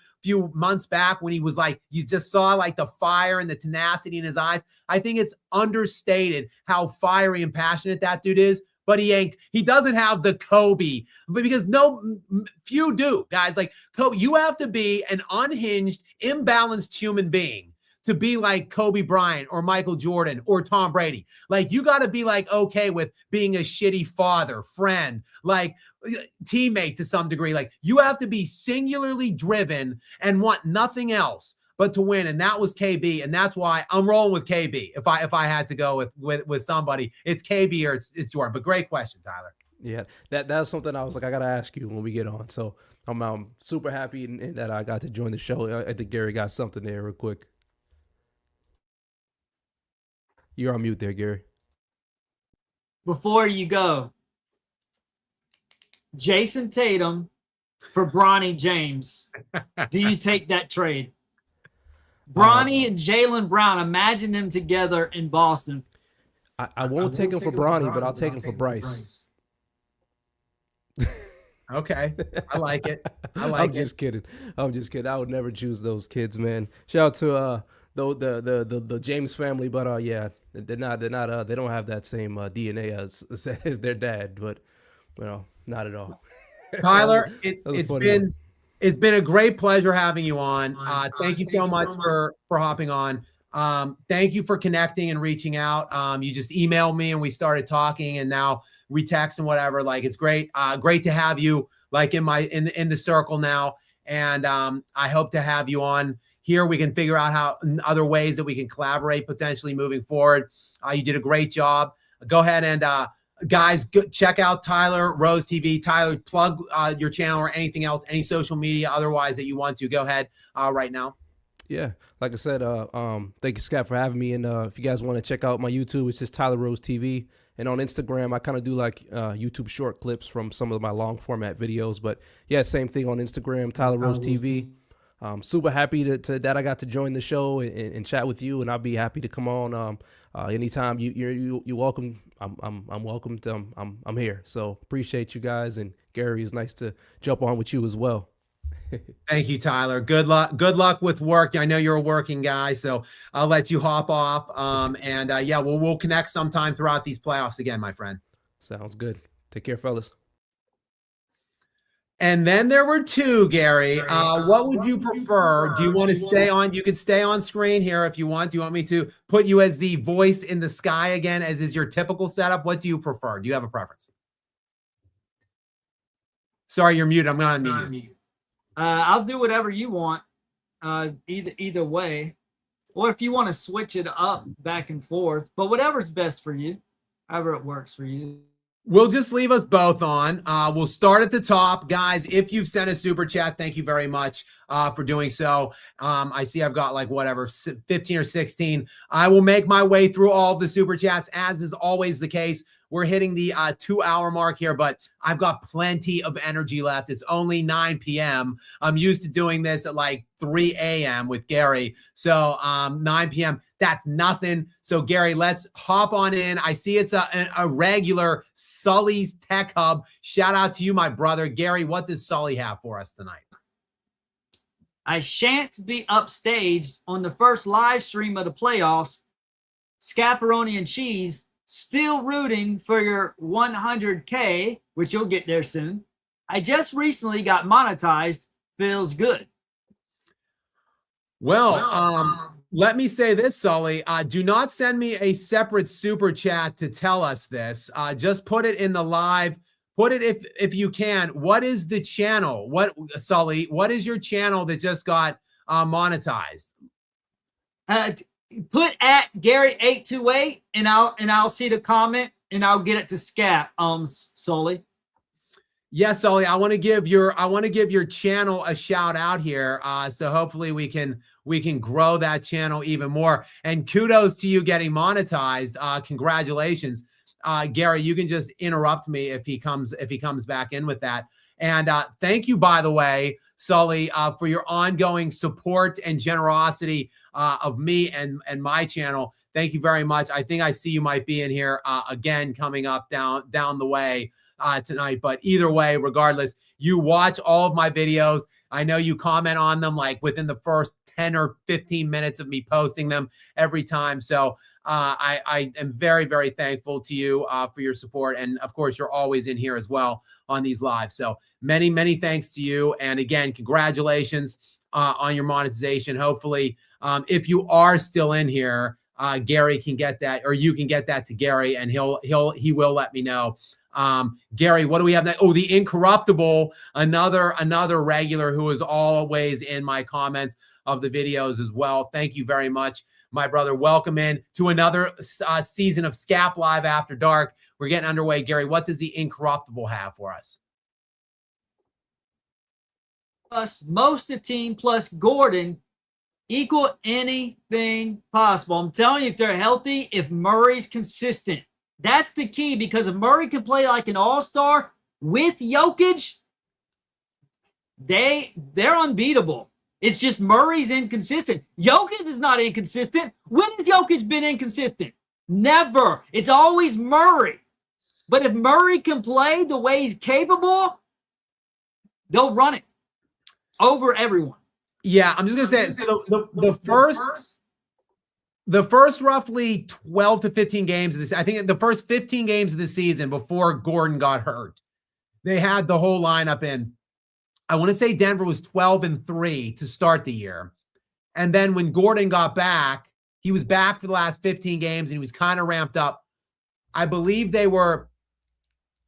months back when he was like, you just saw like the fire and the tenacity in his eyes. I think it's understated how fiery and passionate that dude is, but he doesn't have the Kobe, but because few do, guys. Like Kobe, you have to be an unhinged, imbalanced human being to be like Kobe Bryant or Michael Jordan or Tom Brady. Like, you got to be like okay with being a shitty father, friend, like teammate to some degree. Like, you have to be singularly driven and want nothing else but to win. And that was KB. And that's why I'm rolling with KB. If I had to go with somebody, it's KB or it's Jordan. But great question, Tyler. Yeah, that's something I was like, I got to ask you when we get on. So I'm super happy in that I got to join the show. I think Gary got something there real quick. You're on mute there, Gary. Before you go, Jason Tatum for Bronny James. Do you take that trade? Bronny and Jaylen Brown, imagine them together in Boston. I won't take him for Bronny, but I'll take him for Bryce. Okay. I like it. I'm just kidding. I would never choose those kids, man. Shout out to the James family, but yeah, they don't have that same DNA as their dad, but not at all. Tyler, it's been a great pleasure having you on. Thank you so much for hopping on. Thank you for connecting and reaching out. You just emailed me and we started talking, and now we text and whatever. Like, it's great. Great to have you like in the circle now. And I hope to have you on here. We can figure out how other ways that we can collaborate potentially moving forward. You did a great job. Go ahead and guys, check out Tyler Rose TV. Tyler, plug your channel or anything else, any social media otherwise that you want to. Go ahead right now. Yeah, like I said, thank you, Skap, for having me. And if you guys want to check out my YouTube, it's just Tyler Rose TV. And on Instagram, I kind of do like YouTube short clips from some of my long format videos. But yeah, same thing on Instagram, Tyler Rose TV. Super happy that I got to join the show and chat with you, and I'll be happy to come on anytime. You're welcome. I'm welcome. I'm here. So appreciate you guys, and Gary, is nice to jump on with you as well. Thank you, Tyler. Good luck with work. I know you're a working guy, so I'll let you hop off. Yeah, we'll connect sometime throughout these playoffs again, my friend. Sounds good. Take care, fellas. And then there were two, Gary. What would you prefer? Do you want to stay on? You can stay on screen here if you want. Do you want me to put you as the voice in the sky again, as is your typical setup? What do you prefer? Do you have a preference? Sorry, you're muted. I'm going to unmute you. I'll do whatever you want, either way. Or if you want to switch it up back and forth. But whatever's best for you, however it works for you. We'll just leave us both on. We'll start at the top. Guys, if you've sent a super chat, thank you very much for doing so. I see I've got 15 or 16. I will make my way through all of the super chats, as is always the case. We're hitting the 2-hour mark here, but I've got plenty of energy left. It's only 9 p.m. I'm used to doing this at 3 a.m. with Gary. So 9 p.m., that's nothing. So Gary, let's hop on in. I see it's a regular Sully's Tech Hub. Shout out to you, my brother. Gary, what does Sully have for us tonight? I shan't be upstaged on the first live stream of the playoffs. Scapperoni and Cheese still rooting for your 100K, which you'll get there soon. I just recently got monetized. Feels good. Well, let me say this, Sully. Do not send me a separate super chat to tell us this. Just put it in the live. Put it if you can. What is the channel? Sully? What is your channel that just got monetized? Put at Gary828 and I'll see the comment and I'll get it to Skap. Sully. Yes, Sully. I want to give your channel a shout out here. So hopefully we can grow that channel even more. And kudos to you getting monetized. Congratulations. Gary, you can just interrupt me if he comes back in with that. And thank you, by the way, Sully, for your ongoing support and generosity of me and my channel. Thank you very much. I think I see you might be in here again coming up down the way tonight. But either way, regardless, you watch all of my videos. I know you comment on them within the first 10 or 15 minutes of me posting them every time. So I am very, very thankful to you for your support. And of course, you're always in here as well on these lives. So many, many thanks to you. And again, congratulations on your monetization. Hopefully, if you are still in here, Gary can get that, or you can get that to Gary, and he will let me know. Gary, what do we have next? Oh, the Incorruptible, another regular who is always in my comments of the videos as well. Thank you very much, my brother. Welcome in to another season of Skap Live After Dark. We're getting underway. Gary, what does the Incorruptible have for us? Plus most of the team plus Gordon equal anything possible. I'm telling you, if they're healthy, if Murray's consistent, that's the key, because if Murray can play like an all-star with Jokic, they're unbeatable. It's just Murray's inconsistent. Jokic is not inconsistent. When has Jokic been inconsistent? Never. It's always Murray. But if Murray can play the way he's capable, they'll run it over everyone. Yeah, I'm just going to say, so the first roughly 12 to 15 games of this, I think the first 15 games of the season before Gordon got hurt, they had the whole lineup in. I want to say Denver was 12-3 to start the year. And then when Gordon got back, he was back for the last 15 games and he was kind of ramped up. I believe they were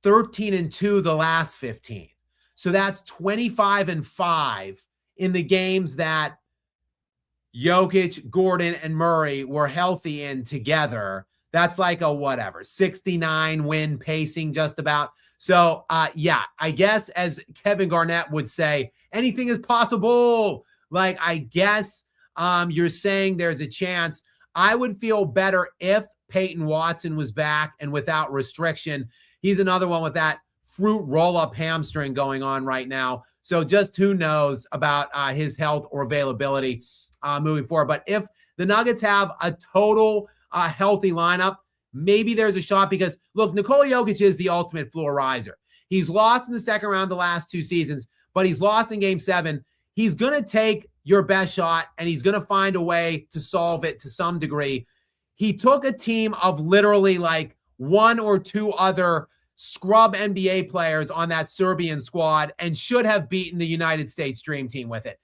13-2 the last 15. So that's 25-5 in the games that Jokic, Gordon, and Murray were healthy in together. That's like a 69 win pacing just about. So, yeah, I guess as Kevin Garnett would say, anything is possible. I guess you're saying there's a chance. I would feel better if Peyton Watson was back and without restriction. He's another one with that fruit roll-up hamstring going on right now. So just who knows about his health or availability moving forward. But if the Nuggets have a total healthy lineup, maybe there's a shot, because, look, Nikola Jokic is the ultimate floor riser. He's lost in the second round the last 2 seasons, but he's lost in Game 7. He's going to take your best shot, and he's going to find a way to solve it to some degree. He took a team of literally 1 or 2 other scrub NBA players on that Serbian squad and should have beaten the United States Dream Team with it.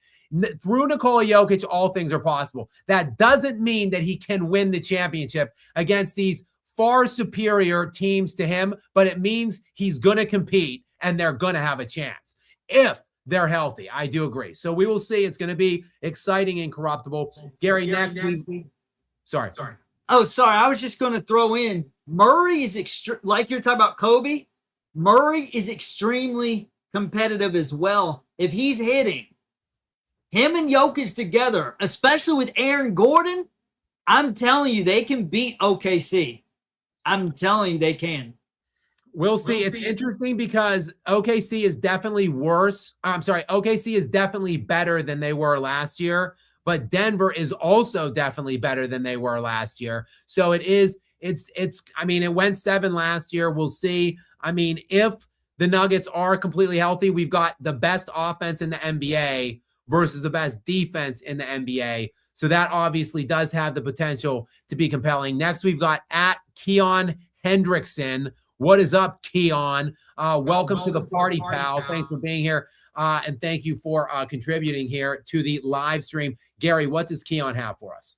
Through Nikola Jokic, all things are possible. That doesn't mean that he can win the championship against these far superior teams to him, but it means he's going to compete and they're going to have a chance if they're healthy. I do agree. So we will see. It's going to be exciting and corruptible. Gary, next week. Sorry. Oh, sorry. I was just going to throw in Murray is like you're talking about Kobe. Murray is extremely competitive as well. If he's hitting, him and Jokic together, especially with Aaron Gordon, I'm telling you, they can beat OKC. I'm telling you, they can. We'll see. It's interesting because OKC is definitely worse. I'm sorry. OKC is definitely better than they were last year, but Denver is also definitely better than they were last year. So it's, I mean, it went 7 last year. We'll see. I mean, if the Nuggets are completely healthy, we've got the best offense in the NBA versus the best defense in the NBA. So that obviously does have the potential to be compelling. Next, we've got at Keon Hendrickson. What is up, Keon? Welcome to the party, pal. Thanks for being here. And thank you for contributing here to the live stream. Gary, what does Keon have for us?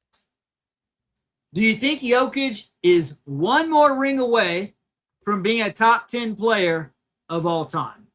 Do you think Jokic is one more ring away from being a top 10 player of all time?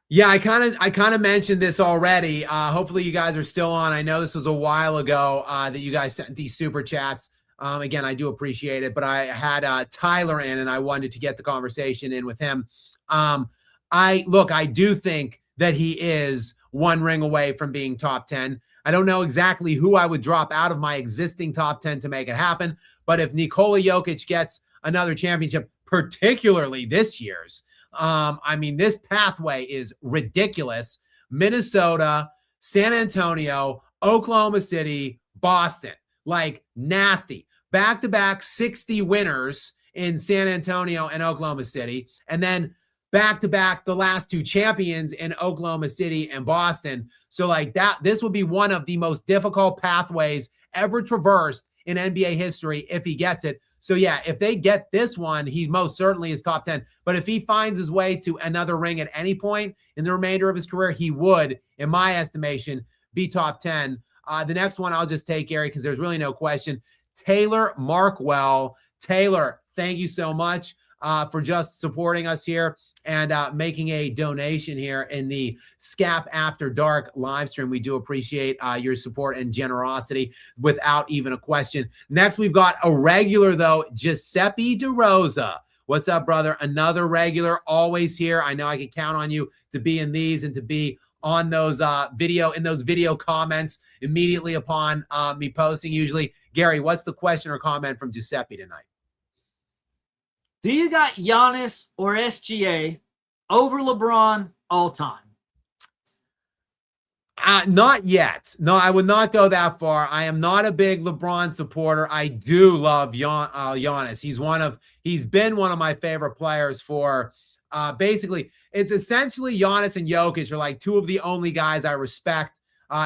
Yeah, I kind of mentioned this already. Hopefully you guys are still on. I know this was a while ago that you guys sent these super chats. Again, I do appreciate it, but I had Tyler in and I wanted to get the conversation in with him. I do think that he is one ring away from being top 10. I don't know exactly who I would drop out of my existing top 10 to make it happen, but if Nikola Jokic gets another championship, particularly this year's, I mean, this pathway is ridiculous. Minnesota, San Antonio, Oklahoma City, Boston, like nasty. Back-to-back 60 winners in San Antonio and Oklahoma City, and then back-to-back the last 2 champions in Oklahoma City and Boston. So like that, this would be one of the most difficult pathways ever traversed in NBA history if he gets it. So yeah, if they get this one, he most certainly is top 10. But if he finds his way to another ring at any point in the remainder of his career, he would, in my estimation, be top 10. The next one I'll just take, Gary, because there's really no question. Taylor Markwell. Taylor, thank you so much for just supporting us here and making a donation here in the Skap After Dark live stream. We do appreciate your support and generosity without even a question. Next, we've got a regular, though, Giuseppe DeRosa. What's up, brother? Another regular, always here. I know I can count on you to be in these and to be on those video comments immediately upon me posting usually. Gary, what's the question or comment from Giuseppe tonight? Do you got Giannis or SGA over LeBron all time? Not yet. No, I would not go that far. I am not a big LeBron supporter. I do love Giannis. He's been one of my favorite players for basically, it's essentially Giannis and Jokic are like 2 of the only guys I respect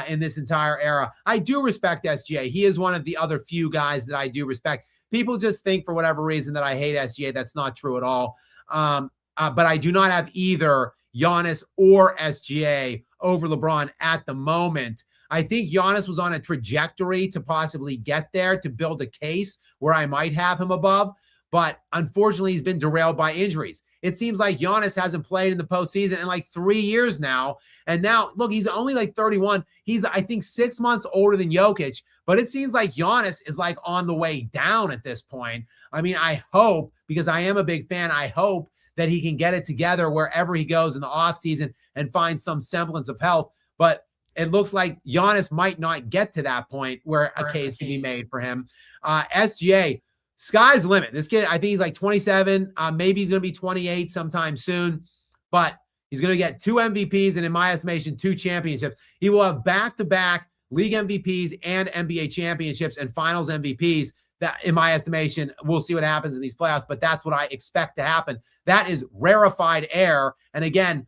in this entire era. I do respect SGA. He is one of the other few guys that I do respect. People just think for whatever reason that I hate SGA. That's not true at all. But I do not have either Giannis or SGA over LeBron at the moment. I think Giannis was on a trajectory to possibly get there, to build a case where I might have him above. But unfortunately, he's been derailed by injuries. It seems like Giannis hasn't played in the postseason in like 3 years now. And now, look, he's only like 31. He's, I think, 6 months older than Jokic. But it seems like Giannis is like on the way down at this point. I mean, I hope, because I am a big fan, I hope that he can get it together wherever he goes in the offseason and find some semblance of health. But it looks like Giannis might not get to that point where a case can be made for him. SGA, sky's the limit. This kid, I think he's like 27. Maybe he's going to be 28 sometime soon. But he's going to get 2 MVPs and, in my estimation, 2 championships. He will have back-to-back league MVPs and NBA championships and finals MVPs. That, in my estimation, we'll see what happens in these playoffs, but that's what I expect to happen. That is rarefied air. And again,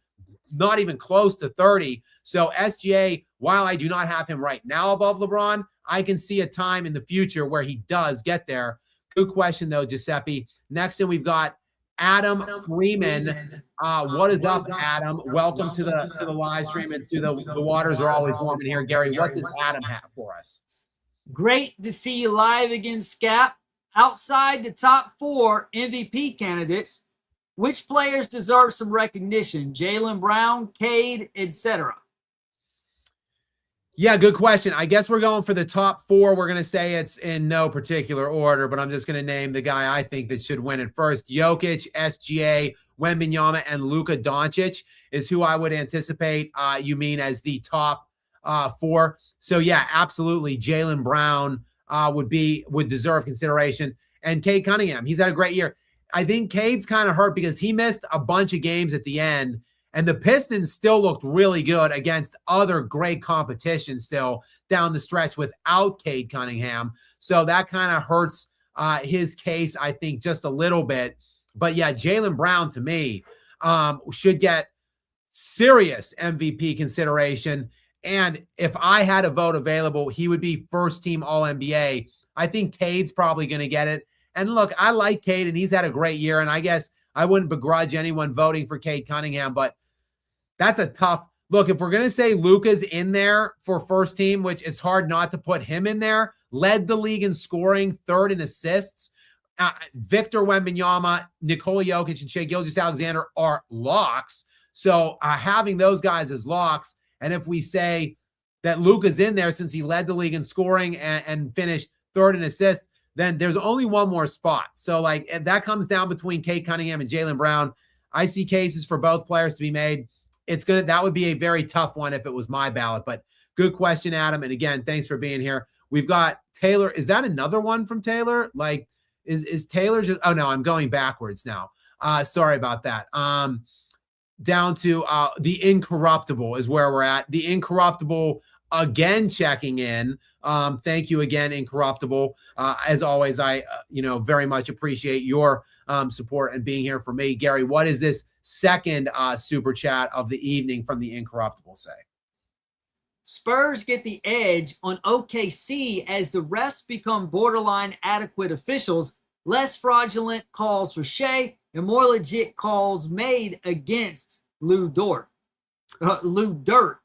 not even close to 30. So SGA, while I do not have him right now above LeBron, I can see a time in the future where he does get there. Good question, though, Giuseppe. Next in, we've got Adam Freeman. What is up, Adam? Welcome to the live stream and to the waters are always warm in here. Gary, what does Adam have for us? Great to see you live again, Skap. Outside the top 4 MVP candidates, which players deserve some recognition? Jaylen Brown, Cade, etc. Yeah, good question. I guess we're going for the top 4. We're going to say it's in no particular order, but I'm just going to name the guy I think that should win it first. Jokic, SGA, Wembanyama, and Luka Doncic is who I would anticipate you mean as the top 4. So, yeah, absolutely. Jaylen Brown would deserve consideration. And Cade Cunningham, he's had a great year. I think Cade's kind of hurt because he missed a bunch of games at the end. And the Pistons still looked really good against other great competition still down the stretch without Cade Cunningham. So that kind of hurts his case, I think, just a little bit. But yeah, Jaylen Brown to me should get serious MVP consideration. And if I had a vote available, he would be first team All-NBA. I think Cade's probably going to get it. And look, I like Cade and he's had a great year. And I guess I wouldn't begrudge anyone voting for Cade Cunningham, but that's a tough look. If we're going to say Luka's in there for first team, which it's hard not to put him in there, led the league in scoring, 3rd in assists. Victor Wembanyama, Nikola Jokic, and Gilgeous-Alexander are locks. So having those guys as locks, and if we say that Luka's in there since he led the league in scoring and finished 3rd in assists, then there's only one more spot. So like that comes down between Cade Cunningham and Jaylen Brown. I see cases for both players to be made. That would be a very tough one if it was my ballot, but good question, Adam. And again, thanks for being here. We've got Taylor. Is that another one from Taylor? Like is Taylor just, oh no, I'm going backwards now. Sorry about that. Down to the Incorruptible is where we're at. The Incorruptible again checking in. Thank you again, Incorruptible. As always, I very much appreciate your support and being here for me. Gary, what is this second super chat of the evening from the Incorruptible say? Spurs get the edge on OKC as the refs become borderline adequate officials, less fraudulent calls for Shea, and more legit calls made against Lou Dort,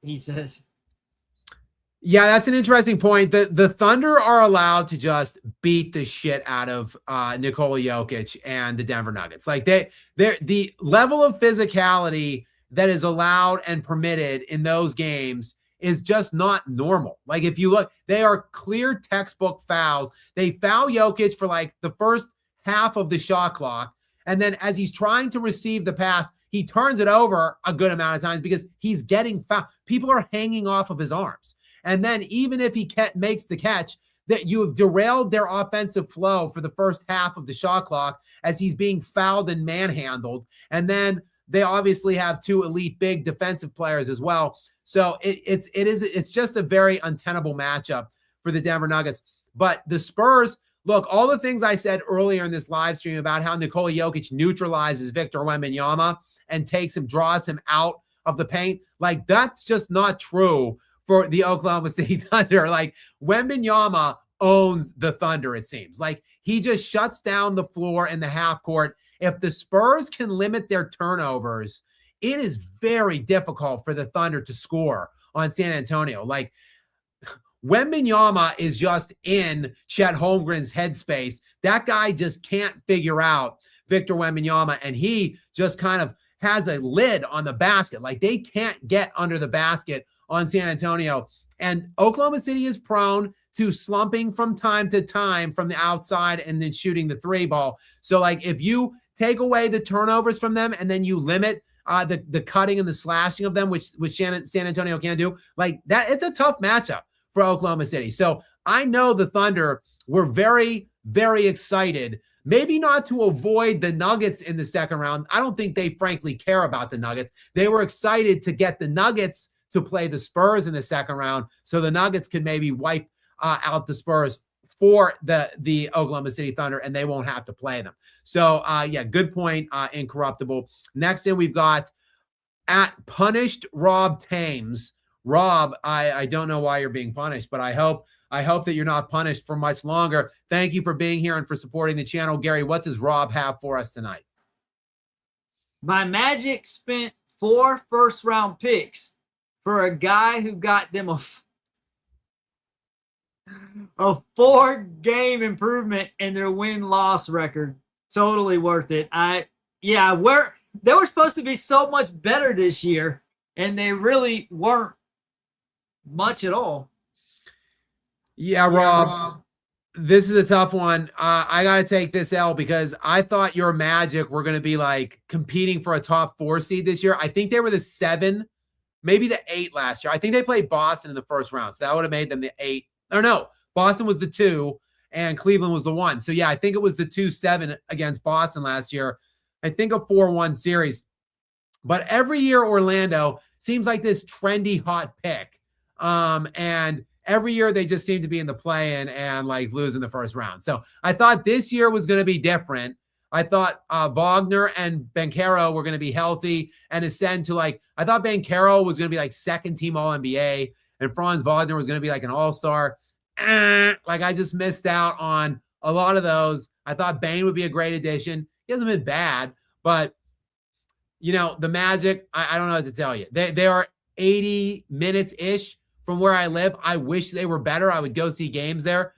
he says. Yeah, that's an interesting point. The Thunder are allowed to just beat the shit out of Nikola Jokic and the Denver Nuggets. Like the level of physicality that is allowed and permitted in those games is just not normal. Like if you look, they are clear textbook fouls. They foul Jokic for like the first half of the shot clock. And then as he's trying to receive the pass, he turns it over a good amount of times because he's getting fouled. People are hanging off of his arms. And then even if he makes the catch, that you have derailed their offensive flow for the first half of the shot clock as he's being fouled and manhandled. And then they obviously have 2 elite big defensive players as well. So it's just a very untenable matchup for the Denver Nuggets. But the Spurs, look, all the things I said earlier in this live stream about how Nikola Jokic neutralizes Victor Wembanyama and draws him out of the paint, like that's just not true for the Oklahoma City Thunder. Like Wembanyama owns the Thunder, it seems. Like he just shuts down the floor in the half court. If the Spurs can limit their turnovers, it is very difficult for the Thunder to score on San Antonio. Like Wembanyama is just in Chet Holmgren's headspace. That guy just can't figure out Victor Wembanyama, and he just kind of has a lid on the basket. Like they can't get under the basket on San Antonio. And Oklahoma City is prone to slumping from time to time from the outside and then shooting the 3 ball. So like if you take away the turnovers from them and then you limit the cutting and the slashing of them, which San Antonio can do, like that, it's a tough matchup for Oklahoma City. So I know the Thunder were very, very excited, maybe not to avoid the Nuggets in the second round. I don't think they frankly care about the Nuggets. They were excited to get the Nuggets to play the Spurs in the second round so the Nuggets could maybe wipe out the Spurs for the Oklahoma City Thunder, and they won't have to play them. So, yeah, good point, Incorruptible. Next in, we've got at Punished Rob Thames. Rob, I don't know why you're being punished, but I hope that you're not punished for much longer. Thank you for being here and for supporting the channel. Gary, what does Rob have for us tonight? My Magic spent 4 first-round picks for a guy who got them a 4-game improvement in their win-loss record. Totally worth it. They were supposed to be so much better this year, and they really weren't much at all. Yeah, Rob. This is a tough one. I got to take this L because I thought your Magic were going to be like competing for a top 4 seed this year. I think they were the 7, maybe the 8 last year. I think they played Boston in the first round. So that would have made them the 8. Or no, Boston was the 2 and Cleveland was the 1. So yeah, I think it was the 2-7 against Boston last year. I think a 4-1 series. But every year Orlando seems like this trendy hot pick. And every year they just seem to be in the play-in and like lose in the first round. So I thought this year was going to be different. I thought Wagner and Banchero were going to be healthy and ascend to I thought Banchero was going to be like second team All-NBA and Franz Wagner was going to be like an all-star. I just missed out on a lot of those. I thought Bane would be a great addition. He hasn't been bad, but the Magic, I don't know what to tell you. They are 80 minutes-ish from where I live. I wish they were better. I would go see games there.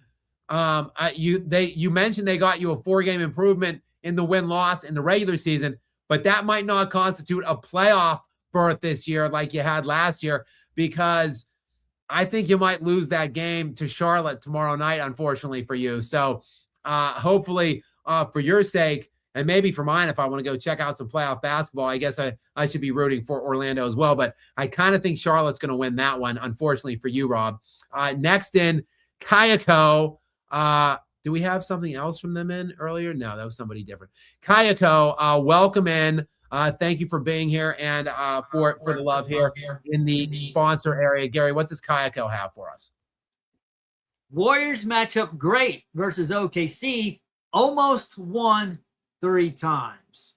You mentioned they got you a 4-game improvement in the win-loss in the regular season, but that might not constitute a playoff berth this year like you had last year, because I think you might lose that game to Charlotte tomorrow night, unfortunately for you. So hopefully for your sake, and maybe for mine, if I want to go check out some playoff basketball, I guess I should be rooting for Orlando as well. But I kind of think Charlotte's going to win that one, unfortunately for you, Rob. Next in, Kayako. Do we have something else from them in earlier? No, that was somebody different. Kayako, welcome in. Thank you for being here and for the love here in the sponsor area. Gary, what does Kayako have for us? Warriors match up great versus OKC. Almost won 3 times.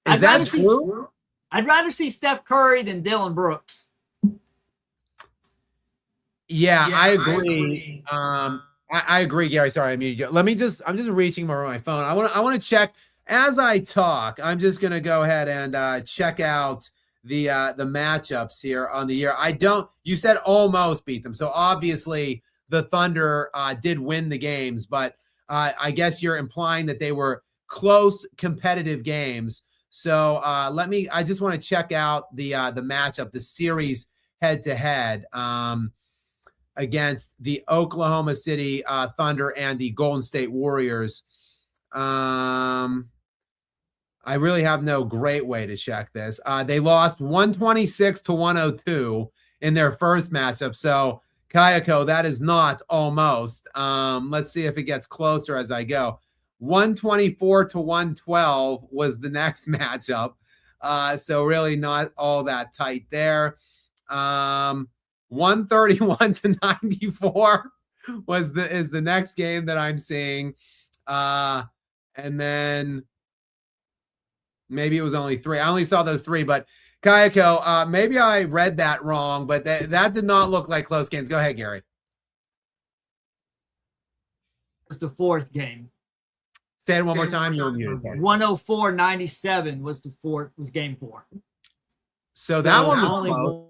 Is that true? I'd rather see Steph Curry than Dylan Brooks. Yeah, I agree. I agree, Gary. Sorry, I muted you. I'm just reaching my phone. I want to check as I talk. I'm just going to go ahead and check out the matchups here on the year. You said almost beat them. So obviously the Thunder did win the games, but I guess you're implying that they were close competitive games. So I just want to check out the matchup, the series head to head against the Oklahoma City Thunder and the Golden State Warriors. I really have no great way to check this. They lost 126-102 in their first matchup. So Kayako, that is not almost. Let's see if it gets closer as I go. 124-112 was the next matchup. So really not all that tight there. 131-94 is the next game that I'm seeing. And then maybe it was only 3. I only saw those 3, but Kayako, maybe I read that wrong, but that did not look like close games. Go ahead, Gary. It was the 4th game. Say it one more time. You're muted. 104-97 was game 4. So that one was close.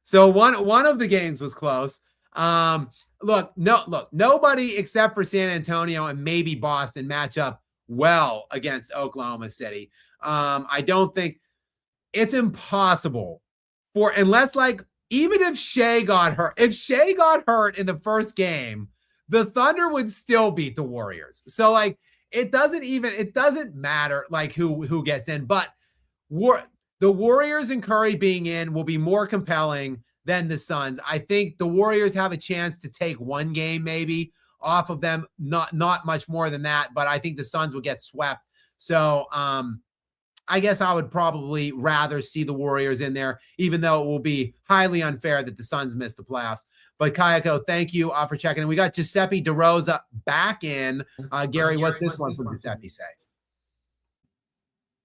So one of the games was close. Look, nobody except for San Antonio and maybe Boston match up well against Oklahoma City. I don't think it's impossible unless even if Shea got hurt in the first game, the Thunder would still beat the Warriors. So it doesn't matter who gets in, but the Warriors and Curry being in will be more compelling than the Suns. I think the Warriors have a chance to take one game maybe off of them, not much more than that, but I think the Suns will get swept. So I guess I would probably rather see the Warriors in there, even though it will be highly unfair that the Suns missed the playoffs. But Kayako, thank you for checking in. We got Giuseppe DeRosa back in. Gary, what's this one from Giuseppe say?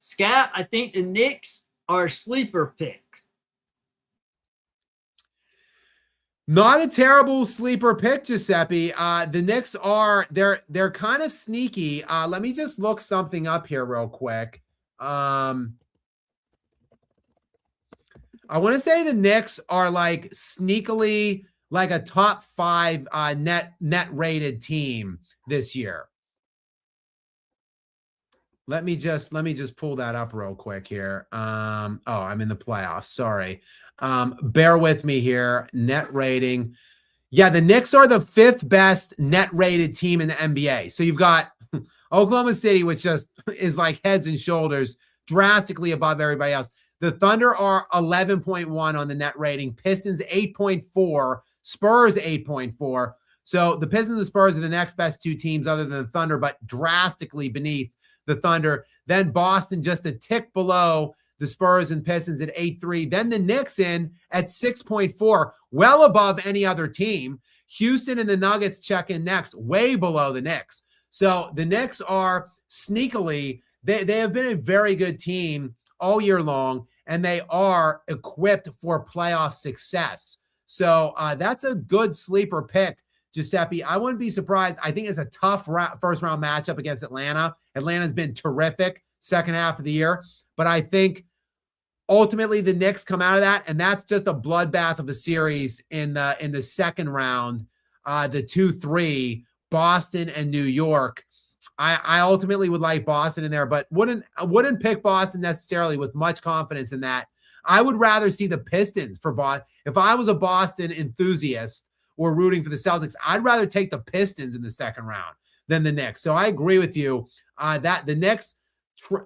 Skap, I think the Knicks are a sleeper pick. Not a terrible sleeper pick, Giuseppe. The Knicks they're kind of sneaky. Let me just look something up here real quick. I want to say the Knicks are like sneakily like a top 5 net rated team this year. Let me just pull that up real quick here. I'm in the playoffs. Sorry. Bear with me here. Net rating. Yeah, the Knicks are the 5th best net rated team in the NBA. So you've got Oklahoma City, which just is like heads and shoulders drastically above everybody else. The Thunder are 11.1 on the net rating. Pistons 8.4. Spurs 8.4. So the Pistons and the Spurs are the next best 2 teams other than the Thunder, but drastically beneath the Thunder. Then Boston just a tick below the Spurs and Pistons at 8.3. Then the Knicks in at 6.4, well above any other team. Houston and the Nuggets check in next, way below the Knicks. So the Knicks are sneakily, they have been a very good team all year long, and they are equipped for playoff success. So that's a good sleeper pick, Giuseppe. I wouldn't be surprised. I think it's a tough first-round matchup against Atlanta. Atlanta's been terrific second half of the year, but I think ultimately the Knicks come out of that, and that's just a bloodbath of a series in the second round, the 2-3, Boston and New York. I ultimately would like Boston in there, but wouldn't pick Boston necessarily with much confidence in that. I would rather see the Pistons for Boston. If I was a Boston enthusiast or rooting for the Celtics, I'd rather take the Pistons in the second round than the Knicks. So I agree with you that the Knicks,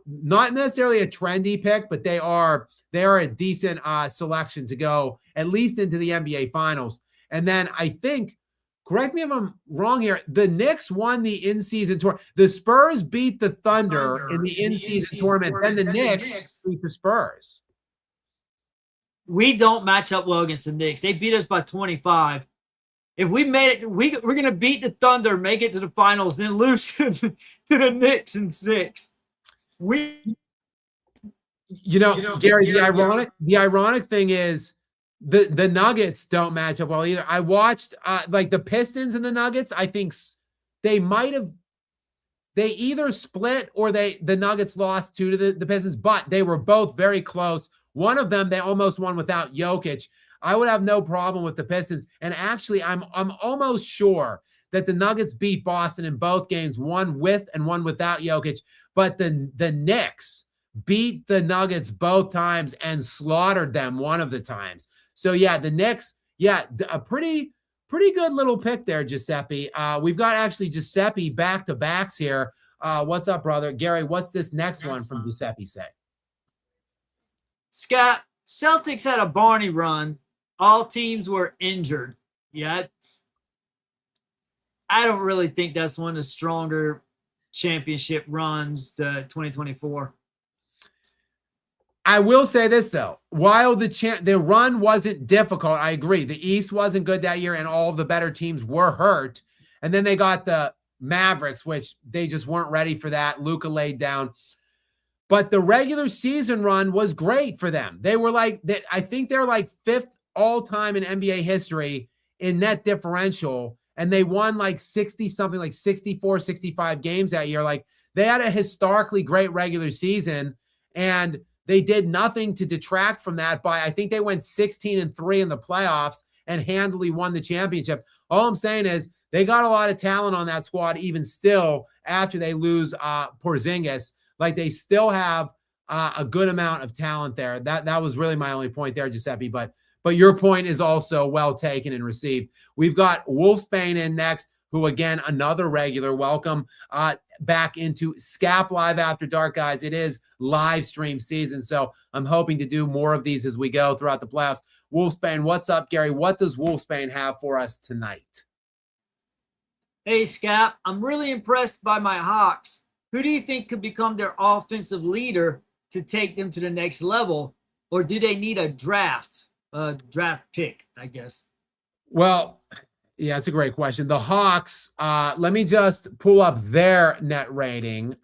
not necessarily a trendy pick, but they are a decent selection to go at least into the NBA Finals. And then I think, correct me if I'm wrong here, the Knicks won the in-season tour. The Spurs beat the Thunder in the in-season tournament. Then the Knicks beat the Spurs. We don't match up well against the Knicks. They beat us by 25. If we made it, we're going to beat the Thunder, make it to the finals, then lose to the Knicks in 6. Gary, the ironic thing is the Nuggets don't match up well either. I watched like the Pistons and the Nuggets. I think they either split or the Nuggets lost to the Pistons, but they were both very close. One of them, they almost won without Jokic. I would have no problem with the Pistons. And actually, I'm almost sure that the Nuggets beat Boston in both games, one with and one without Jokic. But the Knicks beat the Nuggets both times and slaughtered them one of the times. So, yeah, the Knicks, a pretty good little pick there, Giuseppe. We've got actually Giuseppe back-to-backs here. What's up, brother? Gary, what's this next one from Giuseppe say? Skap, Celtics had a Barney run. All teams were injured. Yeah, I don't really think that's one of the stronger championship runs to 2024. I will say this, though. While the run wasn't difficult, I agree. The East wasn't good that year, and all of the better teams were hurt. And then they got the Mavericks, which they just weren't ready for that. Luka laid down. But the regular season run was great for them. They were I think they're like 5th all-time in NBA history in net differential, and they won like 60-something, like 64, 65 games that year. Like, they had a historically great regular season, and they did nothing to detract from that by, I think they went 16-3 in the playoffs and handily won the championship. All I'm saying is they got a lot of talent on that squad, even still after they lose Porzingis. Like, they still have a good amount of talent there. That was really my only point there, Giuseppe. But your point is also well taken and received. We've got Wolfsbane in next, who, again, another regular. Welcome back into Skap Live After Dark, guys. It is live stream season, so I'm hoping to do more of these as we go throughout the playoffs. Wolfsbane, what's up, Gary? What does Wolfsbane have for us tonight? Hey, Skap, I'm really impressed by my Hawks. Who do you think could become their offensive leader to take them to the next level? Or do they need a draft pick, I guess? Well, yeah, it's a great question. The Hawks, let me just pull up their net rating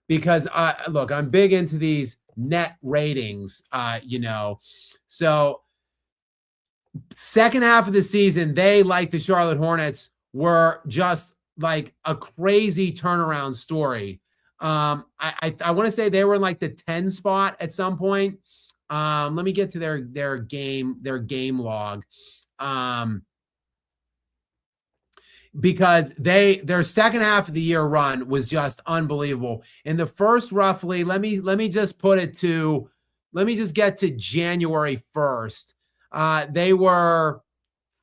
because, look, I'm big into these net ratings, So second half of the season, they, like the Charlotte Hornets, were just like a crazy turnaround story. I want to say they were in like the 10 spot at some point. Let me get to their game log. Because their second half of the year run was just unbelievable. In the first roughly, let me just get to January 1st. They were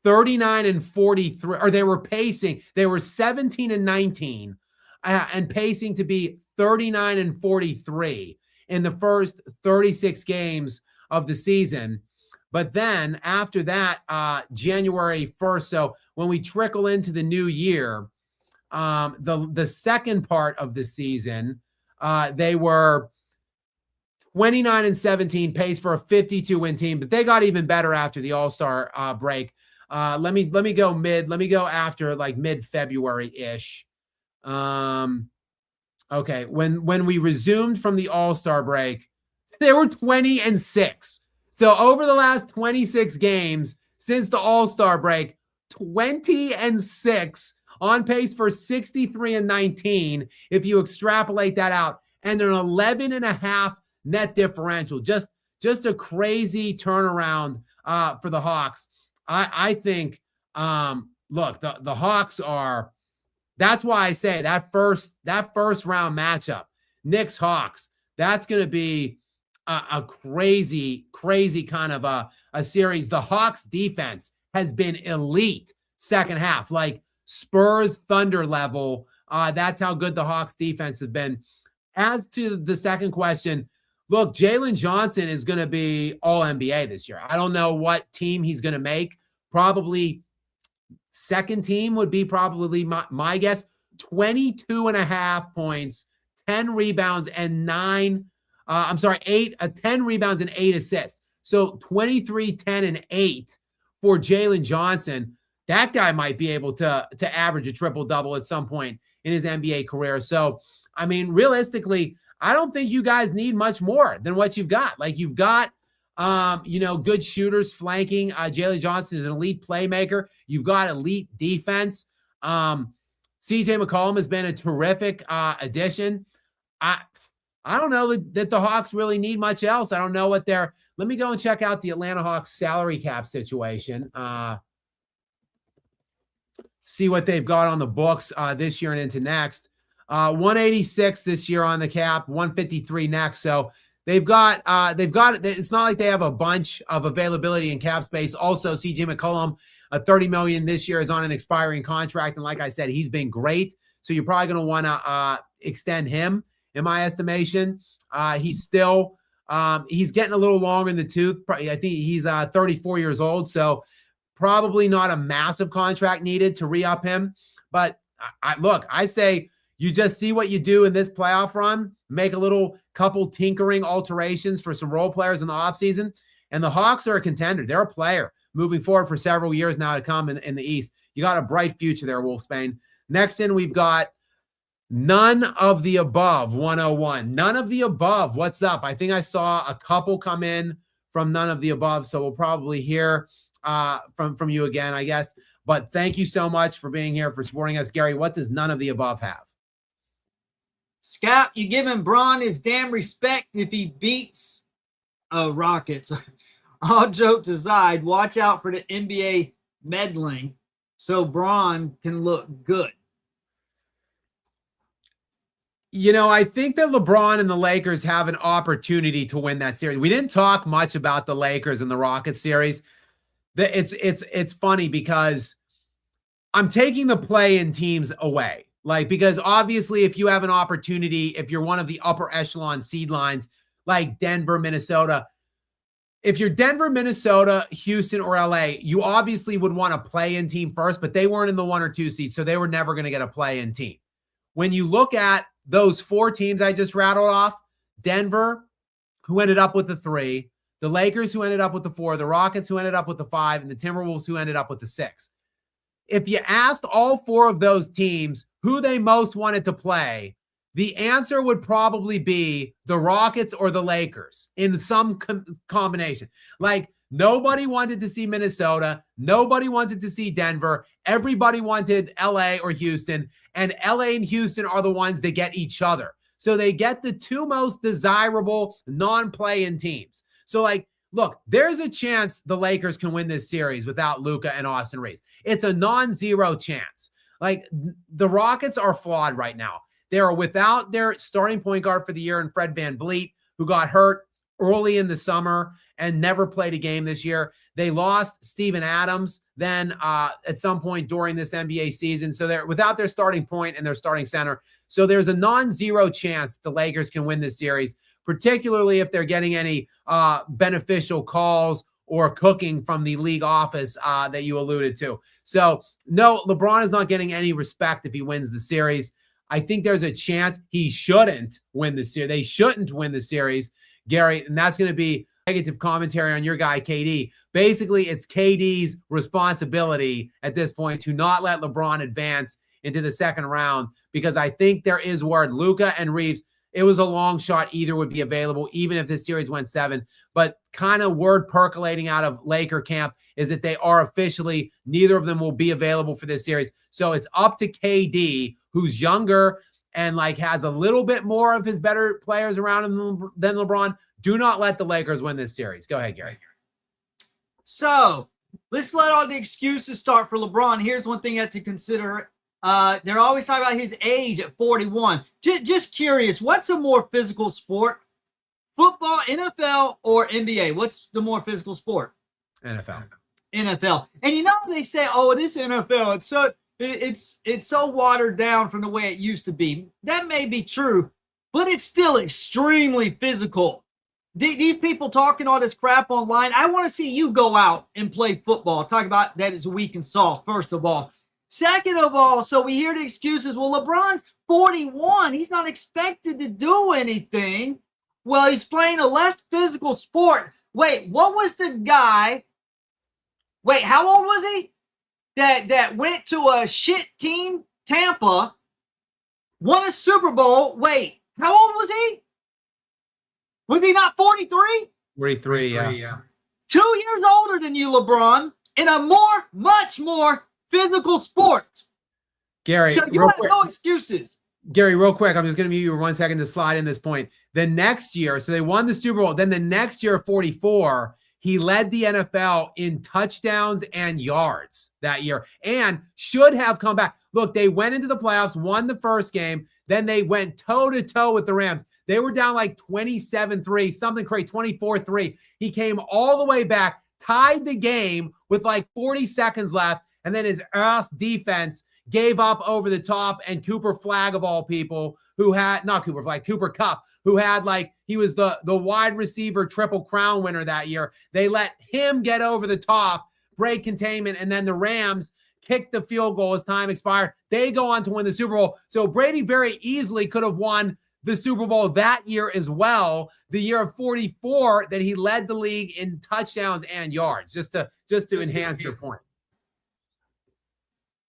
39-43, or they were pacing. They were 17-19 and pacing to be 39-43 in the first 36 games of the season. But then after that, January 1st, so when we trickle into the new year, the second part of the season, they were 29-17, paced for a 52-win team, but they got even better after the All-Star break. Let me go after like mid-February-ish. Okay, when we resumed from the All-Star break, they were 20-6. So over the last 26 games since the All-Star break, 20-6, on pace for 63-19 if you extrapolate that out, and an 11.5 net differential. Just a crazy turnaround for the Hawks. I think, look, the Hawks are, that's why I say that first round matchup, Knicks Hawks, that's going to be a crazy kind of a series. The Hawks defense has been elite second half, like Spurs Thunder level. That's how good the Hawks defense has been. As to the second question, look, Jalen Johnson is going to be all NBA this year. I don't know what team he's going to make. Probably second team would be probably my guess. 22.5 points, 10 rebounds, and 10 rebounds and 8 assists. So 23, 10, and 8 for Jalen Johnson. That guy might be able to average a triple-double at some point in his NBA career. So, I mean, realistically, I don't think you guys need much more than what you've got. Like, you've got, good shooters flanking. Jalen Johnson is an elite playmaker. You've got elite defense. CJ McCollum has been a terrific addition. I don't know that the Hawks really need much else. I don't know what let me go and check out the Atlanta Hawks salary cap situation. See what they've got on the books this year and into next. 186 this year on the cap, 153 next. So they've got it's not like they have a bunch of availability in cap space. Also, CJ McCollum, $30 million this year, is on an expiring contract. And like I said, he's been great. So you're probably going to want to extend him, in my estimation. He's still, he's getting a little longer in the tooth. I think he's 34 years old. So probably not a massive contract needed to re-up him. But I say you just see what you do in this playoff run, make a little couple tinkering alterations for some role players in the offseason, and the Hawks are a contender. They're a player moving forward for several years now to come in the East. You got a bright future there, Wolfsbane. Next in, we've got none of the above, 101. None of the above. What's up? I think I saw a couple come in from none of the above, so we'll probably hear from you again, I guess. But thank you so much for being here, for supporting us. Gary, what does none of the above have? Skap, you giving Bron his damn respect if he beats Rockets. All jokes aside, watch out for the NBA meddling so Bron can look good. I think that LeBron and the Lakers have an opportunity to win that series. We didn't talk much about the Lakers and the Rockets series. It's funny because I'm taking the play-in teams away. Because obviously if you have an opportunity, if you're one of the upper echelon seed lines like Denver, Minnesota, if you're Denver, Minnesota, Houston, or LA, you obviously would want a play-in team first, but they weren't in the 1 or 2 seeds, so they were never going to get a play-in team. When you look at those 4 teams I just rattled off, Denver, who ended up with the 3, the Lakers, who ended up with the 4, the Rockets, who ended up with the 5, and the Timberwolves, who ended up with the 6. If you asked all 4 of those teams who they most wanted to play, the answer would probably be the Rockets or the Lakers in some combination. Nobody wanted to see Minnesota. Nobody wanted to see Denver. Everybody wanted LA or Houston, and LA and Houston are the ones that get each other. So they get the 2 most desirable non-play-in teams. So, like, look, there's a chance the Lakers can win this series without Luka and Austin Reeves. It's a non-zero chance. Like, the Rockets are flawed right now. They are without their starting point guard for the year in Fred VanVleet, who got hurt early in the summer and never played a game this year. They lost Steven Adams then at some point during this NBA season. So they're without their starting point and their starting center. So there's a non-zero chance the Lakers can win this series, particularly if they're getting any beneficial calls or cooking from the league office that you alluded to. So no, LeBron is not getting any respect if he wins the series. I think there's a chance he shouldn't win the series. They shouldn't win the series, Gary, and that's going to be negative commentary on your guy, KD. Basically, it's KD's responsibility at this point to not let LeBron advance into the second round, because I think there is word Luka and Reeves, it was a long shot either would be available, even if this series went 7. But kind of word percolating out of Laker camp is that they are officially, neither of them will be available for this series. So it's up to KD, who's younger and like has a little bit more of his better players around him than LeBron. Do not let the Lakers win this series. Go ahead, Gary. So let's let all the excuses start for LeBron. Here's one thing you have to consider. They're always talking about his age at 41. Just curious, what's a more physical sport? Football, NFL, or NBA? What's the more physical sport? NFL. NFL. And you know, they say, oh, this NFL, it's so watered down from the way it used to be. That may be true, but it's still extremely physical. These people talking all this crap online, I want to see you go out and play football. Talk about that is weak and soft, first of all. Second of all, so we hear the excuses. Well, LeBron's 41. He's not expected to do anything. Well, he's playing a less physical sport. Wait, what was the guy? Wait, how old was he? That went to a shit team, Tampa, won a Super Bowl. Wait, how old was he? Was he not 43? 43, yeah. 2 years older than you, LeBron, in a much more physical sport. Gary, so you have no excuses. Gary, real quick, I'm just going to mute you for 1 second to slide in this point. The next year, so they won the Super Bowl. Then the next year, 44, he led the NFL in touchdowns and yards that year and should have come back. Look, they went into the playoffs, won the first game. Then they went toe-to-toe with the Rams. They were down like 27-3, something crazy, 24-3. He came all the way back, tied the game with like 40 seconds left, and then his ass defense gave up over the top, and Cooper Flagg of all people, who had, not Cooper Flagg, Cooper Kupp, who had like, he was the wide receiver Triple Crown winner that year. They let him get over the top, break containment, and then the Rams kicked the field goal as time expired. They go on to win the Super Bowl. So Brady very easily could have won the Super Bowl that year as well, the year of 44 that he led the league in touchdowns and yards, just to enhance your point.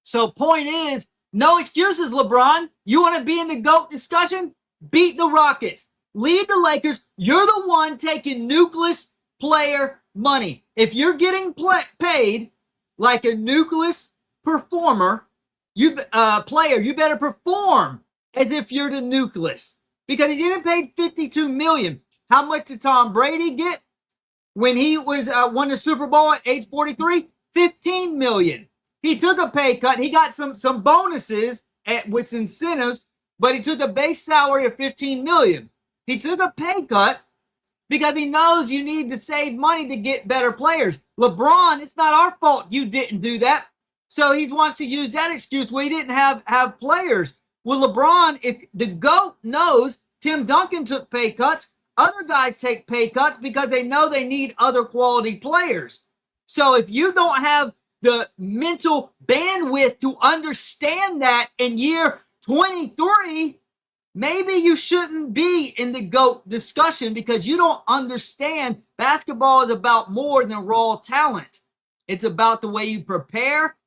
So point is, no excuses, LeBron. You want to be in the GOAT discussion? Beat the Rockets. Lead the Lakers. You're the one taking nucleus player money. If you're getting paid like a nucleus performer, player, you better perform as if you're the nucleus. Because he didn't pay $52 million. How much did Tom Brady get when he was won the Super Bowl at age 43? $15 million. He took a pay cut. He got some bonuses with incentives, but he took a base salary of $15 million. He took a pay cut because he knows you need to save money to get better players. LeBron, it's not our fault you didn't do that. So he wants to use that excuse. Well, he didn't have players. Well, LeBron, if the GOAT knows Tim Duncan took pay cuts, other guys take pay cuts because they know they need other quality players. So if you don't have the mental bandwidth to understand that in year 23, maybe you shouldn't be in the GOAT discussion because you don't understand basketball is about more than raw talent. It's about the way you prepare.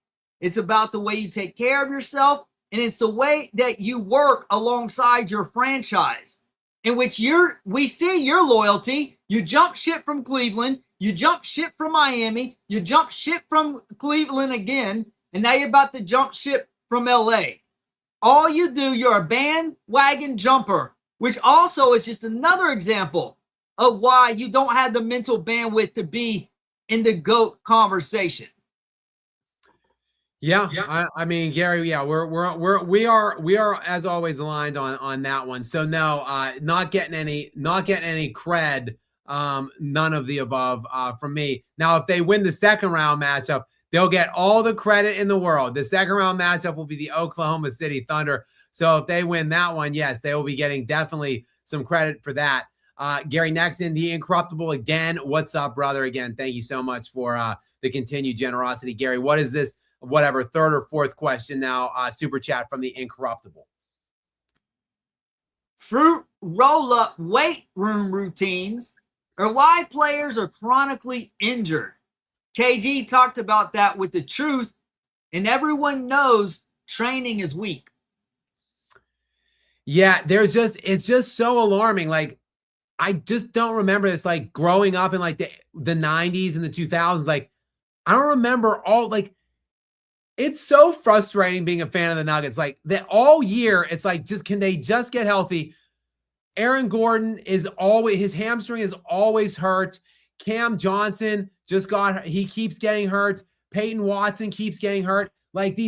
It's about the way you take care of yourself. And it's the way that you work alongside your franchise, in which we see your loyalty. You jump ship from Cleveland. You jump ship from Miami. You jump ship from Cleveland again. And now you're about to jump ship from LA. All you do, you're a bandwagon jumper, which also is just another example of why you don't have the mental bandwidth to be in the GOAT conversation. Yeah, I mean, Gary, yeah, we are as always aligned on that one. So no, not getting any cred, none of the above from me. Now, if they win the second round matchup, they'll get all the credit in the world. The second round matchup will be the Oklahoma City Thunder. So if they win that one, yes, they will be getting definitely some credit for that. Gary, next in the Incorruptible again. What's up, brother? Again, thank you so much for the continued generosity. Gary, what is this? Whatever, third or fourth question now, super chat from the Incorruptible. Fruit roll-up weight room routines are why players are chronically injured. KG talked about that with the truth, and everyone knows training is weak. Yeah, it's just so alarming. Like, I just don't remember this, like, growing up in like the 90s and the 2000s. Like, I don't remember all, like, it's so frustrating being a fan of the Nuggets. Like, that all year, it's like, can they just get healthy? Aaron Gordon his hamstring is always hurt. Cam Johnson he keeps getting hurt. Peyton Watson keeps getting hurt. Like,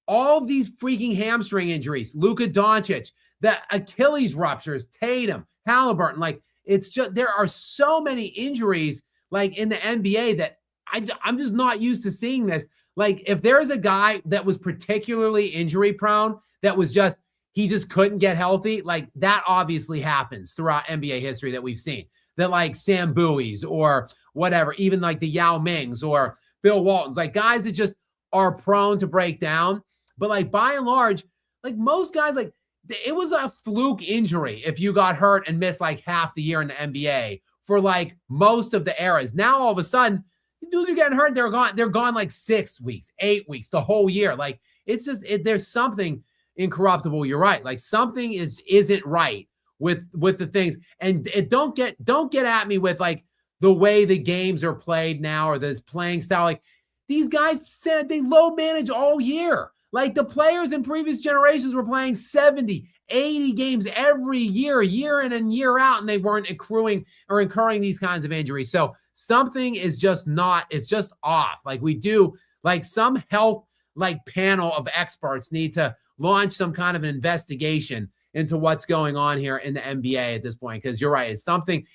all of these freaking hamstring injuries. Luka Doncic, the Achilles ruptures, Tatum, Halliburton. Like, it's just, there are so many injuries, like, in the NBA that I'm just not used to seeing this. Like, if there's a guy that was particularly injury prone, he just couldn't get healthy, like, that obviously happens throughout NBA history that we've seen. That, like, Sam Bowie's or whatever, even like the Yao Mings or Bill Waltons, like, guys that just are prone to break down. But, like, by and large, like, most guys, like, it was a fluke injury if you got hurt and missed like half the year in the NBA for like most of the eras. Now all of a sudden, dudes are getting hurt. They're gone like 6 weeks, 8 weeks, the whole year. Like, it's just there's something Incorruptible. You're right. Like, something isn't right with the things. And don't get at me with like the way the games are played now or the playing style. Like, these guys said they load manage all year. Like, the players in previous generations were playing 70, 80 games every year in and year out, and they weren't accruing or incurring these kinds of injuries. So something is just it's just off. Like, we do, like, some health, like, panel of experts need to launch some kind of an investigation into what's going on here in the NBA at this point. Because you're right,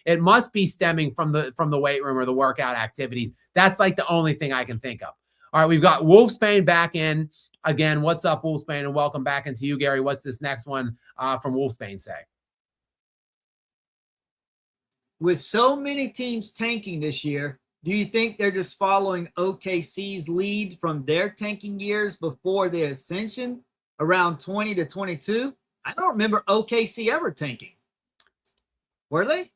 it must be stemming from the weight room or the workout activities. That's like the only thing I can think of. All right, we've got Wolfsbane back in again. What's up, Wolfsbane? And welcome back into you, Gary. What's this next one from Wolfsbane say? With so many teams tanking this year, do you think they're just following OKC's lead from their tanking years before the ascension around 20 to 22? I don't remember OKC ever tanking. Were they?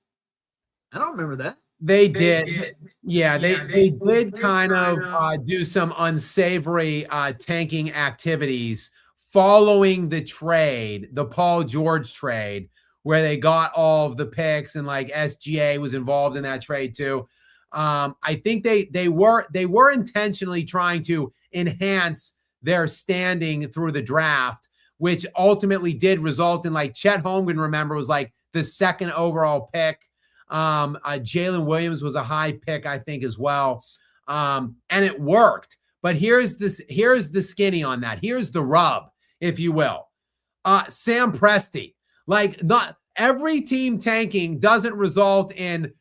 I don't remember that. They did. Yeah, they did kind of do some unsavory tanking activities following the trade, the Paul George trade, where they got all of the picks, and like SGA was involved in that trade too. I think they were intentionally trying to enhance their standing through the draft, which ultimately did result in, like, Chet Holmgren, remember, was like the second overall pick. Jalen Williams was a high pick, I think, as well. And it worked. But here's the skinny on that. Here's the rub, if you will. Sam Presti. Like, not every team tanking doesn't result in,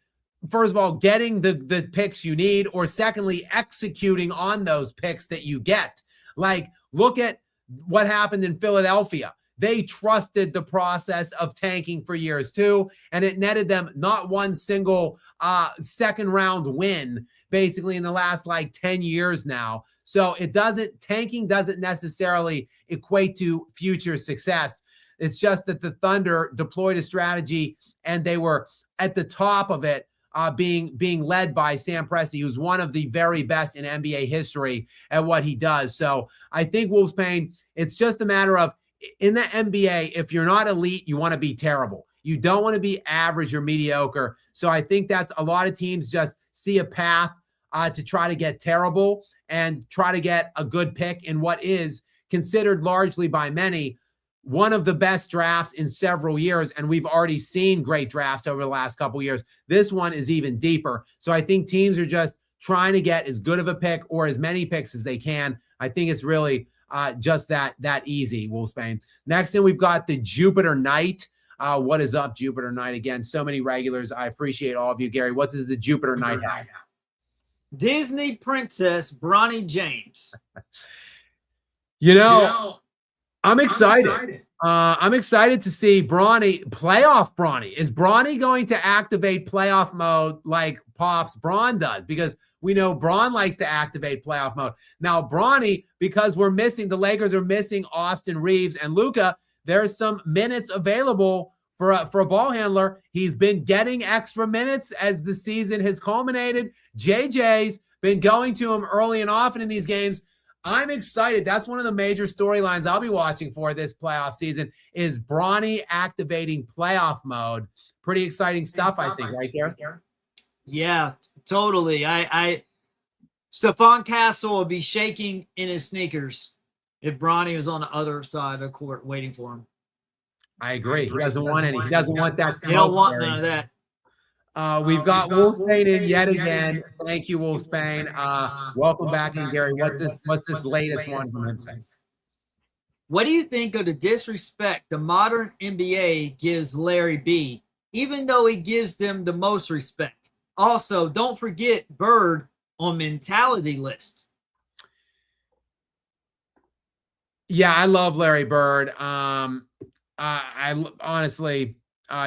first of all, getting the picks you need, or secondly, executing on those picks that you get. Like, look at what happened in Philadelphia. They trusted the process of tanking for years too, and it netted them not one single second round win basically in the last like 10 years now. So tanking doesn't necessarily equate to future success. It's just that the Thunder deployed a strategy and they were at the top of it, being led by Sam Presti, who's one of the very best in NBA history at what he does. So I think Wolfsbane, it's just a matter of, in the NBA, if you're not elite, you want to be terrible. You don't want to be average or mediocre. So I think that's a lot of teams just see a path to try to get terrible and try to get a good pick in what is considered largely by many one of the best drafts in several years, and we've already seen great drafts over the last couple of years. This one is even deeper. So I think teams are just trying to get as good of a pick or as many picks as they can. I think it's really just that easy, Wolfsbane. Next in, we've got the Jupiter Knight. What is up, Jupiter Knight? Again, so many regulars. I appreciate all of you. Gary, what does the Jupiter Knight have? Disney Princess Bronny James. I'm excited. I'm excited to see playoff Bronny. Is Bronny going to activate playoff mode like Pops Braun does? Because we know Braun likes to activate playoff mode. Now, Bronny, because the Lakers are missing Austin Reeves and Luka, there's some minutes available for a ball handler. He's been getting extra minutes as the season has culminated. JJ's been going to him early and often in these games. I'm excited. That's one of the major storylines I'll be watching for this playoff season is Bronny activating playoff mode. Pretty exciting stuff, I think, right there. Yeah, totally. Stephon Castle would be shaking in his sneakers if Bronny was on the other side of the court waiting for him. I agree. He doesn't want any. He doesn't want that smoke. He don't want none of that. We've got Wolfsbane in yet again. Thank you, Wolfsbane. Welcome back in, Gary. What's this latest one from him saying? What do you think of the disrespect the modern NBA gives Larry B, even though he gives them the most respect? Also, don't forget Bird on mentality list. Yeah, I love Larry Bird. I honestly,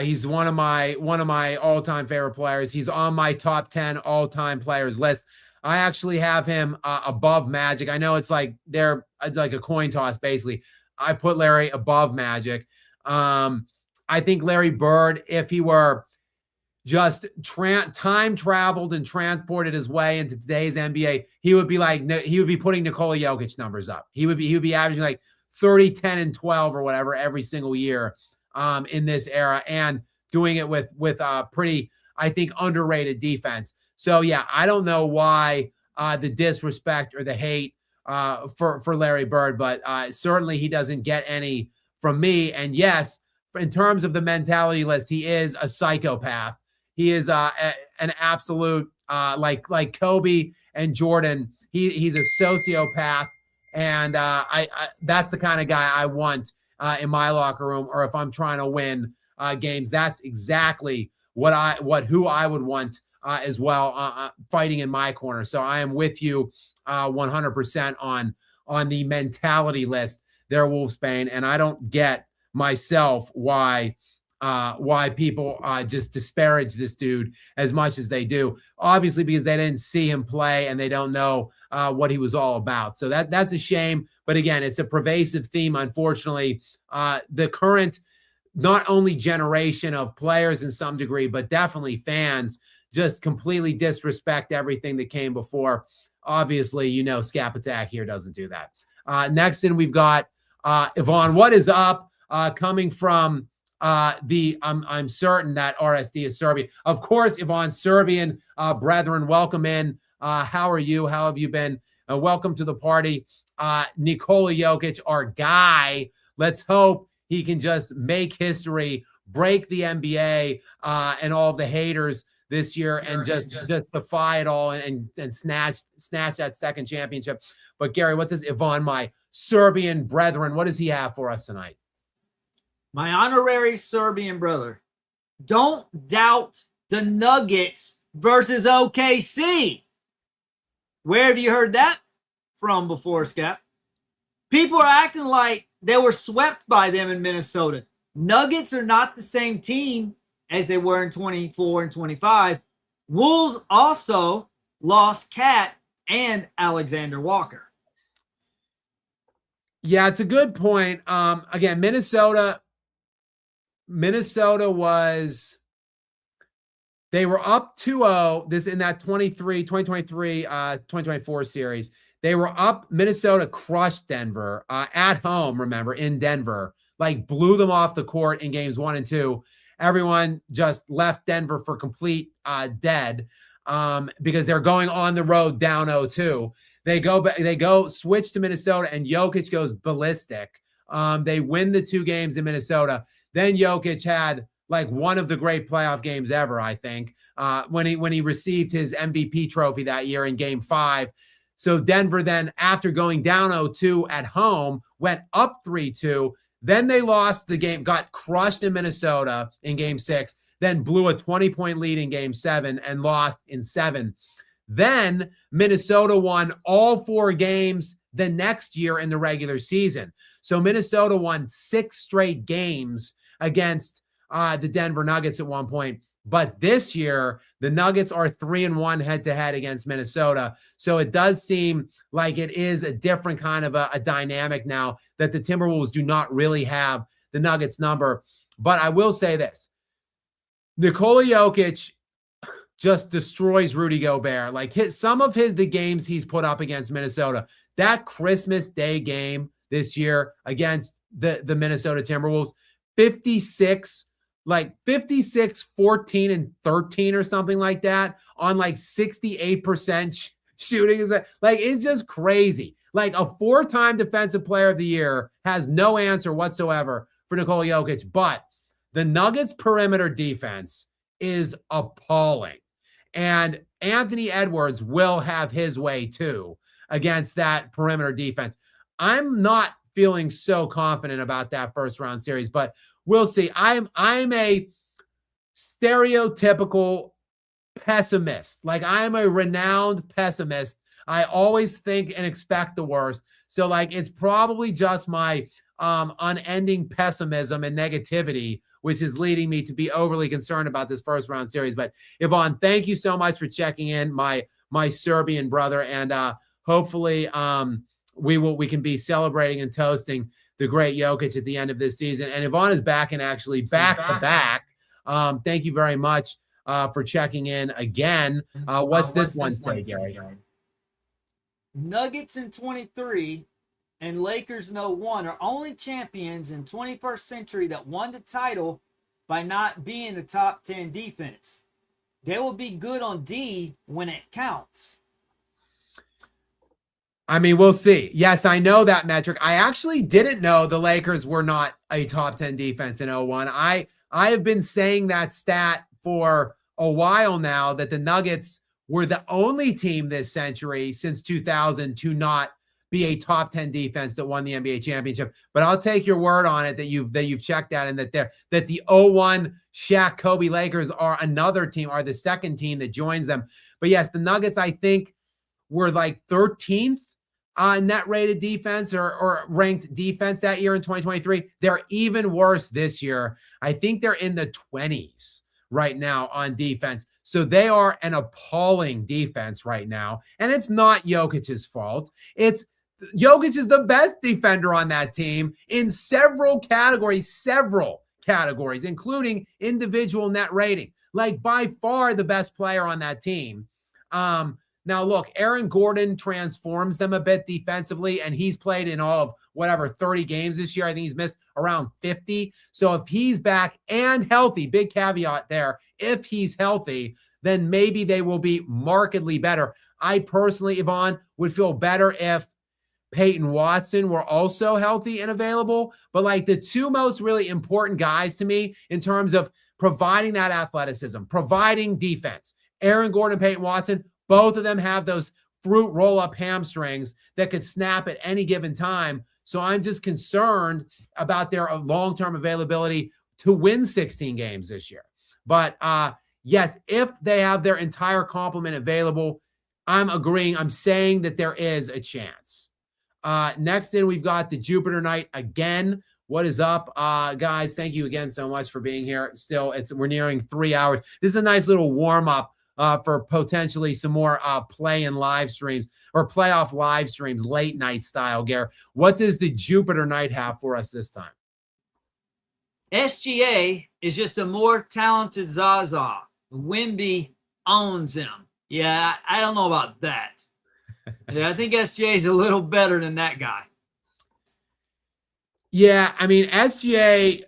he's one of my all-time favorite players. He's on my top 10 all-time players list. I actually have him above Magic. I know it's like a coin toss, basically. I put Larry above Magic. I think Larry Bird, if he were just time traveled and transported his way into today's NBA, he would be putting Nikola Jokic numbers up. He would be averaging like 30, 10, and 12 or whatever every single year in this era, and doing it with pretty, I think, underrated defense. So yeah, I don't know why the disrespect or the hate for Larry Bird, but certainly he doesn't get any from me. And yes, in terms of the mentality list, he is a psychopath. He is an absolute like Kobe and Jordan. He's a sociopath, and I that's the kind of guy I want in my locker room, or if I'm trying to win games, that's exactly who I would want as well, fighting in my corner. So I am with you 100% on the mentality list there, Wolfsbane, and I don't get myself why people just disparage this dude as much as they do. Obviously, because they didn't see him play and they don't know what he was all about. So that's a shame. But again, it's a pervasive theme, unfortunately. The current, not only generation of players in some degree, but definitely fans, just completely disrespect everything that came before. Obviously, Skap Attack here doesn't do that. Next in, we've got Yvonne. What is up? Coming from I'm certain that RSD is Serbian. Of course, Yvonne, Serbian brethren, welcome in. How are you? How have you been? Welcome to the party. Nikola Jokic, our guy. Let's hope he can just make history, break the NBA and all the haters this year, and just defy it all and snatch that second championship. But Gary, what does Yvonne, my Serbian brethren, what does he have for us tonight? My honorary Serbian brother, don't doubt the Nuggets versus OKC. Where have you heard that from before, Skap? People are acting like they were swept by them in Minnesota. Nuggets are not the same team as they were in 24 and 25. Wolves also lost Cat and Alexander Walker. Yeah, it's a good point. Again, Minnesota was, they were up 2-0 this in that 2023 2024 series. They were up. Minnesota crushed Denver at home, remember, in Denver, like blew them off the court in games 1 and 2. Everyone just left Denver for complete dead because they're going on the road down 0-2. They go switch to Minnesota, and Jokic goes ballistic They win the 2 games in Minnesota. Then Jokic had like one of the great playoff games ever, I think, when he received his MVP trophy that year in Game 5. So Denver then, after going down 0-2 at home, went up 3-2. Then they lost the game, got crushed in Minnesota in Game 6, then blew a 20-point lead in Game 7 and lost in 7. Then Minnesota won all 4 games the next year in the regular season. So Minnesota won 6 straight games against the Denver Nuggets at one point. But this year, the Nuggets are 3-1 head-to-head against Minnesota. So it does seem like it is a different kind of a dynamic now that the Timberwolves do not really have the Nuggets number. But I will say this. Nikola Jokic just destroys Rudy Gobert. Like the games he's put up against Minnesota, that Christmas Day game this year against the Minnesota Timberwolves, 56, 14 and 13 or something like that on like 68% shooting. It's just crazy. Like a 4-time defensive player of the year has no answer whatsoever for Nikola Jokic, but the Nuggets perimeter defense is appalling. And Anthony Edwards will have his way too against that perimeter defense. I'm not feeling so confident about that first round series, but we'll see. I'm a stereotypical pessimist. Like, I'm a renowned pessimist. I always think and expect the worst. So like, it's probably just my unending pessimism and negativity, which is leading me to be overly concerned about this first round series. But Yvonne, thank you so much for checking in, my Serbian brother. And hopefully we can be celebrating and toasting the great Jokic at the end of this season. And Yvonne is back and actually back to back. Thank you very much for checking in again. What's this one say, Gary? Nuggets in 23 and Lakers in 01 are only champions in 21st century that won the title by not being a top 10 defense. They will be good on D when it counts. I mean, we'll see. Yes, I know that metric. I actually didn't know the Lakers were not a top 10 defense in 01. I have been saying that stat for a while now, that the Nuggets were the only team this century since 2000 to not be a top 10 defense that won the NBA championship. But I'll take your word on it that you've checked that, and that the 01 Shaq Kobe Lakers are another team, are the second team that joins them. But yes, the Nuggets, I think, were like 13th net rated defense or ranked defense that year in 2023. They're even worse this year. I think they're in the 20s right now on defense. So they are an appalling defense right now. And it's not Jokic's fault. Jokic is the best defender on that team in several categories, including individual net rating. Like, by far the best player on that team. Now, look, Aaron Gordon transforms them a bit defensively, and he's played in all of 30 games this year. I think he's missed around 50. So if he's back and healthy, big caveat there, if he's healthy, then maybe they will be markedly better. I personally, Yvonne, would feel better if Peyton Watson were also healthy and available. But like, the two most really important guys to me in terms of providing that athleticism, providing defense, Aaron Gordon, Peyton Watson, both of them have those fruit roll-up hamstrings that could snap at any given time. So I'm just concerned about their long-term availability to win 16 games this year. But yes, if they have their entire complement available, I'm agreeing. I'm saying that there is a chance. Next in, we've got the Jupiter Knight again. What is up, guys? Thank you again so much for being here. Still, we're nearing 3 hours. This is a nice little warm-up for potentially some more play-in live streams or playoff live streams, late night style. Gare, what does the Jupiter Knight have for us this time? SGA is just a more talented Zaza. Wemby owns him. Yeah, I don't know about that. Yeah, I think SGA is a little better than that guy. Yeah, I mean, SGA,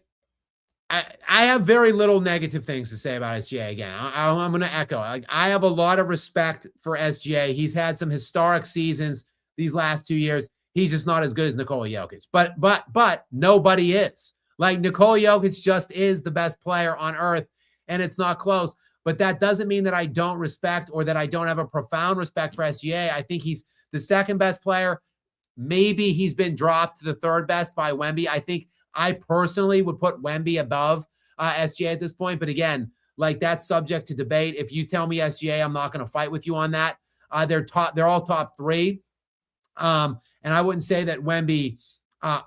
I have very little negative things to say about SGA again. I'm going to echo. I have a lot of respect for SGA. He's had some historic seasons these last 2 years. he's just not as good as Nikola Jokic. But nobody is. Like, Nikola Jokic just is the best player on earth, and it's not close. But that doesn't mean that I don't respect or that I don't have a profound respect for SGA. I think he's the second best player. Maybe he's been dropped to the third best by Wemby. I think I personally would put Wemby above SGA at this point. But again, like, that's subject to debate. If you tell me SGA, I'm not going to fight with you on that. They're all top three. And I wouldn't say that Wemby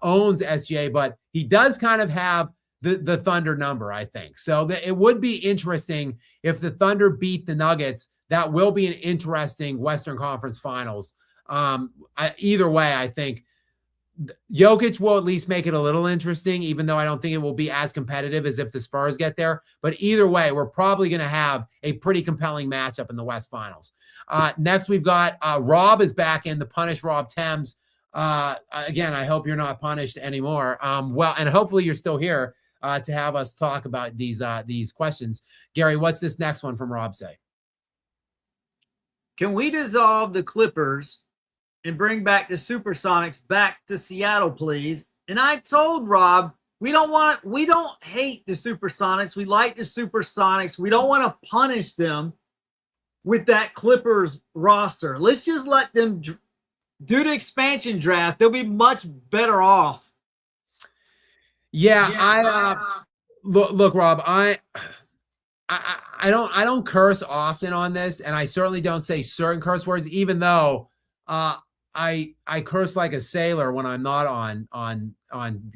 owns SGA, but he does kind of have the Thunder number, I think. So it would be interesting if the Thunder beat the Nuggets. That will be an interesting Western Conference Finals. Either way, I think Jokic will at least make it a little interesting, even though I don't think it will be as competitive as if the Spurs get there. But either way, we're probably going to have a pretty compelling matchup in the West Finals. Next, we've got Rob is back in, the Punish Rob Thames. Again, I hope you're not punished anymore. Well, and hopefully you're still here to have us talk about these questions. Gary, what's this next one from Rob say? Can we dissolve the Clippers and bring back the Supersonics back to Seattle, please? And I told Rob, we don't hate the Supersonics. We like the Supersonics. We don't want to punish them with that Clippers roster. Let's just let them do the expansion draft. They'll be much better off. Look, Rob, I don't curse often on this, and I certainly don't say certain curse words, even though I curse like a sailor when I'm not on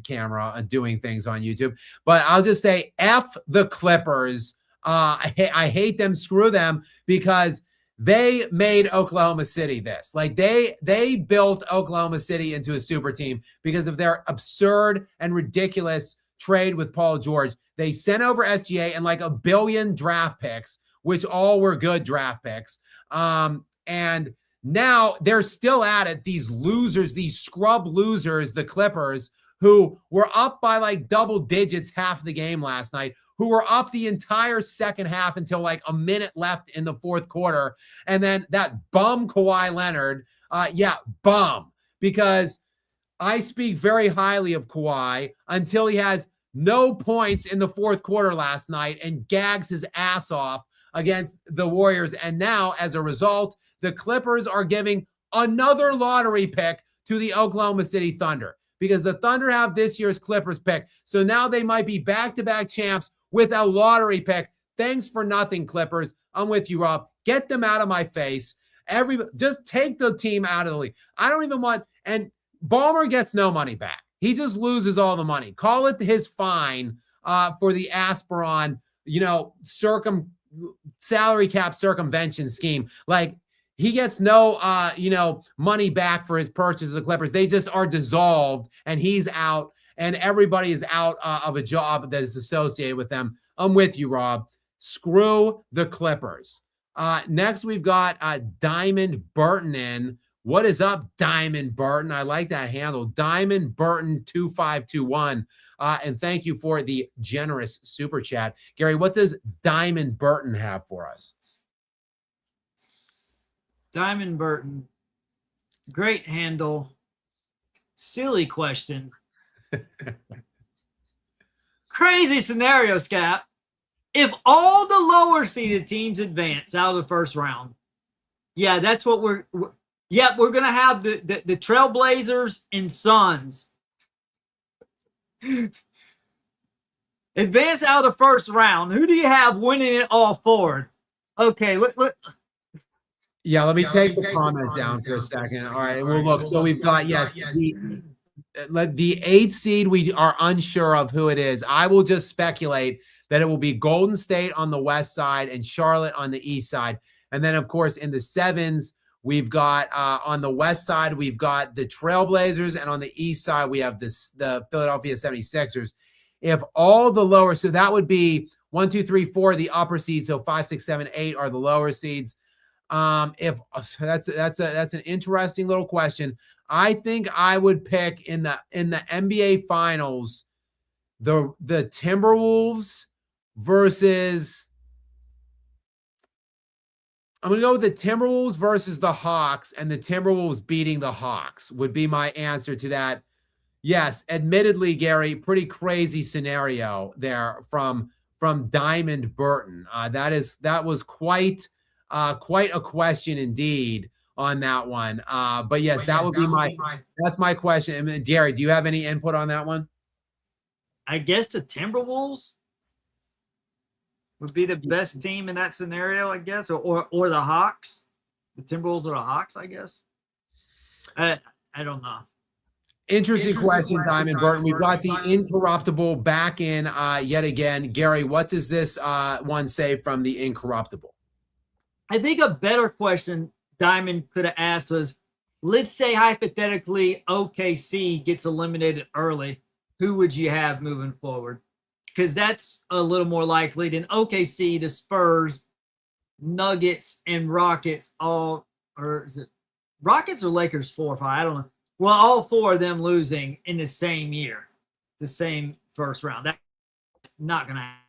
camera and doing things on YouTube. But I'll just say F the Clippers. I hate them, screw them, because they made Oklahoma City this. Like, they built Oklahoma City into a super team because of their absurd and ridiculous trade with Paul George. They sent over SGA and like $1 billion draft picks, which all were good draft picks. And now they're still at it. These losers, these scrub losers, the Clippers, who were up by like double digits half the game last night, who were up the entire second half until like a minute left in the fourth quarter. And then that bum Kawhi Leonard, bum, because I speak very highly of Kawhi until he has no points in the fourth quarter last night and gags his ass off against the Warriors. And now, as a result, the Clippers are giving another lottery pick to the Oklahoma City Thunder, because the Thunder have this year's Clippers pick. So now they might be back-to-back champs with a lottery pick. Thanks for nothing, Clippers. I'm with you, Rob. Get them out of my face. Just take the team out of the league. I don't even want, and Ballmer gets no money back. He just loses all the money. Call it his fine for the Asperon, salary cap circumvention scheme. Like, he gets no, money back for his purchase of the Clippers. They just are dissolved, and he's out, and everybody is out of a job that is associated with them. I'm with you, Rob. Screw the Clippers. Next, we've got Diamond Burton in. What is up, Diamond Burton? I like that handle. Diamond Burton 2521. And thank you for the generous super chat. Gary, what does Diamond Burton have for us? Diamond Burton, great handle. Silly question. Crazy scenario, Skap. If all the lower seeded teams advance out of the first round, that's what we're going to have the Trailblazers and Suns advance out of the first round. Who do you have winning it all forward? Okay, let me take the comment down for a second. All right, well, look, so we've got, the 8th seed, we are unsure of who it is. I will just speculate that it will be Golden State on the west side and Charlotte on the east side. And then, of course, in the 7s, we've got on the west side, we've got the Trailblazers, and on the east side, we have the Philadelphia 76ers. If all the lower, so that would be 1, 2, 3, 4, the upper seeds. So 5, 6, 7, 8 are the lower seeds. If that's an interesting little question. I think I would pick in the NBA Finals the Timberwolves versus I'm going to go with the Timberwolves versus the Hawks, and the Timberwolves beating the Hawks would be my answer to that. Yes, admittedly, Gary, pretty crazy scenario there from Diamond Burton. That was quite a question indeed on that one. But yes, that would be that's my question. And Gary, do you have any input on that one? I guess the Timberwolves would be the best team in that scenario, I guess, or the Hawks. The Timberwolves or the Hawks, I guess. I don't know. Interesting question, Diamond Burton. We've got the Incorruptible back in yet again. Gary, what does this one say from the Incorruptible? I think a better question Diamond could have asked was, let's say hypothetically OKC gets eliminated early. Who would you have moving forward? Because that's a little more likely than OKC, the Spurs, Nuggets, and Rockets all, or is it Rockets or Lakers 4 or 5? I don't know. Well, all 4 of them losing in the same year, the same first round. That's not going to happen.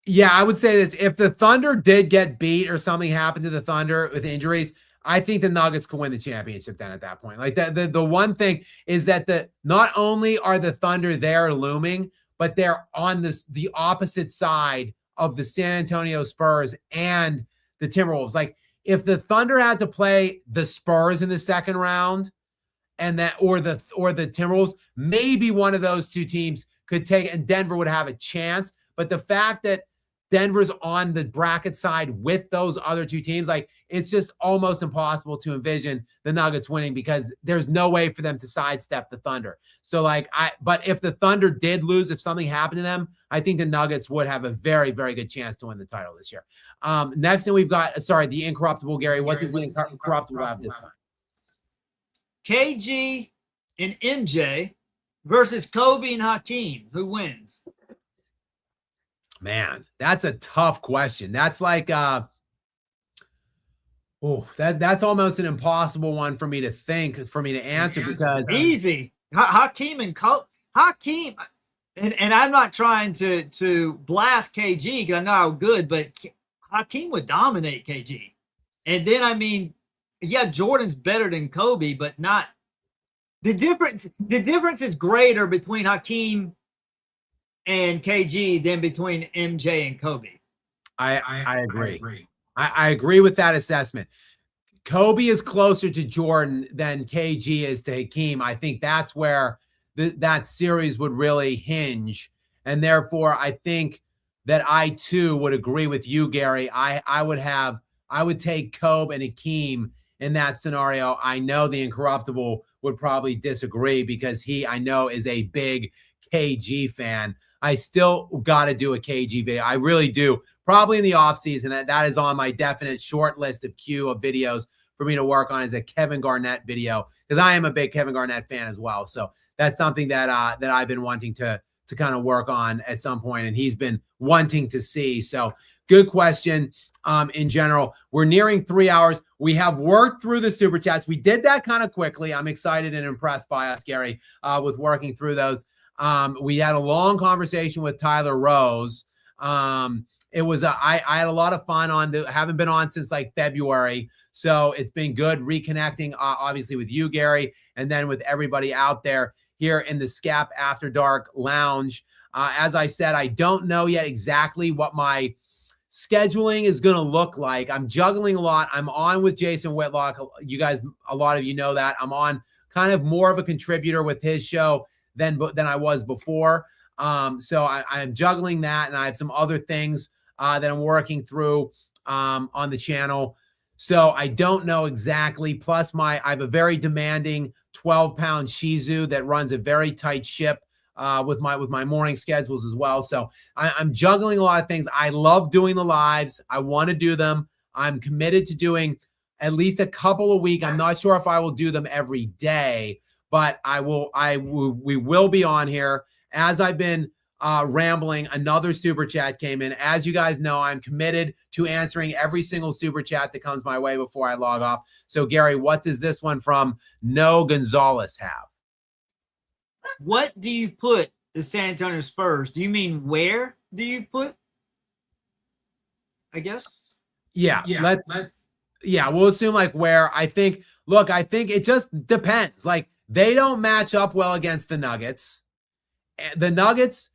Yeah, I would say this. If the Thunder did get beat or something happened to the Thunder with injuries, I think the Nuggets could win the championship then at that point. Like the one thing is that not only are the Thunder there looming, but they're on the opposite side of the San Antonio Spurs and the Timberwolves. Like if the Thunder had to play the Spurs in the second round, and that or the Timberwolves, maybe one of those two teams could take, and Denver would have a chance. But the fact that Denver's on the bracket side with those other two teams, like it's just almost impossible to envision the Nuggets winning because there's no way for them to sidestep the Thunder. So but if the Thunder did lose, if something happened to them, I think the Nuggets would have a very, very good chance to win the title this year. Next thing we've got, the Incorruptible, Gary. What does the Incorruptible have this time? KG and MJ versus Kobe and Hakeem. Who wins? Man, that's a tough question. That's like that's almost an impossible one for me to answer because easy. Hakeem and Kobe. Hakeem, and I'm not trying to blast KG because I know how good, but Hakeem would dominate KG. And then I mean, yeah, Jordan's better than Kobe, but not the difference. The difference is greater between Hakeem and KG than between MJ and Kobe. I agree. I agree with that assessment. Kobe is closer to Jordan than KG is to Hakeem. I think that's where that series would really hinge. And therefore, I think that I too would agree with you, Gary. I would take Kobe and Hakeem in that scenario. I know the Incorruptible would probably disagree because I know is a big KG fan. I still got to do a KG video. I really do. Probably in the offseason. That is on my definite short list of queue of videos for me to work on is a Kevin Garnett video because I am a big Kevin Garnett fan as well. So that's something that I've been wanting to kind of work on at some point, and he's been wanting to see. So good question. In general, we're nearing 3 hours. We have worked through the super chats. We did that kind of quickly. I'm excited and impressed by us, Gary, with working through those. We had a long conversation with Tyler Rose. It was I had a lot of fun haven't been on since like February. So it's been good reconnecting, obviously with you, Gary, and then with everybody out there here in the Skap After Dark Lounge. As I said, I don't know yet exactly what my scheduling is going to look like. I'm juggling a lot. I'm on with Jason Whitlock. You guys, a lot of you know that. I'm on kind of more of a contributor with his show than I was before. So I'm juggling that, and I have some other things that I'm working through on the channel. So I don't know exactly. Plus, I have a very demanding 12-pound Shih Tzu that runs a very tight ship with my morning schedules as well. So I'm juggling a lot of things. I love doing the lives. I want to do them. I'm committed to doing at least a couple a week. I'm not sure if I will do them every day, but we will be on here. As I've been rambling, another super chat came in. As you guys know, I'm committed to answering every single super chat that comes my way before I log off. So, Gary, what does this one from No Gonzalez have? What do you put the San Antonio Spurs? Do you mean where do you put? I guess. Yeah. Yeah, we'll assume like where. I think it just depends. Like they don't match up well against the Nuggets. The Nuggets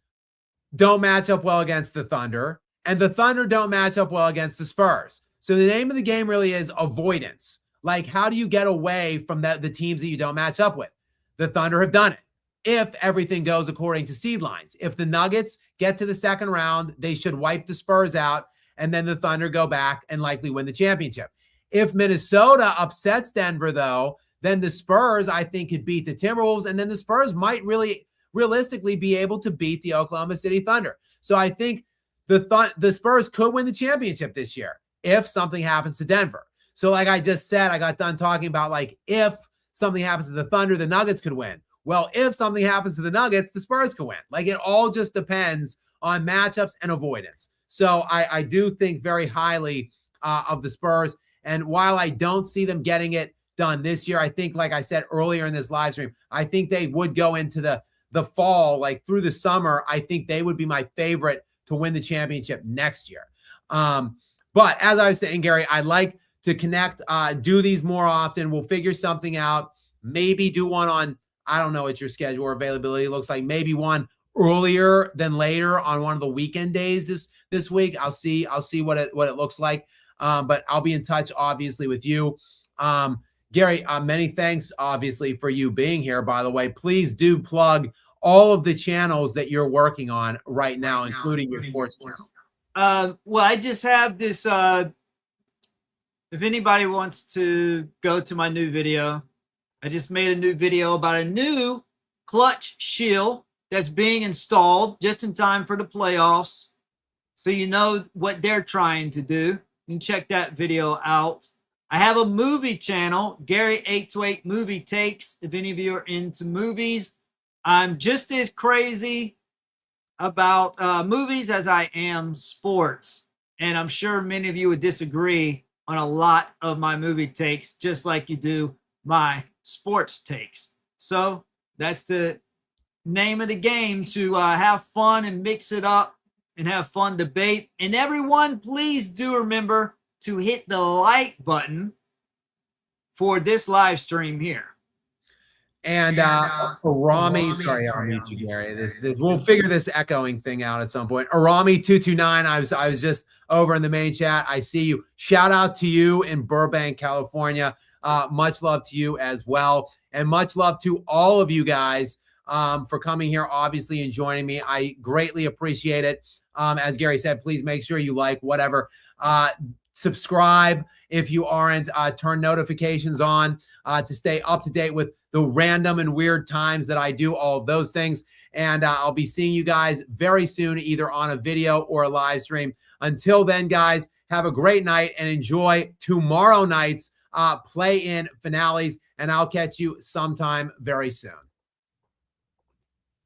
don't match up well against the Thunder, and the Thunder don't match up well against the Spurs. So the name of the game really is avoidance. Like, how do you get away from the teams that you don't match up with? The Thunder have done it. If everything goes according to seed lines. If the Nuggets get to the second round, they should wipe the Spurs out, and then the Thunder go back and likely win the championship. If Minnesota upsets Denver, though, then the Spurs, I think, could beat the Timberwolves, and then the Spurs might really realistically be able to beat the Oklahoma City Thunder. So I think the Spurs could win the championship this year if something happens to Denver. So like I just said, I got done talking about like if something happens to the Thunder, the Nuggets could win. Well, if something happens to the Nuggets, the Spurs could win. Like it all just depends on matchups and avoidance. So I do think very highly of the Spurs. And while I don't see them getting it done this year, I think, like I said earlier in this live stream, I think they would go into the fall, like through the summer. I think they would be my favorite to win the championship next year. But as I was saying, Gary, I like to connect, do these more often. We'll figure something out. Maybe do one on, I don't know what your schedule or availability looks like. Maybe one earlier than later on one of the weekend days this week. I'll see what it looks like. But I'll be in touch, obviously, with you. Gary, many thanks, obviously, for you being here, by the way. Please do plug all of the channels that you're working on right now, including your sports channel. Well, I just have this, if anybody wants to go to my new video, I just made a new video about a new clutch shield that's being installed just in time for the playoffs. So you know what they're trying to do. You can check that video out. I have a movie channel, Gary 828 Movie Takes, if any of you are into movies. I'm just as crazy about movies as I am sports. And I'm sure many of you would disagree on a lot of my movie takes, just like you do my sports takes. So that's the name of the game, to have fun and mix it up and have fun debate. And everyone, please do remember to hit the like button for this live stream here. And Arami, sorry, I'll mute you, Gary. This we'll figure this echoing thing out at some point. Arami229, I was just over in the main chat. I see you. Shout out to you in Burbank, California. Much love to you as well, and much love to all of you guys for coming here, obviously, and joining me. I greatly appreciate it. As Gary said, please make sure you like whatever. Subscribe if you aren't. Turn notifications on to stay up to date with the random and weird times that I do all of those things. And I'll be seeing you guys very soon, either on a video or a live stream. Until then, guys, have a great night and enjoy tomorrow night's play-in finales. And I'll catch you sometime very soon.